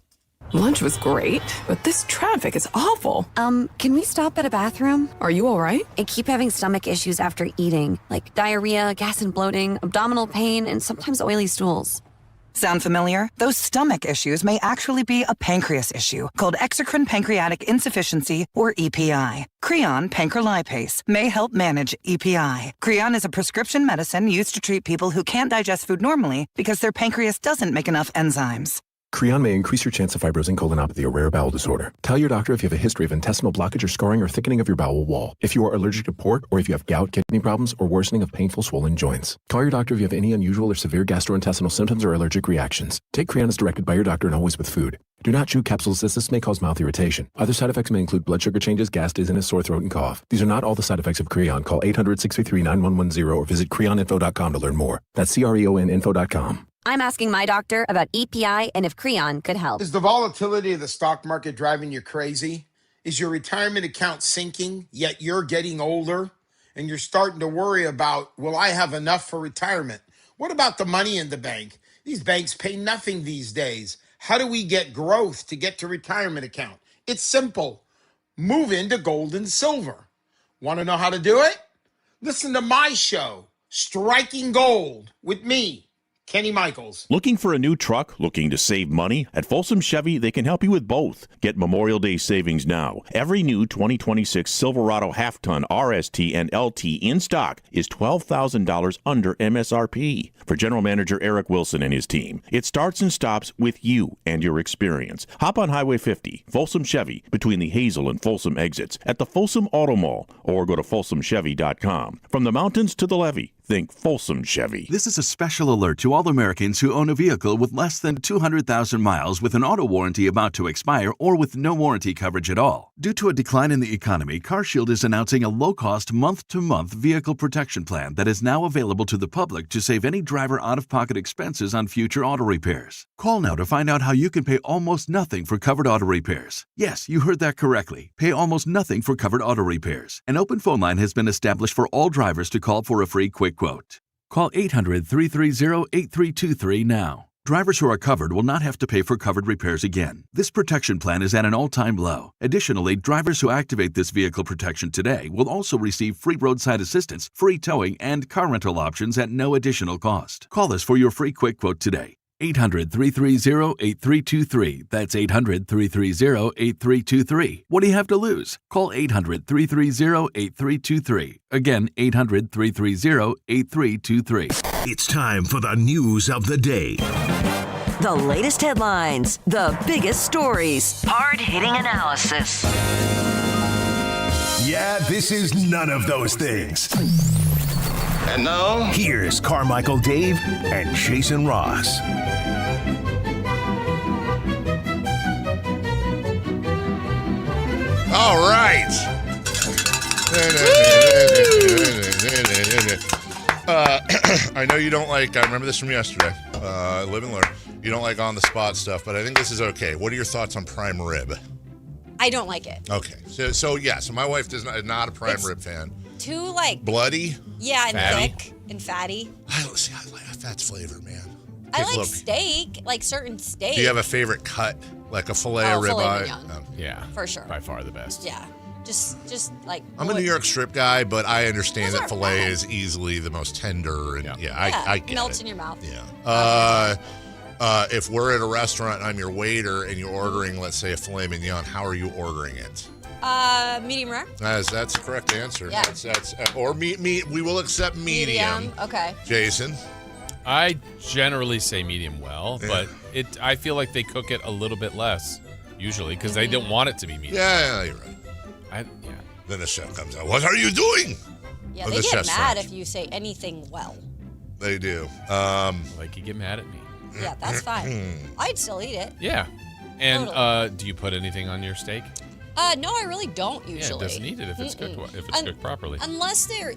Lunch was great, but this traffic is awful. Can we stop at a bathroom? Are you all right? I keep having stomach issues after eating, like diarrhea, gas and bloating, abdominal pain, and sometimes oily stools. Sound familiar? Those stomach issues may actually be a pancreas issue called exocrine pancreatic insufficiency, or EPI. Creon pancrelipase may help manage EPI. Creon is a prescription medicine used to treat people who can't digest food normally because their pancreas doesn't make enough enzymes. Creon may increase your chance of fibrosing colonopathy, a rare bowel disorder. Tell your doctor if you have a history of intestinal blockage or scarring or thickening of your bowel wall, if you are allergic to pork, or if you have gout, kidney problems, or worsening of painful swollen joints. Call your doctor if you have any unusual or severe gastrointestinal symptoms or allergic reactions. Take Creon as directed by your doctor and always with food. Do not chew capsules as this may cause mouth irritation. Other side effects may include blood sugar changes, gas, dizziness, sore throat, and cough. These are not all the side effects of Creon. Call 800-633-9110 or visit creoninfo.com to learn more. That's creoninfo.com. I'm asking my doctor about EPI and if Creon could help. Is the volatility of the stock market driving you crazy? Is your retirement account sinking, yet you're getting older and you're starting to worry about, will I have enough for retirement? What about the money in the bank? These banks pay nothing these days. How do we get growth to get to retirement account? It's simple. Move into gold and silver. Want to know how to do it? Listen to my show, Striking Gold, with me, Kenny Michaels. Looking for a new truck? Looking to save money? At Folsom Chevy, they can help you with both. Get Memorial Day savings now. Every new 2026 Silverado half-ton RST and LT in stock is $12,000 under MSRP. For General Manager Eric Wilson and his team, it starts and stops with you and your experience. Hop on Highway 50, Folsom Chevy, between the Hazel and Folsom exits at the Folsom Auto Mall, or go to folsomchevy.com. From the mountains to the levee, think Folsom Chevy. This is a special alert to all Americans who own a vehicle with less than 200,000 miles with an auto warranty about to expire or with no warranty coverage at all. Due to a decline in the economy, CarShield is announcing a low-cost month-to-month vehicle protection plan that is now available to the public to save any driver out-of-pocket expenses on future auto repairs. Call now to find out how you can pay almost nothing for covered auto repairs. Yes, you heard that correctly. Pay almost nothing for covered auto repairs. An open phone line has been established for all drivers to call for a free quick quote. Call 800-330-8323 now. Drivers who are covered will not have to pay for covered repairs again. This protection plan is at an all-time low. Additionally, drivers who activate this vehicle protection today will also receive free roadside assistance, free towing, and car rental options at no additional cost. Call us for your free quick quote today. 800-330-8323. That's 800-330-8323. What do you have to lose? Call 800-330-8323. Again, 800-330-8323. It's time for the news of the day. The latest headlines, the biggest stories, hard-hitting analysis. Yeah, this is none of those things. And now, here's Carmichael Dave and Jason Ross. All right. I know you don't like, I remember this from yesterday, Live and Learn. You don't like on-the-spot stuff, but I think this is okay. What are your thoughts on prime rib? I don't like it. Okay. So my wife is not a prime rib fan. Too, like... Bloody? Yeah, and fatty. thick and fatty. I like fat's flavor, man. I like steak, like certain steak. Do you have a favorite cut? Like a filet or ribeye? Yeah. For sure. By far the best. Yeah. Just like... I'm a New York strip guy, but I understand that filet is easily the most tender. And I get melts it. in your mouth. Yeah. If we're at a restaurant and I'm your waiter and you're ordering, let's say, a filet mignon, how are you ordering it? Medium rare. That's the correct answer. Yeah. That's or meat. We will accept medium. Okay. Jason? I generally say medium well, but I feel like they cook it a little bit less usually because they don't want it to be medium. Yeah, you're right. Then the chef comes out. What are you doing? Yeah, of they the get chef's mad ranch. if you say anything well. They do. Like you get mad at me. Yeah, that's fine. I'd still eat it. Yeah. And Totally. do you put anything on your steak? No, I really don't usually. Yeah, it doesn't eat it if it's cooked properly. Unless there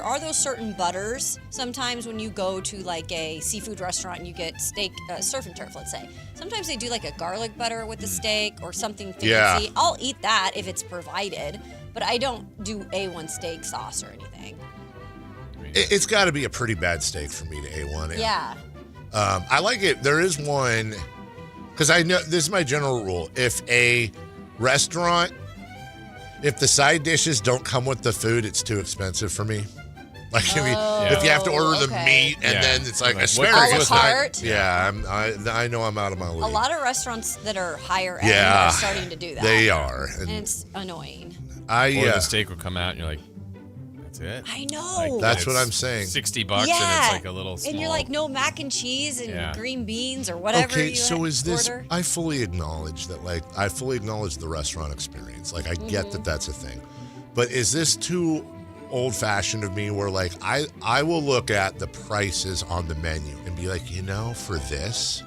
are those certain butters. Sometimes when you go to like a seafood restaurant and you get steak, surf and turf, let's say. Sometimes they do like a garlic butter with the steak or something fancy. Yeah. I'll eat that if it's provided, but I don't do A1 steak sauce or anything. It's got to be a pretty bad steak for me to A1 it. Yeah. I like it. There is one, because I know this is my general rule. If a restaurant, if the side dishes don't come with the food, it's too expensive for me. Like if you have to order the meat and then it's like asparagus. I know I'm out of my league. A lot of restaurants that are higher end are starting to do that. They are. And it's annoying. Or the steak will come out and you're like, that's it? I know. Like, that's what I'm saying. $60 and it's like a little small. And you're like, no mac and cheese and green beans or whatever Okay, you so is this, order. I fully acknowledge that, like, I fully acknowledge the restaurant experience. Like, I get that that's a thing. But is this too old-fashioned of me where, like, I will look at the prices on the menu and be like, for this,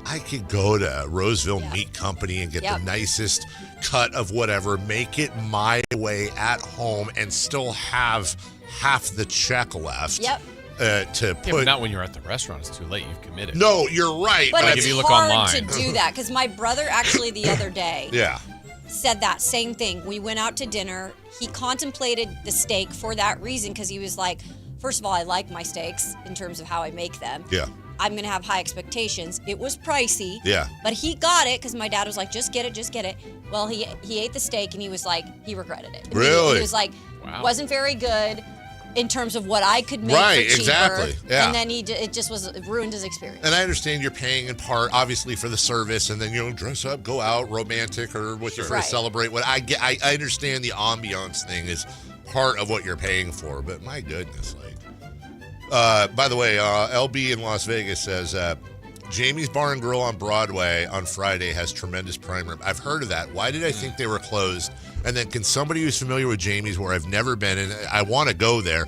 I could go to Roseville Meat Company and get the nicest cut of whatever, make it my way at home, and still have half the check left. To put. But not when you're at the restaurant. It's too late. You've committed. No, you're right. But like it's if you look hard online. to do that because my brother actually the other day said that same thing. We went out to dinner. He contemplated the steak for that reason because he was like, first of all, I like my steaks in terms of how I make them. Yeah. I'm going to have high expectations. It was pricey. Yeah. But he got it because my dad was like, just get it. Well, he ate the steak and he was like, he regretted it. Really? He was like, wasn't very good in terms of what I could make for cheaper. Exactly. Yeah. And then it ruined his experience. And I understand you're paying in part, obviously, for the service, and then dress up, go out, romantic, or with your friends, celebrate. What I understand the ambiance thing is part of what you're paying for, but my goodness, by the way, LB in Las Vegas says Jamie's Bar and Grill on Broadway on Friday has tremendous prime rib. I've heard of that. Why did I think they were closed? And then can somebody who's familiar with Jamie's, where I've never been, and I want to go there,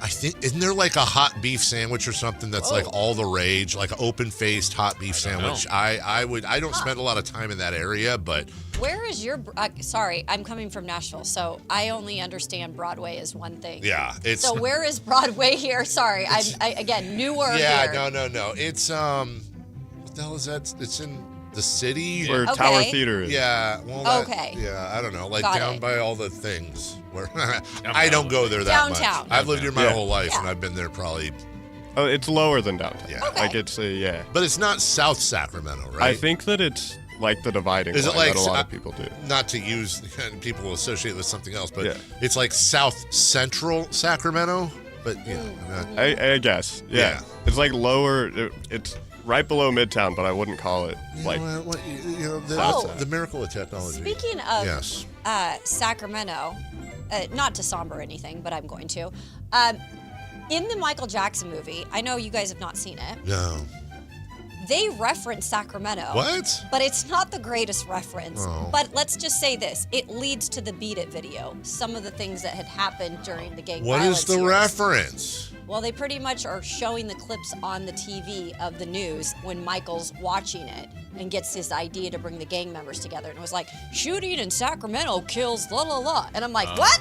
I think, isn't there like a hot beef sandwich or something that's like all the rage, like open-faced hot beef sandwich? I don't spend a lot of time in that area, but... Where is your... sorry, I'm coming from Nashville, so I only understand Broadway is one thing. Yeah. So where is Broadway here? Sorry, I'm, again, newer here. Yeah, no. It's, what the hell is that? It's in the city? Where Tower Theater is. Yeah. Well, yeah, I don't know. Like down by all the things. Where I don't go there that downtown. much. I've lived here my whole life, and I've been there probably... Oh, it's lower than downtown. Yeah. Okay. Like it's, But it's not South Sacramento, right? I think that it's... like the dividing line that a lot of people do. Not to use, people associate with something else, but it's like South Central Sacramento, but I guess. Yeah. It's like lower, it's right below Midtown, but I wouldn't call it the miracle of technology. Speaking of Sacramento, not to somber anything, but I'm going to. In the Michael Jackson movie, I know you guys have not seen it. No. They reference Sacramento. What? But it's not the greatest reference. Oh. But let's just say this. It leads to the Beat It video. Some of the things that had happened during the gang violence. What is the reference? Well, they pretty much are showing the clips on the TV of the news when Michael's watching it and gets this idea to bring the gang members together. And it was like, shooting in Sacramento kills la la la. And I'm like, what?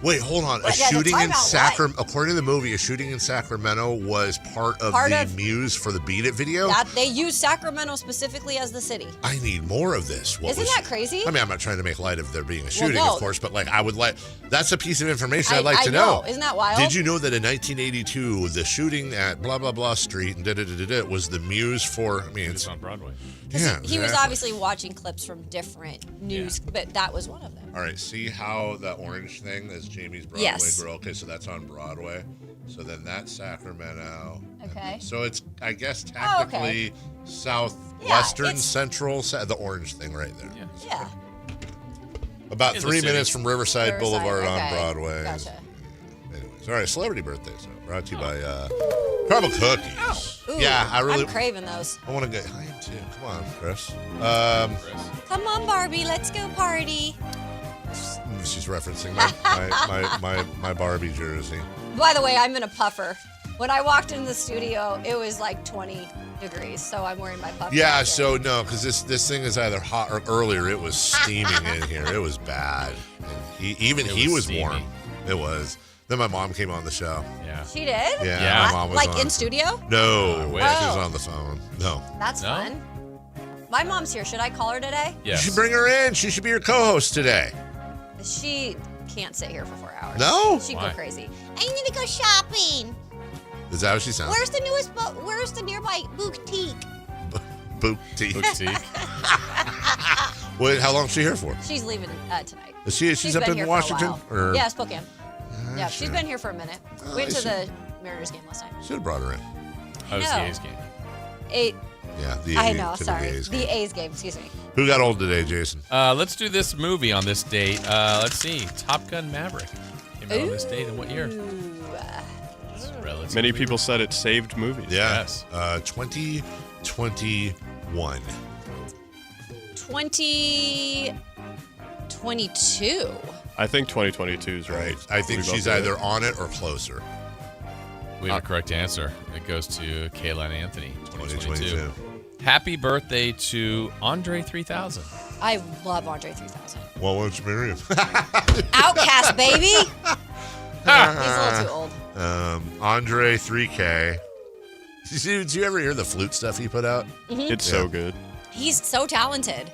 Wait, hold on. A shooting in Sacramento, according to the movie, a shooting in Sacramento was part of the muse for the Beat It video? They use Sacramento specifically as the city. I need more of this. Isn't that crazy? I mean, I'm not trying to make light of there being a shooting, of course, but I would that's a piece of information I'd like to know. Isn't that wild? Did you know that in 1982, the shooting at blah, blah, blah street and was the muse for, it's on Broadway. Yeah, he was obviously watching clips from different news, but that was one of them. All right, see how the orange thing is Jamie's Broadway Grill? Okay, so that's on Broadway. So then that's Sacramento. Okay. So it's, I guess, technically southwestern, central, the orange thing right there. Yeah. About 3 minutes from Riverside Boulevard on okay. Broadway. Gotcha. Anyways, all right, celebrity birthday. So brought to you by Caramel Cookies. Ooh, yeah, I'm craving those. I want to get. I am too. Come on, Chris. Come on, Barbie. Let's go party. She's referencing my Barbie jersey. By the way, I'm in a puffer. When I walked into the studio, it was like 20 degrees, so I'm wearing my puffer. Yeah, jacket. so no, because this thing is either hot or earlier it was steaming in here. It was bad. And he was warm. It was. Then my mom came on the show. Yeah. She did? Yeah. My mom was like on. in studio? No, she was on the phone. No. That's fun. My mom's here. Should I call her today? Yes. You should bring her in. She should be your co-host today. She can't sit here for 4 hours. No? She'd Why? go crazy. I'm gonna go shopping. Is that how she sounds? Where's the nearby boutique? Boutique. Wait, how long is she here for? She's leaving tonight. She's up been in here Washington? For a while. Or? Yeah, Spokane. Yeah, she's been here for a minute. Went to the Mariners game last night. Should have brought her in. How was the A's game? I know, to sorry. the A's The A's game, excuse me. Who got old today, Jason? Let's do this movie on this date. Let's see. Top Gun Maverick came out on this date in what year? Many people said it saved movies. Yeah. Yes. 2021. 2022. I think 2022 is right. I think she's either on it or closer. We have a correct answer. It goes to Kayla and Anthony, 2022. 2022. Happy birthday to Andre 3000. I love Andre 3000. Well, why don't you marry him? Outcast, baby. He's a little too old. Andre 3K. Did you ever hear the flute stuff he put out? Mhm. It's so good. He's so talented.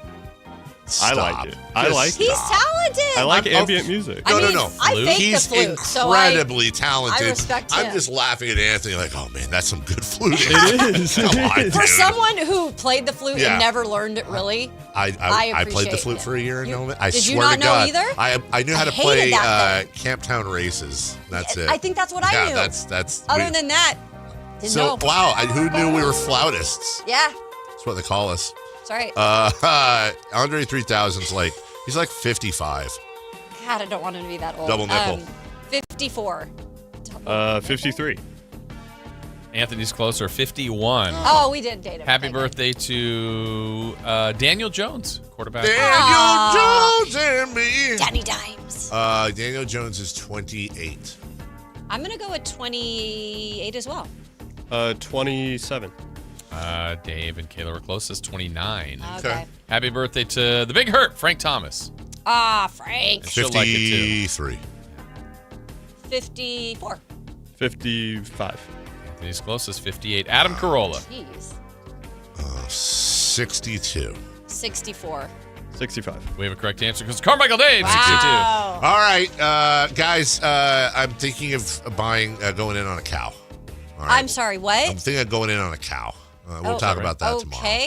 I like it. I like it. He's talented. I like ambient music. I mean, I faked He's the flute, incredibly talented. I respect him. I'm just laughing at Anthony like, oh man, that's some good flute. It is. Come on, For dude. someone who played the flute Yeah. and never learned it really, I played the appreciate flute it. for a year and no, I did you swear not to know God, either? I knew how to I play hated that Camptown Races. That's it. I think that's what I knew. That's. Other than that, didn't know. Wow, who knew we were flautists? Yeah, That's what they call us. it's all right. Andre 3000's he's like 55. God, I don't want him to be that old. Double nickel. 54. 53. Anthony's closer, 51. Oh, we did date him. Happy birthday to Daniel Jones, quarterback. Daniel Jones and me. Danny Dimes. Daniel Jones is 28. I'm going to go with 28 as well. 27. Dave and Kayla were closest, 29. Okay. Happy birthday to the Big Hurt, Frank Thomas. Frank. And she'll like it too. 53. 54. 55. Anthony's closest, 58. Adam Carolla. Jeez. 62. 64. 65. We have a correct answer because Carmichael Dave, Wow. All right, guys, I'm thinking of going in on a cow. All right. I'm sorry, what? I'm thinking of going in on a cow. We'll talk about that tomorrow. Okay.